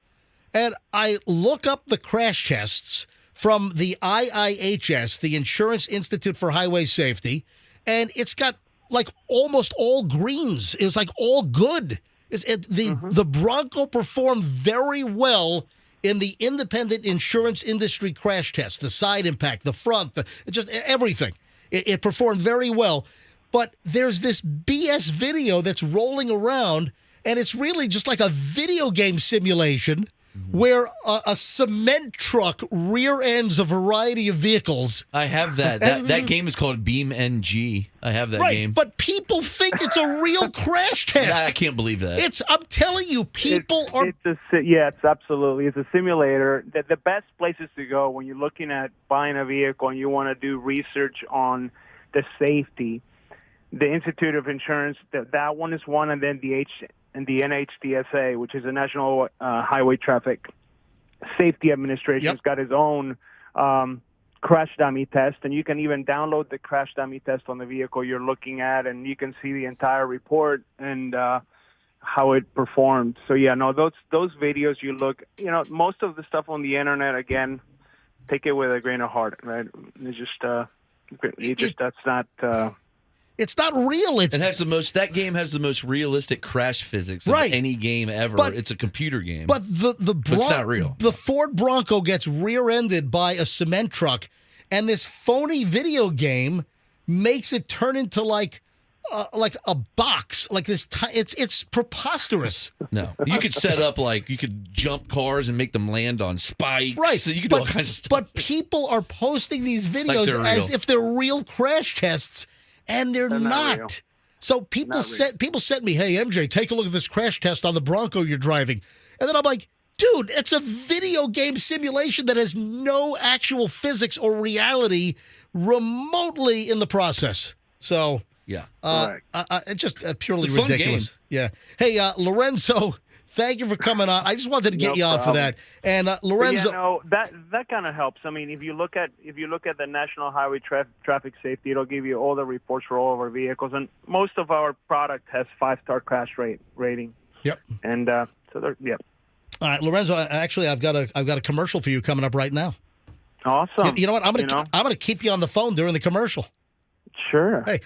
And I look up the crash tests from the IIHS, the Insurance Institute for Highway Safety, and it's got like almost all greens. It was like all good. The Bronco performed very well in the independent insurance industry crash test, the side impact, the front, just everything. It performed very well. But there's this BS video that's rolling around, and it's really just like a video game simulation where a cement truck rear ends a variety of vehicles. I have that. That game is called Beam NG. I have that game. But people think it's a real crash test. I can't believe that. I'm telling you, people are. It's absolutely. It's a simulator. The best places to go when you're looking at buying a vehicle and you want to do research on the safety. The Institute of Insurance, that one is one, and then the NHTSA, which is the National Highway Traffic Safety Administration, has got its own crash dummy test, and you can even download the crash dummy test on the vehicle you're looking at, and you can see the entire report and how it performed. So yeah, no, those videos you look, most of the stuff on the internet, again, take it with a grain of heart, right? It's just, that's not. It's not real. It has the most. That game has the most realistic crash physics of any game ever. But it's a computer game. But it's not real. The Ford Bronco gets rear-ended by a cement truck, and this phony video game makes it turn into like a box, like this. It's preposterous. No, you could set up you could jump cars and make them land on spikes. Right, So you could do all kinds of stuff. But people are posting these videos as if they're real crash tests. And they're not. real. So people sent me, "Hey MJ, take a look at this crash test on the Bronco you're driving." And then I'm like, "Dude, it's a video game simulation that has no actual physics or reality remotely in the process." So yeah, it's just purely It's a fun ridiculous. game. Yeah. Hey, Lorenzo, thank you for coming on. I just wanted to get you on for that. And Lorenzo, that kind of helps. I mean, if you look at the National Highway Traffic Safety, it'll give you all the reports for all of our vehicles, and most of our product has 5-star crash rating. Yep. And so they're All right, Lorenzo. Actually, I've got a commercial for you coming up right now. Awesome. You know what? I'm gonna keep you on the phone during the commercial. Sure. Hey,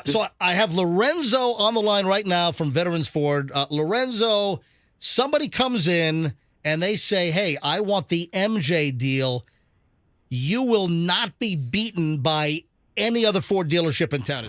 so I have Lorenzo on the line right now from Veterans Ford. Lorenzo, somebody comes in and they say, "Hey, I want the MJ deal." You will not be beaten by any other Ford dealership in town.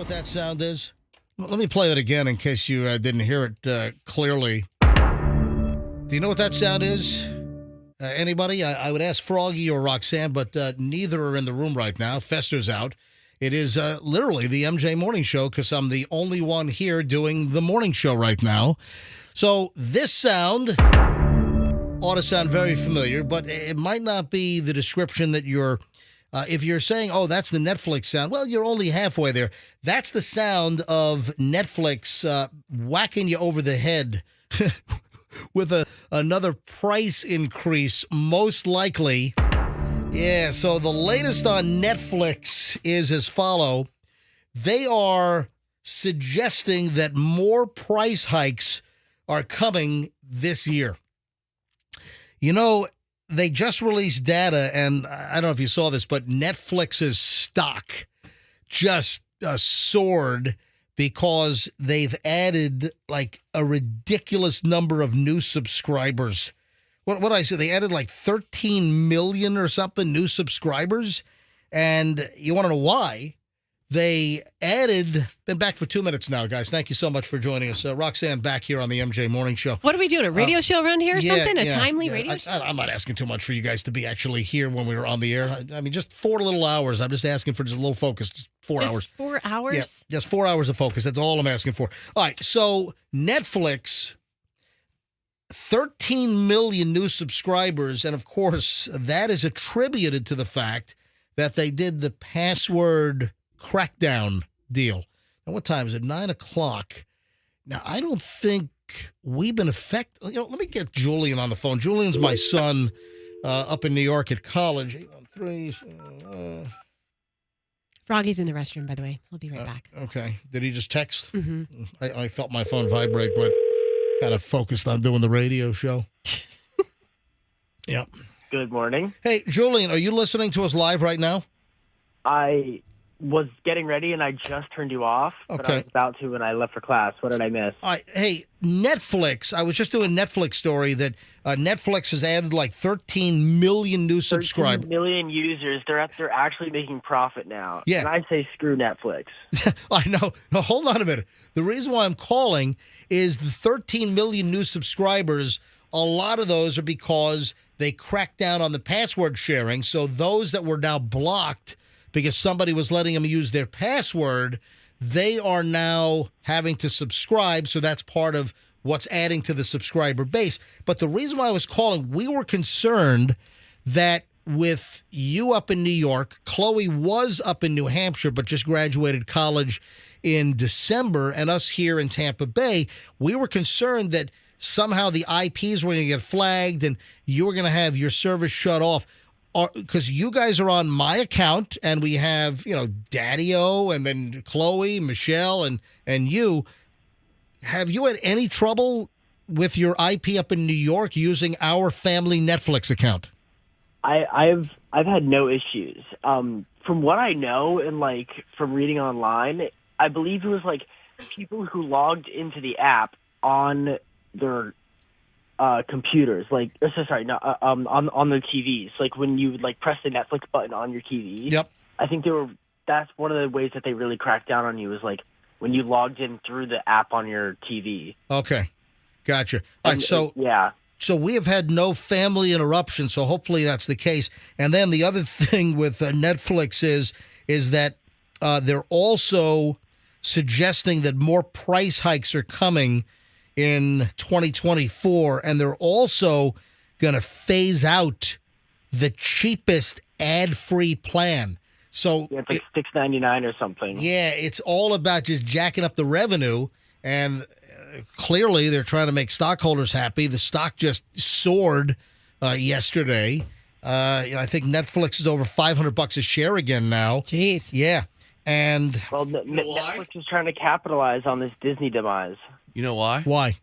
what that sound is? Well, let me play it again in case you didn't hear it clearly. Do you know what that sound is? Anybody? I would ask Froggy or Roxanne, but neither are in the room right now. Fester's out. It is literally the MJ Morning Show because I'm the only one here doing the morning show right now. So this sound ought to sound very familiar, but it might not be the description that you're... if you're saying, oh, that's the Netflix sound, well, you're only halfway there. That's the sound of Netflix whacking you over the head with another price increase, most likely. Yeah, so the latest on Netflix is as follow. They are suggesting that more price hikes are coming this year. You know, they just released data, and I don't know if you saw this, but Netflix's stock just soared because they've added like a ridiculous number of new subscribers. What I say? They added like 13 million or something new subscribers, and you want to know why? They added. Been back for 2 minutes now, guys. Thank you so much for joining us, Roxanne. Back here on the MJ Morning Show. What are we doing? A radio show around here or something? A timely radio show? I'm not asking too much for you guys to be actually here when we were on the air. I mean, just 4 little hours. I'm just asking for just a little focus. Just 4 hours. 4 hours? Yeah, just 4 hours of focus. That's all I'm asking for. All right. So Netflix, 13 million new subscribers, and of course that is attributed to the fact that they did the password crackdown deal. Now, what time is it? 9 o'clock. Now, I don't think we've been affected. You know, let me get Julian on the phone. Julian's my son up in New York at college. 813. Froggy's in the restroom, by the way. He'll be right back. Okay. Did he just text? Mm-hmm. I felt my phone vibrate, but kind of focused on doing the radio show. Yep. Good morning. Hey, Julian, are you listening to us live right now? I was getting ready and I just turned you off, but I was about to when I left for class. What did I miss? All right. Hey, Netflix. I was just doing a Netflix story that Netflix has added like 13 million new subscribers. 13 million users. They're actually making profit now. Yeah. And I say screw Netflix. I know. No, hold on a minute. The reason why I'm calling is the 13 million new subscribers, a lot of those are because they cracked down on the password sharing. So those that were now blocked because somebody was letting them use their password, they are now having to subscribe. So that's part of what's adding to the subscriber base. But the reason why I was calling, we were concerned that with you up in New York, Chloe was up in New Hampshire, but just graduated college in December, and us here in Tampa Bay, we were concerned that somehow the IPs were going to get flagged and you were going to have your service shut off. Because you guys are on my account, and we have, you know, Daddy-O, and then Chloe, Michelle, and you. Have you had any trouble with your IP up in New York using our family Netflix account? I've had no issues. From what I know and like from reading online, I believe it was like people who logged into the app on their computers, like on the TVs, like when you would like press the Netflix button on your TV. Yep. I think that's one of the ways that they really cracked down on you is like when you logged in through the app on your TV. Okay, gotcha. All right, so yeah. So we have had no family interruption, so hopefully that's the case. And then the other thing with Netflix is that they're also suggesting that more price hikes are coming in 2024, and they're also going to phase out the cheapest ad-free plan. So yeah, it's like $6.99 or something. Yeah, it's all about just jacking up the revenue, and clearly they're trying to make stockholders happy. The stock just soared yesterday. I think Netflix is over $500 a share again now. Jeez. Yeah, and well, Netflix is trying to capitalize on this Disney demise. You know why? Why?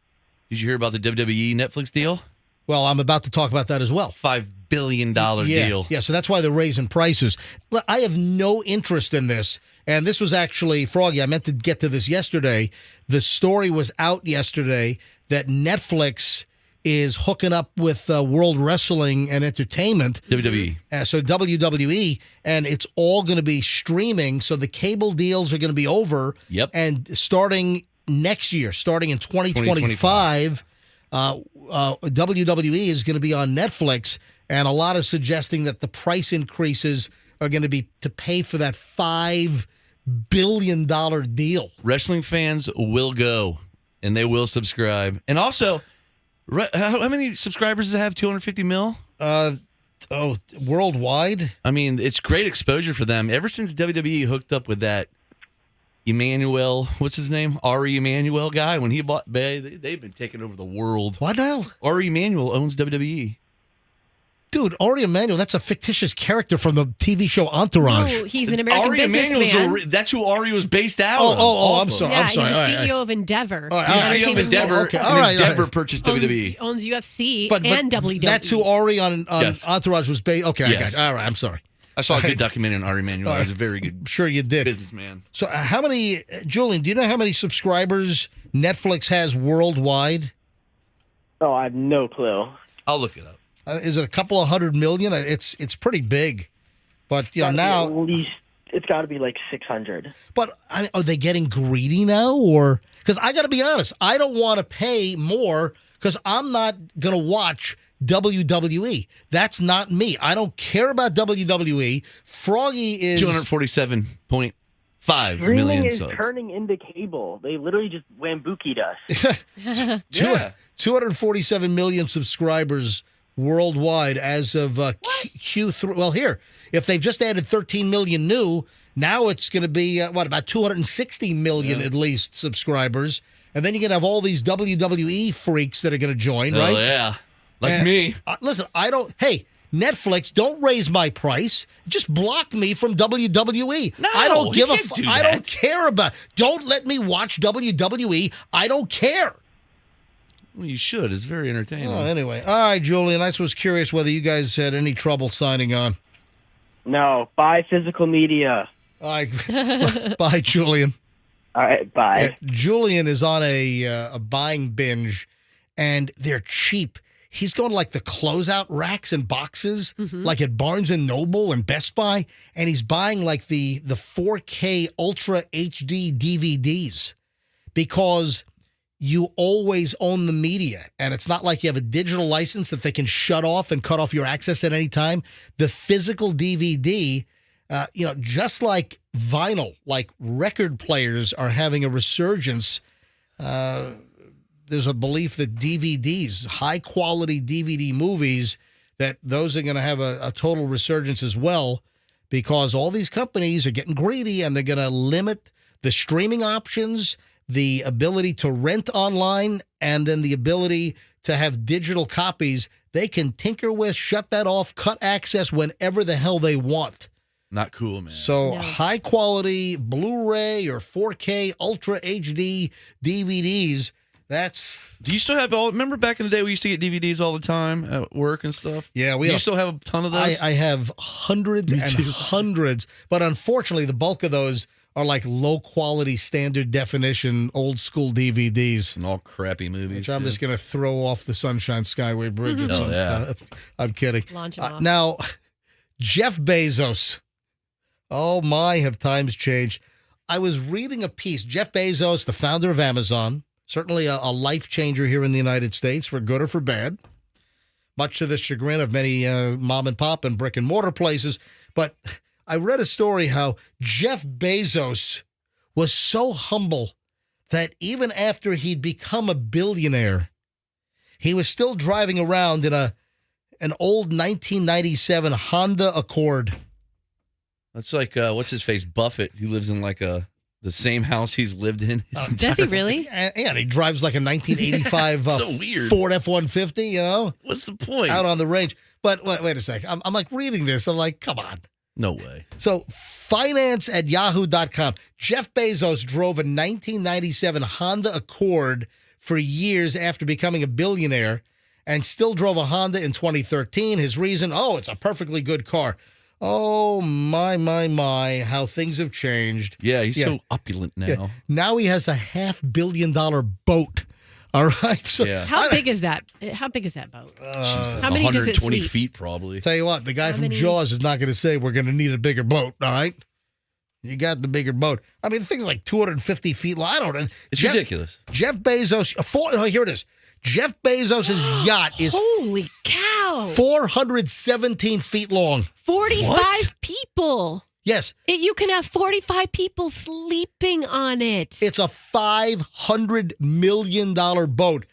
Did you hear about the WWE Netflix deal? Well, I'm about to talk about that as well. $5 billion deal. Yeah, so that's why they're raising prices. Look, I have no interest in this. And this was actually, Froggy, I meant to get to this yesterday. The story was out yesterday that Netflix is hooking up with World Wrestling and Entertainment. WWE. So WWE, and it's all going to be streaming. So the cable deals are going to be over. Yep. And starting next year, starting in 2025, WWE is going to be on Netflix. And a lot are suggesting that the price increases are going to be to pay for that $5 billion deal. Wrestling fans will go, and they will subscribe. And also, how many subscribers does it have? 250 mil? Worldwide? I mean, it's great exposure for them. Ever since WWE hooked up with that Emmanuel, what's his name? Ari Emanuel guy, when he bought Bay, they've been taking over the world. What now? Ari Emanuel owns WWE. Dude, Ari Emanuel, that's a fictitious character from the TV show Entourage. No, he's an American Ari businessman. Emanuel's that's who Ari was based out of. I'm sorry. Yeah, I'm sorry. he's the All right, CEO of Endeavor. He's CEO of Endeavor. Okay. Endeavor purchased WWE. Owns UFC But and WWE. that's who Ari on Yes. Entourage was based. Okay, I Yes. got it. All right, I'm sorry. I saw a good documentary on Ari Emanuel. It was a very good I'm sure you did. businessman. So how many, Julian, do you know how many subscribers Netflix has worldwide? Oh, I have no clue. I'll look it up. Is it a couple of 100 million? It's pretty big. But now at least it's got to be like 600. But are they getting greedy now, or because I got to be honest, I don't want to pay more because I'm not going to watch WWE. That's not me. I don't care about WWE. Froggy is 247.5 Streaming million is subs. turning into cable. They literally just wambookied us. 247 million subscribers worldwide as of Q3. Well, here, if they've just added 13 million new, now it's going to be, about 260 million at least subscribers. And then you're going to have all these WWE freaks that are going to join, right? Oh, yeah. Like me. Listen, hey, Netflix, don't raise my price. Just block me from WWE. No, I don't give you a can't do I that. don't care about. Don't let me watch WWE. I don't care. Well, you should. It's very entertaining. Oh, anyway. All right, Julian. I just was curious whether you guys had any trouble signing on. No, buy physical media. All right. Bye, Julian. All right, bye. Julian is on a buying binge, and they're cheap. He's going to like the closeout racks and boxes, like at Barnes & Noble and Best Buy, and he's buying like the 4K Ultra HD DVDs because you always own the media, and it's not like you have a digital license that they can shut off and cut off your access at any time. The physical DVD, just like vinyl, like record players are having a resurgence. There's a belief that DVDs, high-quality DVD movies, that those are going to have a total resurgence as well because all these companies are getting greedy and they're going to limit the streaming options, the ability to rent online, and then the ability to have digital copies. They can tinker with, shut that off, cut access whenever the hell they want. Not cool, man. So high-quality Blu-ray or 4K Ultra HD DVDs, that's... Do you still have all... Remember back in the day we used to get DVDs all the time at work and stuff? Yeah. Do you still have a ton of those? I have hundreds and hundreds, but unfortunately the bulk of those are like low-quality, standard definition, old-school DVDs. And all crappy movies. Which I'm just going to throw off the Sunshine Skyway Bridge. Oh, yeah. I'm kidding. Launch them off. Now, Jeff Bezos. Oh, my, have times changed. I was reading a piece. Jeff Bezos, the founder of Amazon, certainly a life changer here in the United States, for good or for bad, much to the chagrin of many mom and pop and brick and mortar places. But I read a story how Jeff Bezos was so humble that even after he'd become a billionaire, he was still driving around in an old 1997 Honda Accord. That's like, what's his face? Buffett. He lives in like the same house he's lived in. Does he really? Yeah, and he drives like a 1985 so weird. Ford F-150, What's the point? out on the range. But wait a sec. I'm like reading this. I'm like, come on. No way. So finance@yahoo.com. Jeff Bezos drove a 1997 Honda Accord for years after becoming a billionaire and still drove a Honda in 2013. His reason, it's a perfectly good car. Oh, my, how things have changed. Yeah, he's so opulent now. Yeah. Now he has a $500 million boat. All right. So How big is that? How big is that boat? How many does it 120 sleep? feet probably. Tell you what, the guy How from many? Jaws is not going to say we're going to need a bigger boat. All right. You got the bigger boat. I mean, the thing's like 250 feet long. I don't know. It's ridiculous. Jeff Bezos, here it is. Jeff Bezos' yacht is Holy cow! 417 feet long. 45 people. Yes. You can have 45 people sleeping on it. It's a $500 million boat.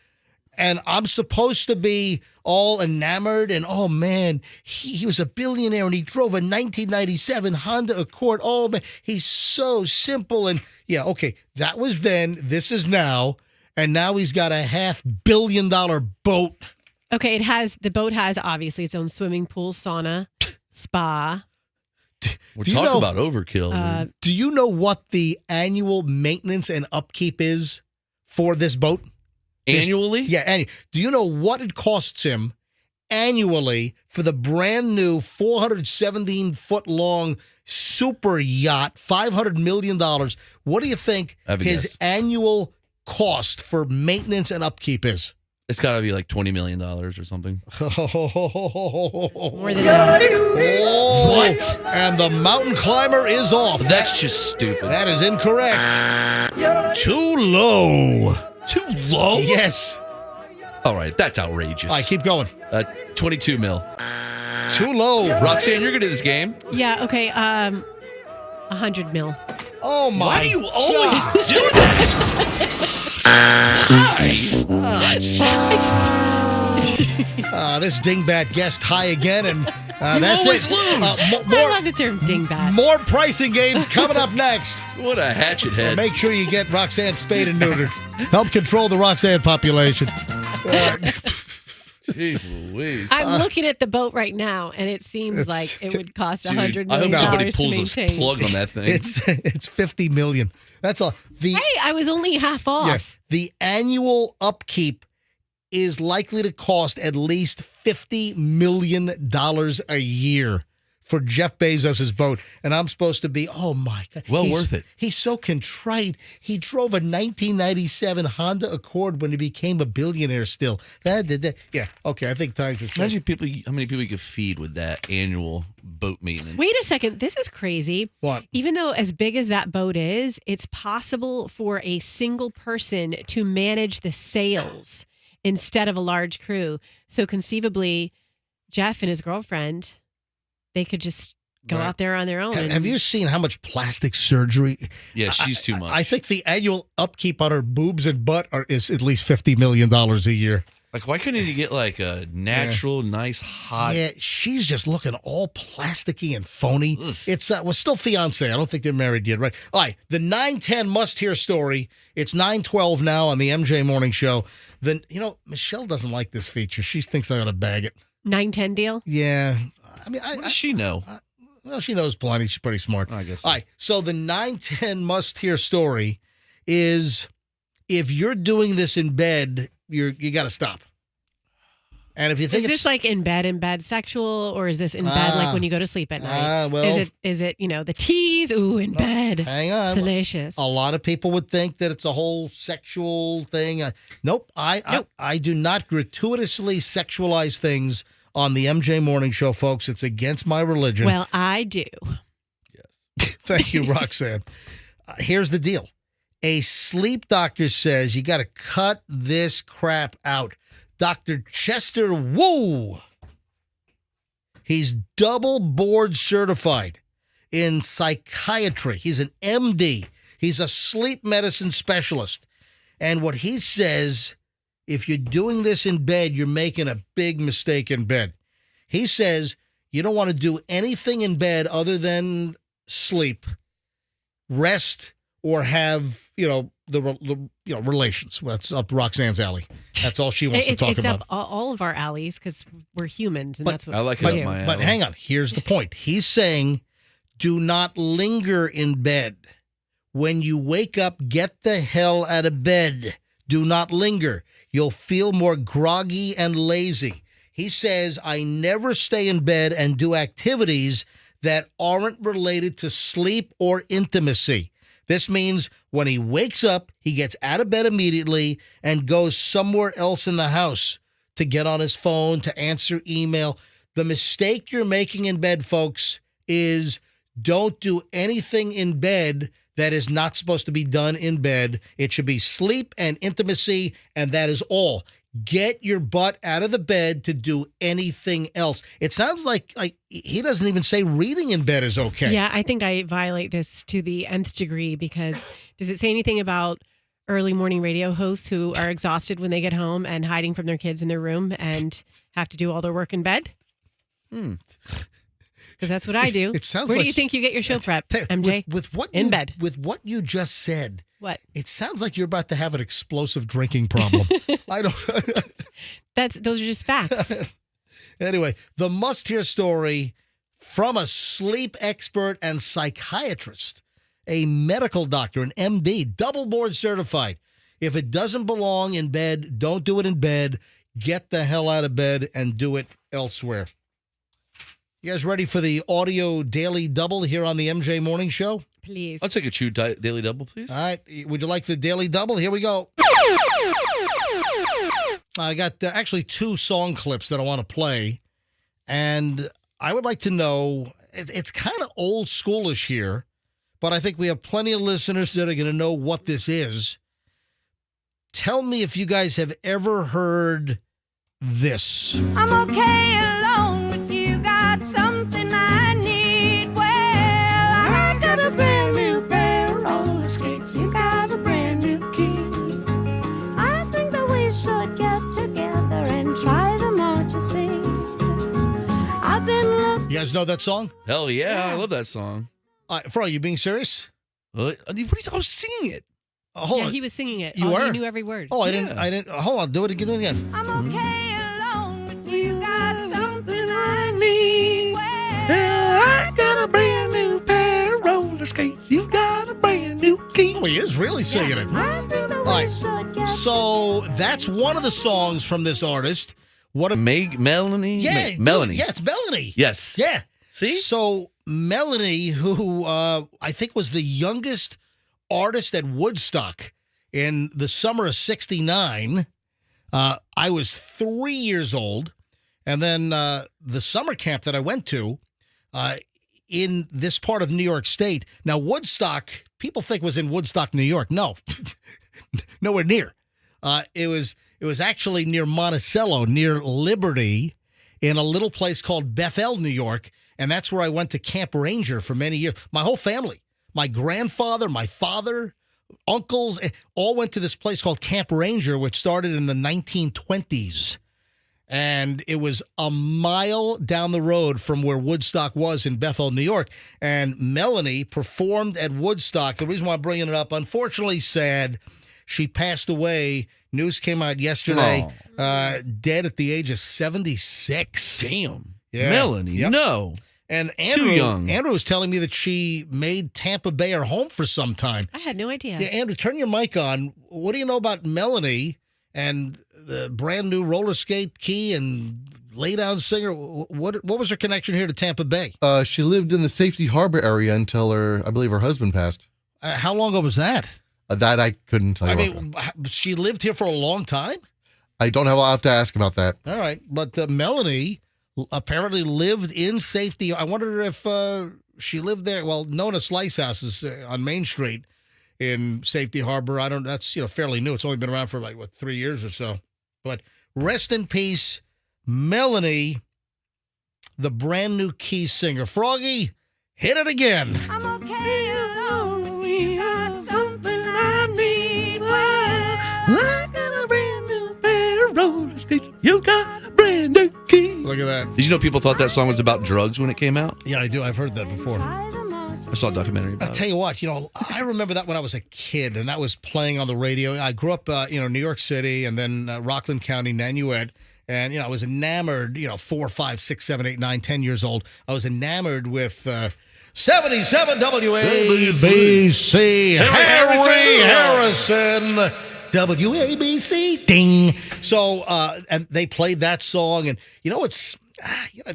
And I'm supposed to be all enamored and, oh, man, he was a billionaire and he drove a 1997 Honda Accord. Oh, man, he's so simple. And, yeah, okay, that was then. This is now. And now he's got a $500 million boat. Okay, the boat has obviously its own swimming pool, sauna, spa. We're talking about overkill. dude. Do you know what the annual maintenance and upkeep is for this boat? Annually? Yeah. Do you know what it costs him annually for the brand new 417-foot long super yacht, $500 million? What do you think I have a his guess. annual cost for maintenance and upkeep is? It's got to be like $20 million or something. More than that. What? And the mountain climber is off. That's just stupid. That is incorrect. Too low. Too low? Yes. All right, that's outrageous. All right, keep going. 22 mil. Too low. Roxanne, you're good at this game. Yeah, okay, 100 mil. Oh, my Why do you always God. do this? This dingbat guest high again, and that's always it. lose. I love the term dingbat. More pricing games coming up next. What a hatchet head. Make sure you get Roxanne spayed and neutered. Help control the Roxanne population. Jeez Louise. I'm looking at the boat right now, and it seems like it would cost $100 I million hope somebody to pulls a maintain. plug on that thing. It's $50 million. That's all. Hey, I was only half off. Yeah, the annual upkeep is likely to cost at least $50 million a year for Jeff Bezos' boat. And I'm supposed to be, oh my God. Well worth it. He's so contrite. He drove a 1997 Honda Accord when he became a billionaire still. Yeah, okay, I think time's just Imagine how many people you could feed with that annual boat maintenance. Wait a second. This is crazy. What? Even though as big as that boat is, it's possible for a single person to manage the sails instead of a large crew. So conceivably, Jeff and his girlfriend, they could just go out there on their own. Have you seen how much plastic surgery? Yeah, she's too much. I think the annual upkeep on her boobs and butt is at least $50 million a year. Like, why couldn't you get like a natural, nice, hot? Yeah, she's just looking all plasticky and phony. Ugh. It's we're still fiance. I don't think they're married yet, right? All right, the 9:10 must-hear story. It's 9:12 now on the MJ Morning Show. Then Michelle doesn't like this feature. She thinks I ought to bag it. 9-10 deal? Yeah, I mean, What does she know? well, she knows plenty. She's pretty smart. I guess so. All right, so the 9:10 must-hear story is if you're doing this in bed, you got to stop. And if you think Is this like in bed sexual, or is this in bed like when you go to sleep at night? Is it the tease? Ooh, in bed. Hang on. Salacious. A lot of people would think that it's a whole sexual thing. Nope. I do not gratuitously sexualize things on the MJ Morning Show, folks. It's against my religion. Well, I do. Thank you, Roxanne. Here's the deal. A sleep doctor says you got to cut this crap out. Dr. Chester Wu. He's double board certified in psychiatry. He's an MD. He's a sleep medicine specialist. And what he says, if you're doing this in bed, you're making a big mistake in bed. He says you don't want to do anything in bed other than sleep, rest, or have, relations. Well, that's up Roxanne's alley. That's all she wants to talk about. It's up all of our alleys because we're humans, and that's what I like we it do. up my alley. But hang on. Here's the point. He's saying do not linger in bed. When you wake up, get the hell out of bed. Do not linger. You'll feel more groggy and lazy. He says, I never stay in bed and do activities that aren't related to sleep or intimacy. This means when he wakes up, he gets out of bed immediately and goes somewhere else in the house to get on his phone, to answer email. The mistake you're making in bed, folks, is don't do anything in bed that is not supposed to be done in bed. It should be sleep and intimacy, and that is all. Get your butt out of the bed to do anything else. It sounds like he doesn't even say reading in bed is okay. Yeah, I think I violate this to the nth degree because does it say anything about early morning radio hosts who are exhausted when they get home and hiding from their kids in their room and have to do all their work in bed? Because that's what I do. It sounds Where like do you think you get your show prep, MJ? In bed. With what you just said. What? It sounds like you're about to have an explosive drinking problem. I don't. Those are just facts. Anyway, the must-hear story from a sleep expert and psychiatrist, a medical doctor, an MD, double board certified. If it doesn't belong in bed, don't do it in bed. Get the hell out of bed and do it elsewhere. You guys ready for the audio daily double here on the MJ Morning Show? Please. I'll take a chew daily double, please. All right. Would you like the daily double? Here we go. I got actually 2 song clips that I want to play. And I would like to know, it's kind of old schoolish here, but I think we have plenty of listeners that are going to know what this is. Tell me if you guys have ever heard this. I'm okay alone with you. Got something I need. Well, I got a brand new pair of roller skates. You got a brand new key. I think that we should get together and try them out, you see. I've been looking. You guys know that song? Hell yeah, I love that song. Froggy, you being serious? What are you I was singing it. Hold Yeah, on. he was singing it. You were? He knew every word. Oh, I didn't. Hold on. Do it again. I'm okay alone with you. Got something I need. Well, I got a brand new pair of roller skates. You got a brand new key. Oh, he is really singing it. All right. So that's one of the songs from this artist. What a Melanie? Yeah, Melanie. Yeah, it's Melanie. Yes. Yeah. See? So Melanie, who I think was the youngest artist at Woodstock in the summer of '69. I was 3 years old. And then the summer camp that I went to in this part of New York State. Now, Woodstock, people think was in Woodstock, New York. No, nowhere near. It was actually near Monticello, near Liberty, in a little place called Bethel, New York. And that's where I went to Camp Ranger for many years. My whole family, my grandfather, my father, uncles, all went to this place called Camp Ranger, which started in the 1920s. And it was a mile down the road from where Woodstock was in Bethel, New York. And Melanie performed at Woodstock. The reason why I'm bringing it up, unfortunately sad, she passed away. News came out yesterday, dead at the age of 76. Damn. Yeah. Melanie, Yep. no. And Too young. Andrew was telling me that she made Tampa Bay her home for some time. I had no idea. Yeah, Andrew, turn your mic on. What do you know about Melanie and the brand new roller skate key and lay down singer? What was her connection here to Tampa Bay? She lived in the Safety Harbor area until I believe her husband passed. How long ago was that? That I couldn't tell you. I mean, she lived here for a long time? I don't have. I'll have to ask about that. All right. But Melanie apparently lived in Safety. I wonder if she lived there. Well, Nona Slice House is on Main Street in Safety Harbor. That's fairly new. It's only been around for 3 years or so. But rest in peace, Melanie, the brand new key singer. Froggy, hit it again. I'm okay alone with you. Got something I need. Well, I got a brand new pair of roller skates. You got a brand new key. Look at that. Did you know people thought that song was about drugs when it came out? Yeah, I do. I've heard that before. I saw a documentary about I'll tell you what, I remember that when I was a kid, and that was playing on the radio. I grew up, New York City, and then Rockland County, Nanuet, and, I was enamored, 4, 5, 6, 7, 8, 9, 10 years old. I was enamored with 77 WABC, Harry Harrison. WABC, ding. So, and they played that song, and it's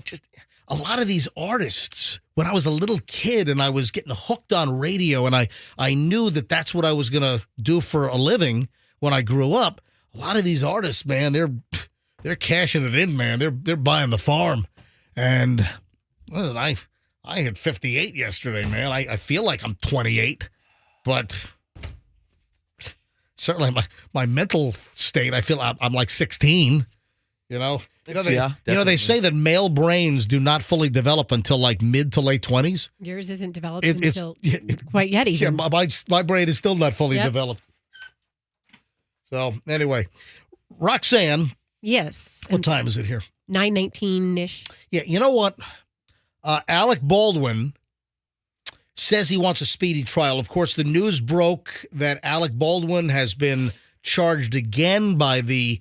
just a lot of these artists, when I was a little kid and I was getting hooked on radio and I knew that that's what I was going to do for a living when I grew up, a lot of these artists, man, they're cashing it in, man. They're buying the farm. And listen, I hit 58 yesterday, man. I feel like I'm 28, but certainly my mental state, I feel I'm like 16, you know. They say that male brains do not fully develop until like mid to late 20s. Yours isn't developed until quite yet even. Yeah, my brain is still not fully developed. So anyway, Roxanne. Yes. What time is it here? 9:19-ish. Yeah, you know what? Alec Baldwin says he wants a speedy trial. Of course, the news broke that Alec Baldwin has been charged again by the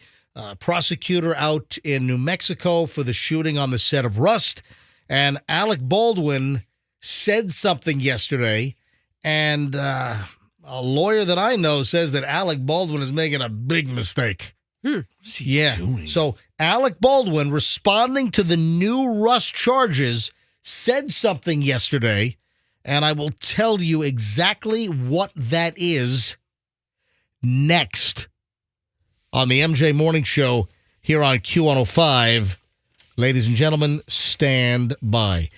prosecutor out in New Mexico for the shooting on the set of Rust. And Alec Baldwin said something yesterday, and a lawyer that I know says that Alec Baldwin is making a big mistake. What is he doing? So Alec Baldwin, responding to the new Rust charges, said something yesterday, and I will tell you exactly what that is next on the MJ Morning Show here on Q105. Ladies and gentlemen, stand by.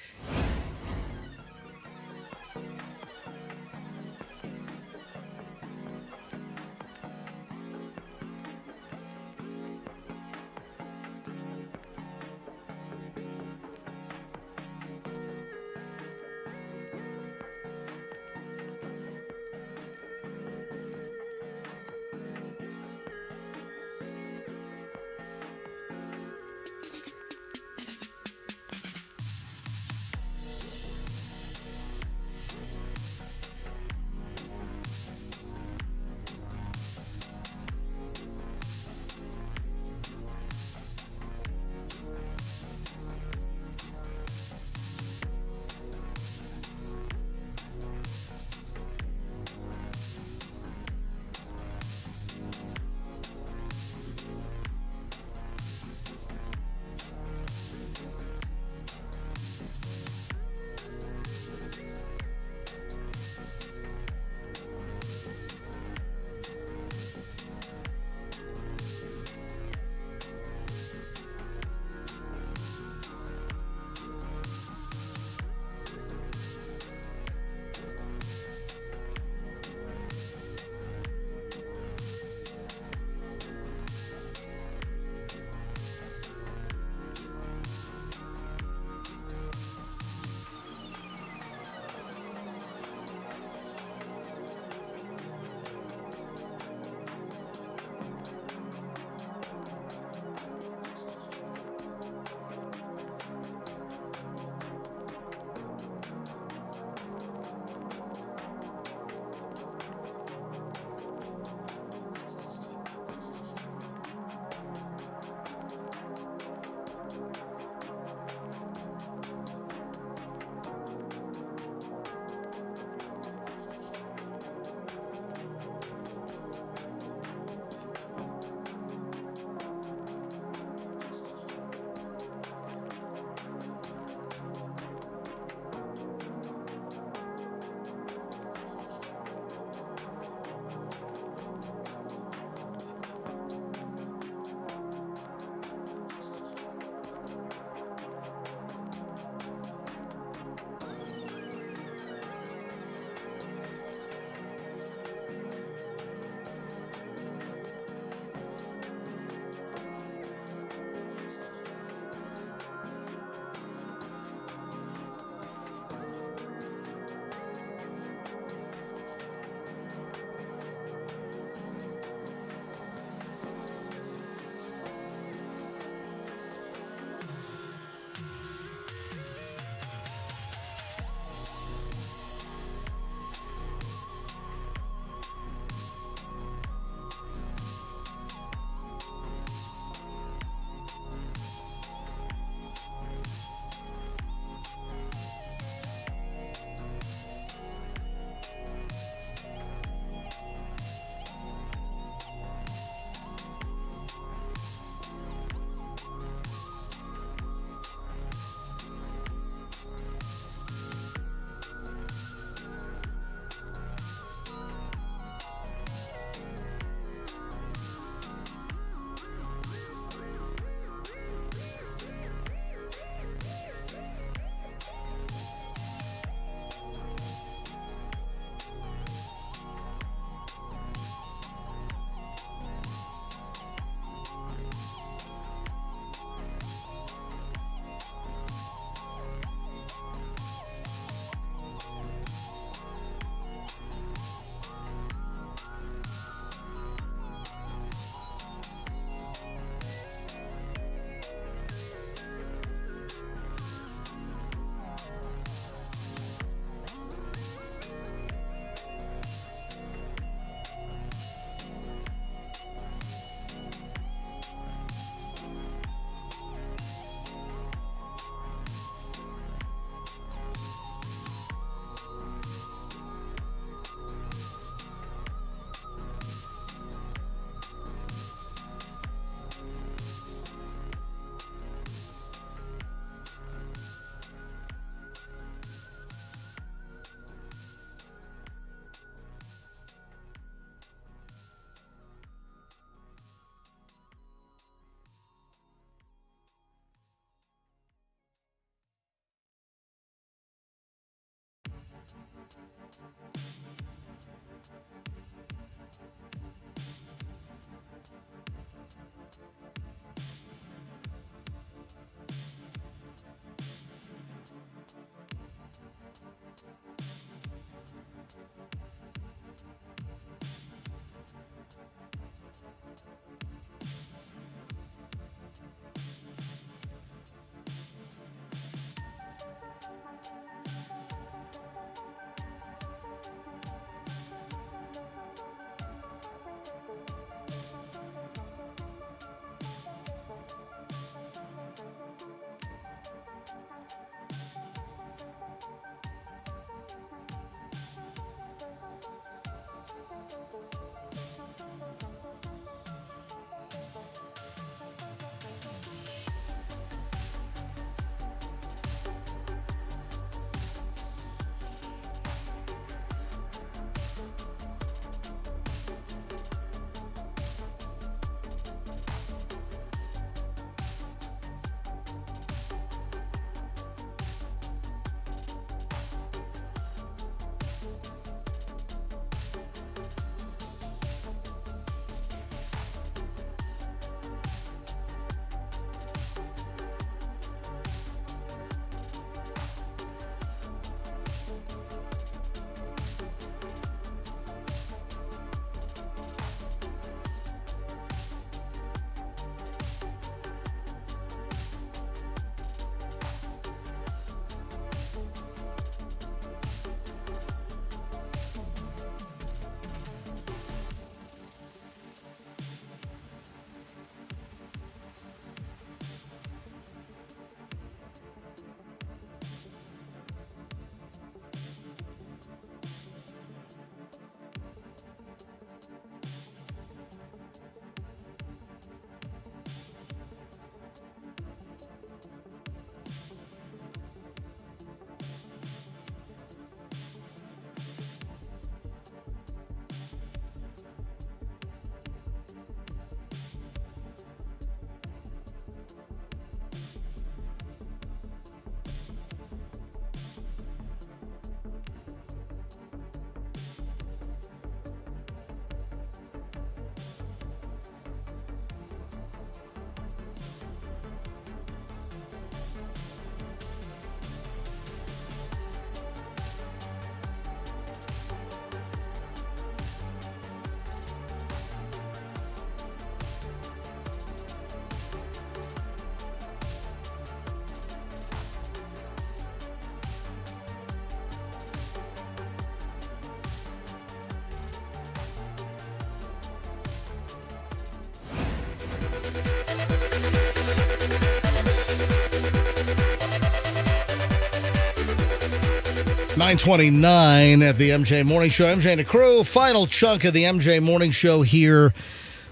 9:29 at the MJ Morning Show. MJ and the crew, final chunk of the MJ Morning Show here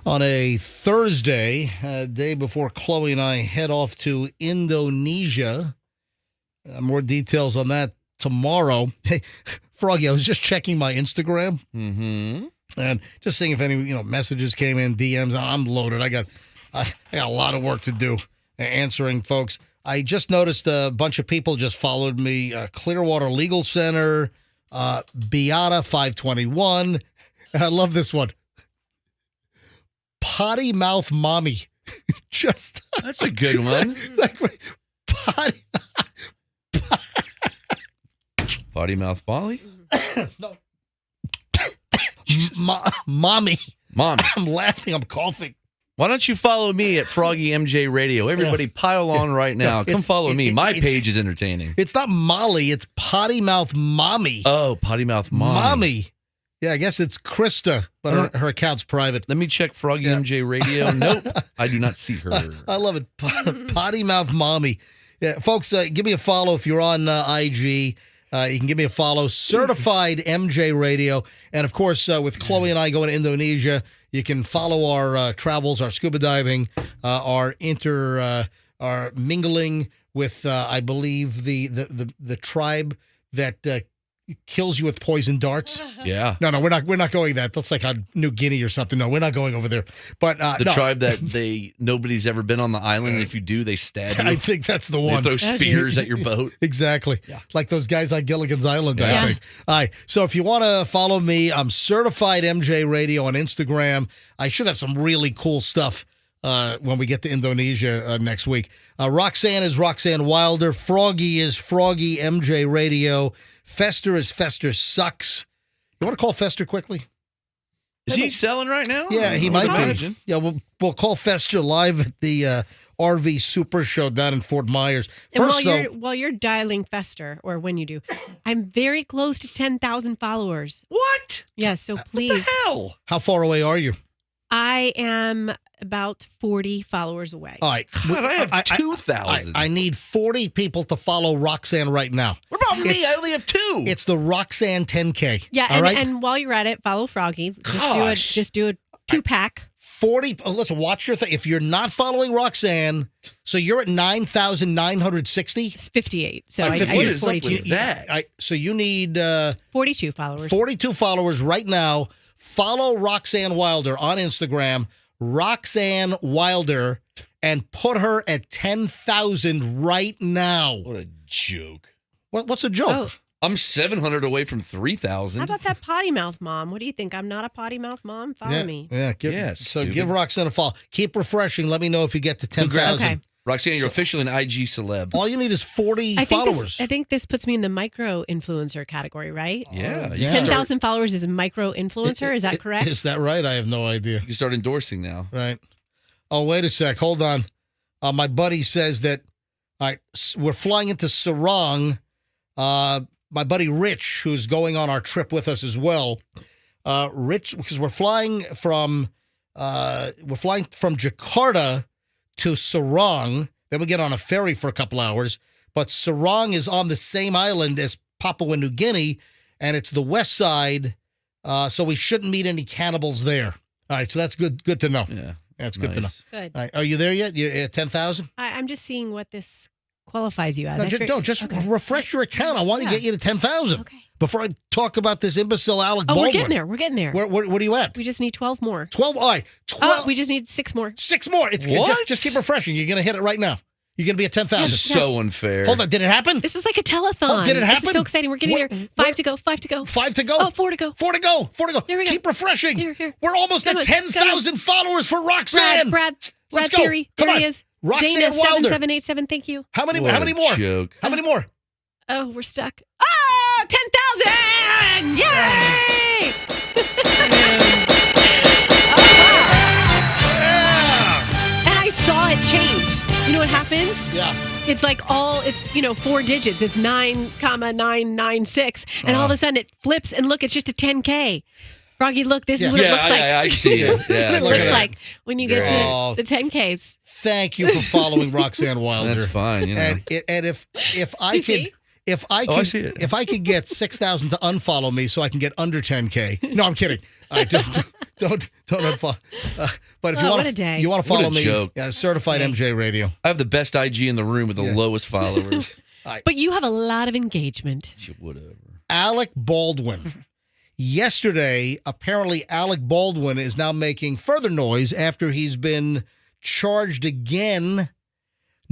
on a Thursday, day before Chloe and I head off to Indonesia. More details on that tomorrow. Hey, Froggy, I was just checking my Instagram and just seeing if any messages came in, DMs. I'm loaded. I got a lot of work to do answering folks. I just noticed a bunch of people just followed me. Clearwater Legal Center, Beata 521. I love this one. Potty Mouth Mommy. That's a good one. Potty Mouth Polly? No. Mommy. Mommy. I'm laughing. I'm coughing. Why don't you follow me at Froggy MJ Radio? Everybody pile on right now. Come follow me. My page is entertaining. It's not Molly. It's Potty Mouth Mommy. Oh, Potty Mouth Mommy. Yeah, I guess it's Krista, but her account's private. Let me check Froggy MJ Radio. Nope, I do not see her. I love it. Potty Mouth Mommy. Yeah, folks, give me a follow if you're on IG. You can give me a follow, Certified MJ Radio. And, of course, with Chloe and I going to Indonesia, you can follow our travels, our scuba diving, our mingling with, I believe, the tribe that kills you with poison darts. Yeah. No, we're not going that. That's like on New Guinea or something. No, we're not going over there. But the tribe that nobody's ever been on the island. And if you do, they stab you. I think that's the one. They throw spears at your boat. Exactly. Yeah. Like those guys on Gilligan's Island, I think. All right. So if you want to follow me, I'm Certified MJ Radio on Instagram. I should have some really cool stuff when we get to Indonesia next week. Roxanne is Roxanne Wilder. Froggy is Froggy MJ Radio. Fester is Fester Sucks. You want to call Fester quickly? Is he selling right now? Yeah, he I might would be. imagine. Yeah, we'll call Fester live at the RV Super Show down in Fort Myers. And First, while you're dialing Fester, or when you do, I'm very close to 10,000 followers. What? Yes, so please. What the hell? how far away are you? I am about 40 followers away. All right. God, I have 2,000. I need 40 people to follow Roxanne right now. What about me? I only have 2. It's the Roxanne 10K. Yeah, all and, right? and while you're at it, follow Froggy. Just do a 2-pack. 40. Listen, watch your thing. If you're not following Roxanne, so you're at 9,960. It's 58. So I 58. need 42. So you need 42 followers. 42 followers right now. Follow Roxanne Wilder on Instagram, Roxanne Wilder, and put her at 10,000 right now. What a joke. What's a joke? Oh. I'm 700 away from 3,000. How about that potty mouth mom? What do you think? I'm not a potty mouth mom? Follow me. Yeah, give Roxanne a follow. Keep refreshing. Let me know if you get to 10,000. Okay. Roxanne, you're officially an IG celeb. All you need is 40 I followers. think this puts me in the micro influencer category, right? Yeah. 10,000 followers is a micro influencer. Is that correct? Is that right? I have no idea. You can start endorsing now. Right. Oh, wait a sec. Hold on. My buddy says that we're flying into Sarong. My buddy Rich, who's going on our trip with us as well. Rich, because we're flying from Jakarta to Sarong. Then we get on a ferry for a couple hours. But Sarong is on the same island as Papua New Guinea, and it's the west side, so we shouldn't meet any cannibals there. All right, so that's good to know. Yeah. That's good to know. Good. All right, are you there yet? You're at 10,000? I'm just seeing what this qualifies you as. Just refresh your account. I want to get you to 10,000. Okay. Before I talk about this imbecile Alec Oh, Baldwin. we're getting there. What are you at? We just need 12 more. 12? All right. 12. Oh, we just need 6 more. 6 more. It's just keep refreshing. You're going to hit it right now. You're going to be at 10,000. This is so unfair. Hold on. Did it happen? This is like a telethon. Oh, did it happen? This is so exciting. We're getting there. 5 to go. 5 to go. 5 to go. Oh, 4 to go. 4 to go. 4 to go. Here we go. Keep refreshing. Here. We're almost Come at on, 10,000 followers for Roxanne. Brad Let's go. Theory. Come There on. he is. Roxanne Dana Wilder. 7787. Thank you. How many What more? a joke. How many more? Oh, we're stuck. Oh, 10,000! Yay! And I saw it change. You know what happens? Yeah. It's like it's 4 digits. It's 9,996. And all of a sudden it flips and look, it's just a 10K. Froggy, look, this is what it looks like. I see it. This is what it Look looks at like when you get to the 10Ks. Thank you for following Roxanne Wilder. That's fine. You know. And if I could. If I could, see it. if I could get 6,000 to unfollow me, so I can get under 10K. No, I'm kidding. All right, don't unfollow. But if what a day. you want to follow What a me, joke. certified MJ Radio. I have the best IG in the room with the lowest followers. But you have a lot of engagement. Whatever. Alec Baldwin. Yesterday, apparently, Alec Baldwin is now making further noise after he's been charged again.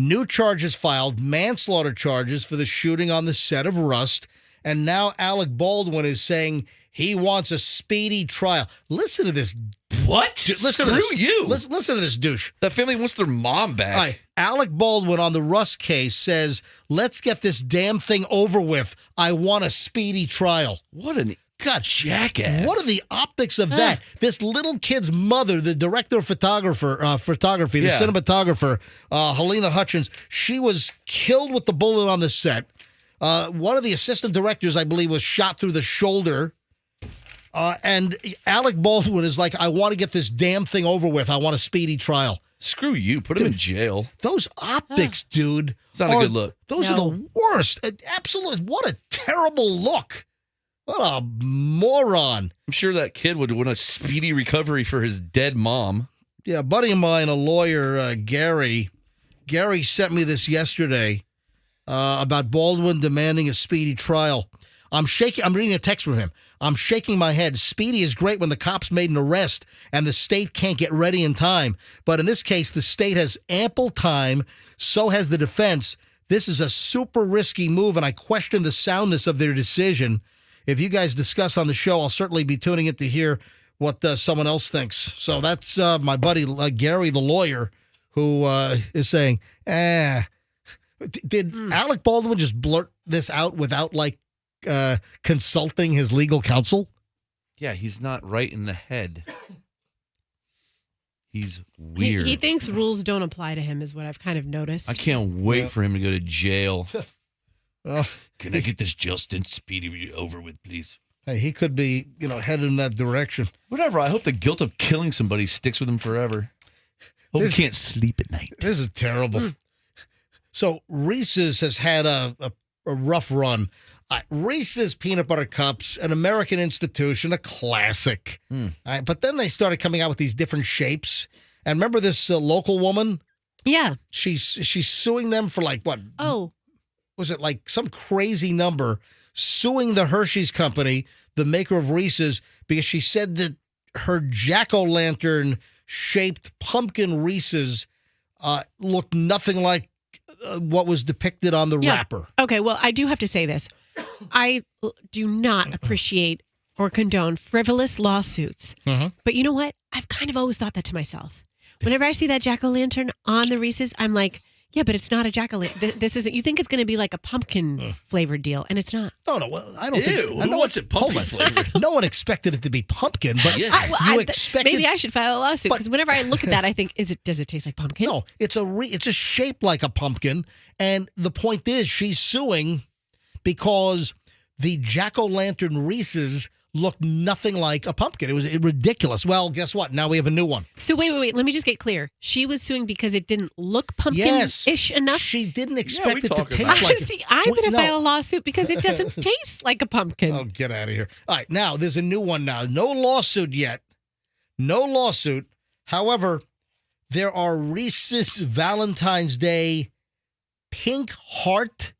New charges filed, manslaughter charges for the shooting on the set of Rust. And now Alec Baldwin is saying he wants a speedy trial. Listen to this. What? Listen to Screw this. you. Listen to this douche. That family wants their mom back. All right. Alec Baldwin on the Rust case says, let's get this damn thing over with. I want a speedy trial. What an God, jackass. What are the optics of that? This little kid's mother, the director of photography, the cinematographer, Helena Hutchins, she was killed with the bullet on the set. One of the assistant directors, I believe, was shot through the shoulder. And Alec Baldwin is like, I want to get this damn thing over with. I want a speedy trial. Screw you. Put him in jail. Those optics, dude. It's not a good look. Those are the worst. Absolutely. What a terrible look. What a moron. I'm sure that kid would want a speedy recovery for his dead mom. Yeah, a buddy of mine, a lawyer, Gary sent me this yesterday about Baldwin demanding a speedy trial. I'm reading a text from him. I'm shaking my head. Speedy is great when the cops made an arrest and the state can't get ready in time. But in this case, the state has ample time. So has the defense. This is a super risky move, and I question the soundness of their decision. If you guys discuss on the show, I'll certainly be tuning in to hear what someone else thinks. So that's my buddy Gary, the lawyer, who is saying, Did Alec Baldwin just blurt this out without consulting his legal counsel? Yeah, he's not right in the head. He's weird. He thinks rules don't apply to him, is what I've kind of noticed. I can't wait for him to go to jail. Well, Can I get this Justin speedy over with, please? Hey, he could be, headed in that direction. Whatever. I hope the guilt of killing somebody sticks with him forever. Hope he can't sleep at night. This is terrible. So Reese's has had a rough run. Reese's Peanut Butter Cups, an American institution, a classic. All right, but then they started coming out with these different shapes. And remember this local woman? Yeah. She's suing them for like what? Oh. Was it like some crazy number? Suing the Hershey's company, the maker of Reese's, because she said that her jack-o'-lantern shaped pumpkin Reese's looked nothing like what was depicted on the wrapper. Okay, well, I do have to say this. I do not appreciate or condone frivolous lawsuits. But you know what? I've kind of always thought that to myself. Whenever I see that jack-o'-lantern on the Reese's, I'm like, yeah, but it's not a jack-o'-lantern. This isn't. You think it's going to be like a pumpkin flavored deal, and it's not. No, well, I don't think. Who wants it pumpkin flavored? No one expected it to be pumpkin, but you expected. Maybe I should file a lawsuit because whenever I look at that, I think, does it taste like pumpkin? No, it's a shape like a pumpkin, and the point is, she's suing because the jack-o'-lantern Reese's looked nothing like a pumpkin. It was ridiculous. Well, guess what? Now we have a new one. So wait. Let me just get clear. She was suing because it didn't look pumpkin-ish enough? She didn't expect it to taste like it. See, I'm going to file a lawsuit because it doesn't taste like a pumpkin. Oh, get out of here. All right, now there's a new one now. No lawsuit yet. No lawsuit. However, there are Reese's Valentine's Day pink heart-shaped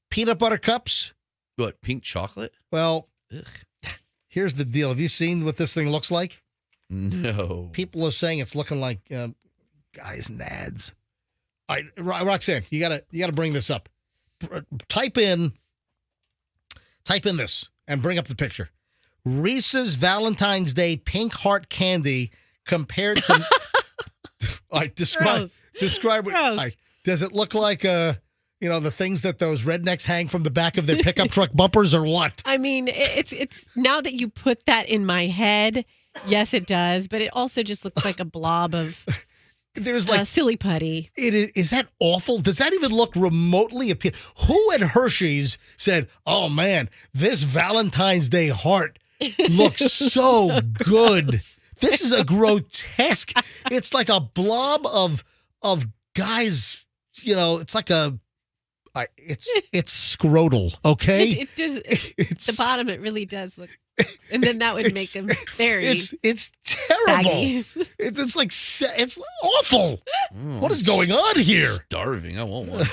peanut butter cups. What, pink chocolate? Well, here's the deal. Have you seen what this thing looks like? No. People are saying it's looking like guys' nads. All right, Roxanne, you gotta bring this up. Type in this and bring up the picture. Reese's Valentine's Day pink heart candy compared to. All right, describe what. All right, does it look like the things that those rednecks hang from the back of their pickup truck bumpers, or what? I mean, it's now that you put that in my head, yes, it does. But it also just looks like a blob of there's like silly putty. Is that awful? Does that even look remotely appealing? Who at Hershey's said, "Oh man, this Valentine's Day heart looks so good"? This is a grotesque. It's like a blob of guys. It's like a. It's scrotal, okay? It does. The bottom, it really does look, and then that would make them very. It's terrible. It's like it's awful. What is going on here? Starving. I want one.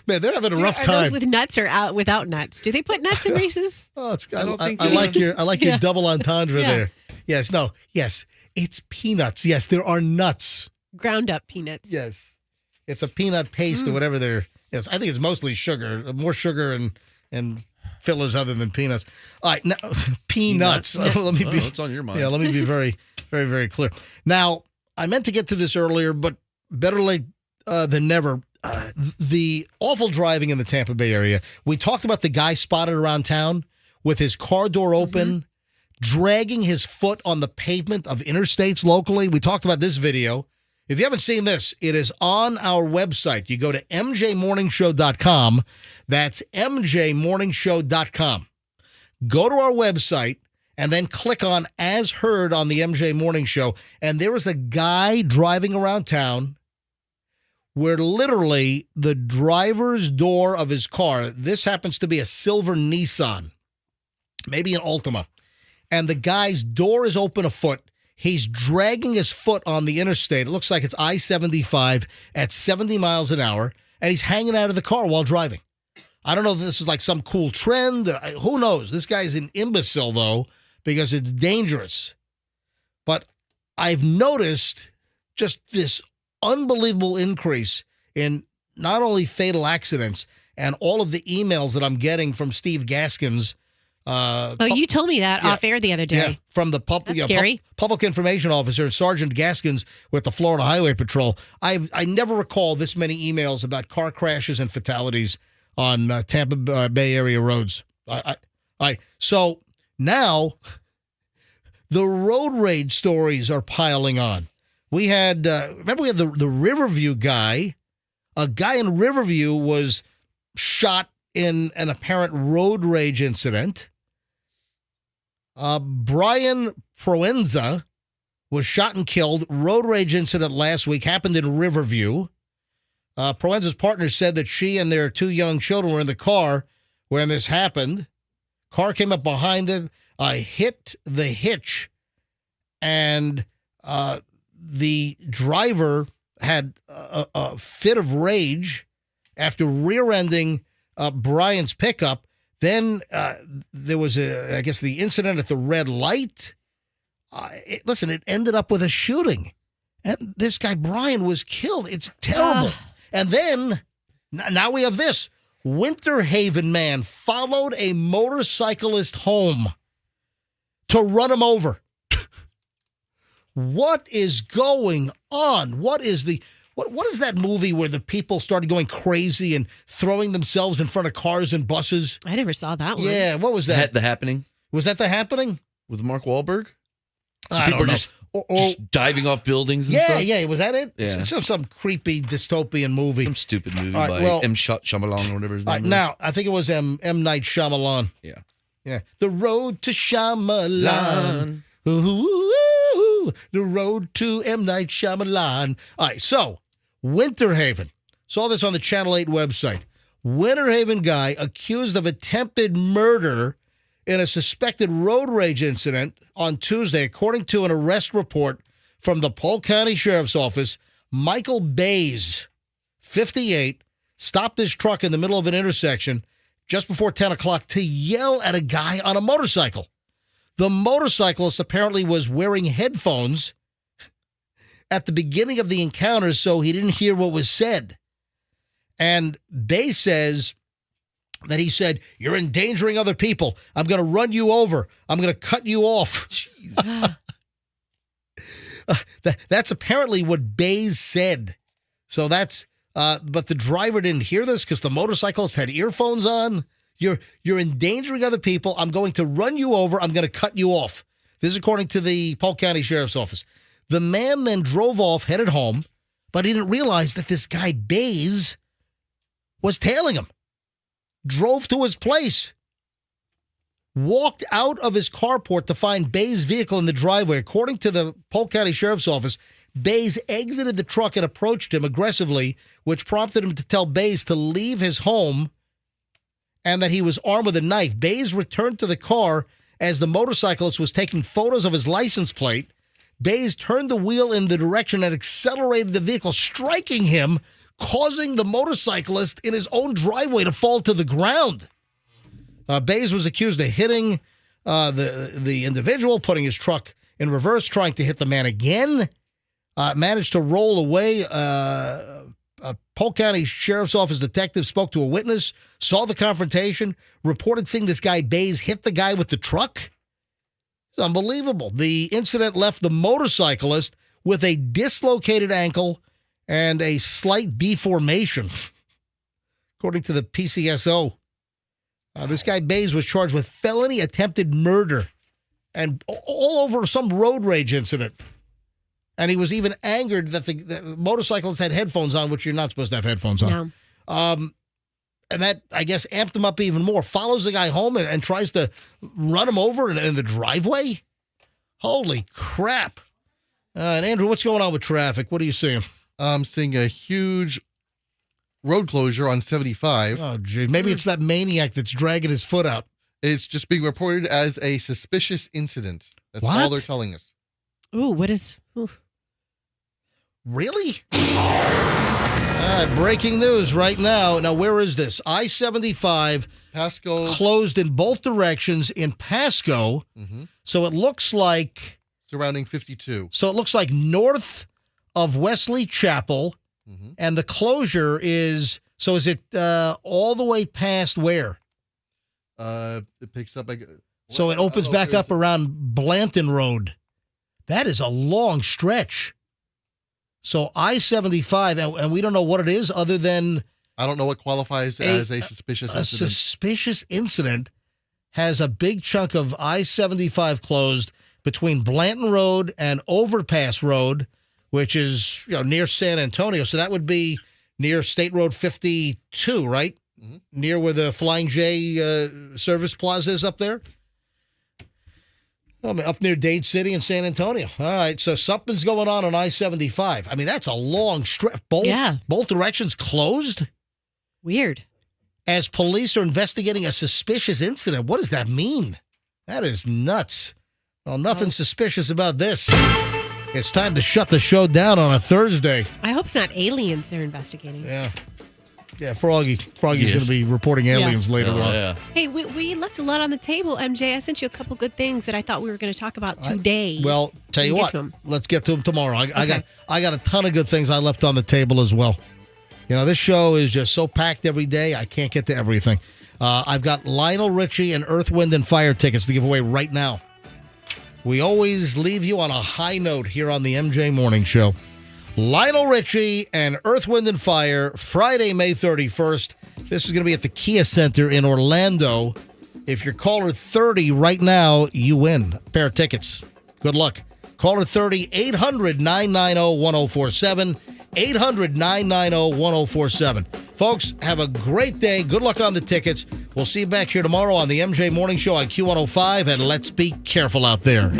Man, they're having a rough Are time. those with nuts or out without nuts? Do they put nuts in Reese's? Oh, I like your double entendre there. Yes, it's peanuts. Yes, there are nuts. Ground up peanuts. Yes. It's a peanut paste or whatever there is. I think it's mostly sugar, more sugar and fillers other than peanuts. All right, now peanuts. Let me be. What's on your mind? Yeah, let me be very, very, very clear. Now, I meant to get to this earlier, but better late than never. The awful driving in the Tampa Bay area. We talked about the guy spotted around town with his car door open, dragging his foot on the pavement of interstates locally. We talked about this video. If you haven't seen this, it is on our website. You go to mjmorningshow.com. That's mjmorningshow.com. Go to our website and then click on As Heard on the MJ Morning Show. And there is a guy driving around town where literally the driver's door of his car, this happens to be a silver Nissan, maybe an Altima, and the guy's door is open a foot. He's dragging his foot on the interstate. It looks like it's I-75 at 70 miles an hour, and he's hanging out of the car while driving. I don't know if this is like some cool trend. Who knows? This guy's an imbecile, though, because it's dangerous. But I've noticed just this unbelievable increase in not only fatal accidents and all of the emails that I'm getting from Steve Gaskins. You told me that off air the other day. Yeah, from the public information officer, Sergeant Gaskins with the Florida Highway Patrol. I never recall this many emails about car crashes and fatalities on Tampa Bay area roads. All right. So now the road rage stories are piling on. We had, remember we had the Riverview guy. A guy in Riverview was shot in an apparent road rage incident. Brian Proenza was shot and killed. Road rage incident last week happened in Riverview. Proenza's partner said that she and their 2 young children were in the car when this happened. Car came up behind them, hit the hitch, and the driver had a fit of rage after rear-ending Brian's pickup. Then there was, the incident at the red light. It ended up with a shooting. And this guy, Brian, was killed. It's terrible. And then, now we have this. Winter Haven man followed a motorcyclist home to run him over. What is going on? What is that movie where the people started going crazy and throwing themselves in front of cars and buses? I never saw that one. Yeah, what was that? The Happening. Was that The Happening? With Mark Wahlberg? I People don't know. Just diving off buildings and stuff? Yeah. Was that it? Yeah. Some creepy dystopian movie. Some stupid movie All right, by well- M. Shyamalan or whatever his name is. Now, I think it was M. Night Shyamalan. Yeah. Yeah. The Road to Shyamalan. Ooh, the road to M. Night Shyamalan. All right, so Winter Haven. Saw this on the Channel 8 website. Winter Haven guy accused of attempted murder in a suspected road rage incident on Tuesday, according to an arrest report from the Polk County Sheriff's Office. Michael Bays, 58, stopped his truck in the middle of an intersection just before 10 o'clock to yell at a guy on a motorcycle. The motorcyclist apparently was wearing headphones at the beginning of the encounter, so he didn't hear what was said. And Bays says that he said, "You're endangering other people. I'm going to run you over. I'm going to cut you off." That's apparently what Bays said. So that's, but the driver didn't hear this because the motorcyclist had earphones on. You're endangering other people. I'm going to run you over. I'm going to cut you off. This is according to the Polk County Sheriff's Office. The man then drove off, headed home, but he didn't realize that this guy Bays was tailing him. Drove to his place. Walked out of his carport to find Bays' vehicle in the driveway. According to the Polk County Sheriff's Office, Bays exited the truck and approached him aggressively, which prompted him to tell Bays to leave his home and that he was armed with a knife. Bays returned to the car as the motorcyclist was taking photos of his license plate. Bays turned the wheel in the direction and accelerated the vehicle, striking him, causing the motorcyclist in his own driveway to fall to the ground. Bays was accused of hitting the individual, putting his truck in reverse, trying to hit the man again. Managed to roll away. A Polk County Sheriff's Office detective spoke to a witness, saw the confrontation, reported seeing this guy Bays hit the guy with the truck. It's unbelievable. The incident left the motorcyclist with a dislocated ankle and a slight deformation, according to the PCSO. This guy Bays was charged with felony attempted murder and all over some road rage incident. And he was even angered that the motorcyclist had headphones on, which you're not supposed to have headphones on. No. And that, I guess, amped him up even more. Follows the guy home and tries to run him over in the driveway. Holy crap. And Andrew, what's going on with traffic? What are you seeing? I'm seeing a huge road closure on 75. Oh, geez. Maybe it's that maniac that's dragging his foot out. It's just being reported as a suspicious incident. That's What? all they're telling us. Ooh, what is... Ooh. Really? Breaking news right now. Now, where is this? I-75 Pasco closed in both directions in Pasco. Mm-hmm. So it looks like... surrounding 52. So it looks like north of Wesley Chapel, and the closure is... So is it all the way past where? It picks up... So it opens back up around Blanton Road. That is a long stretch. So I-75, and we don't know what it is other than I don't know what qualifies as a suspicious incident. A suspicious incident has a big chunk of I-75 closed between Blanton Road and Overpass Road, which is near San Antonio. So that would be near State Road 52, right? Mm-hmm. Near where the Flying J Service Plaza is up there. Up near Dade City and San Antonio. All right, so something's going on I-75. I mean, that's a long stretch. Both directions closed? Weird. As police are investigating a suspicious incident. What does that mean? That is nuts. Well, nothing suspicious about this. It's time to shut the show down on a Thursday. I hope it's not aliens they're investigating. Yeah, Froggy's going to be reporting aliens later on. Yeah. Hey, we left a lot on the table, MJ. I sent you a couple good things that I thought we were going to talk about today. Well, tell you what, let's get to them tomorrow. I got a ton of good things I left on the table as well. This show is just so packed every day, I can't get to everything. I've got Lionel Richie and Earth, Wind, and Fire tickets to give away right now. We always leave you on a high note here on the MJ Morning Show. Lionel Richie and Earth, Wind, and Fire, Friday, May 31st. This is going to be at the Kia Center in Orlando. If you're caller 30 right now, you win a pair of tickets. Good luck. Caller 30, 800-990-1047. 800-990-1047. Folks, have a great day. Good luck on the tickets. We'll see you back here tomorrow on the MJ Morning Show on Q105, and let's be careful out there.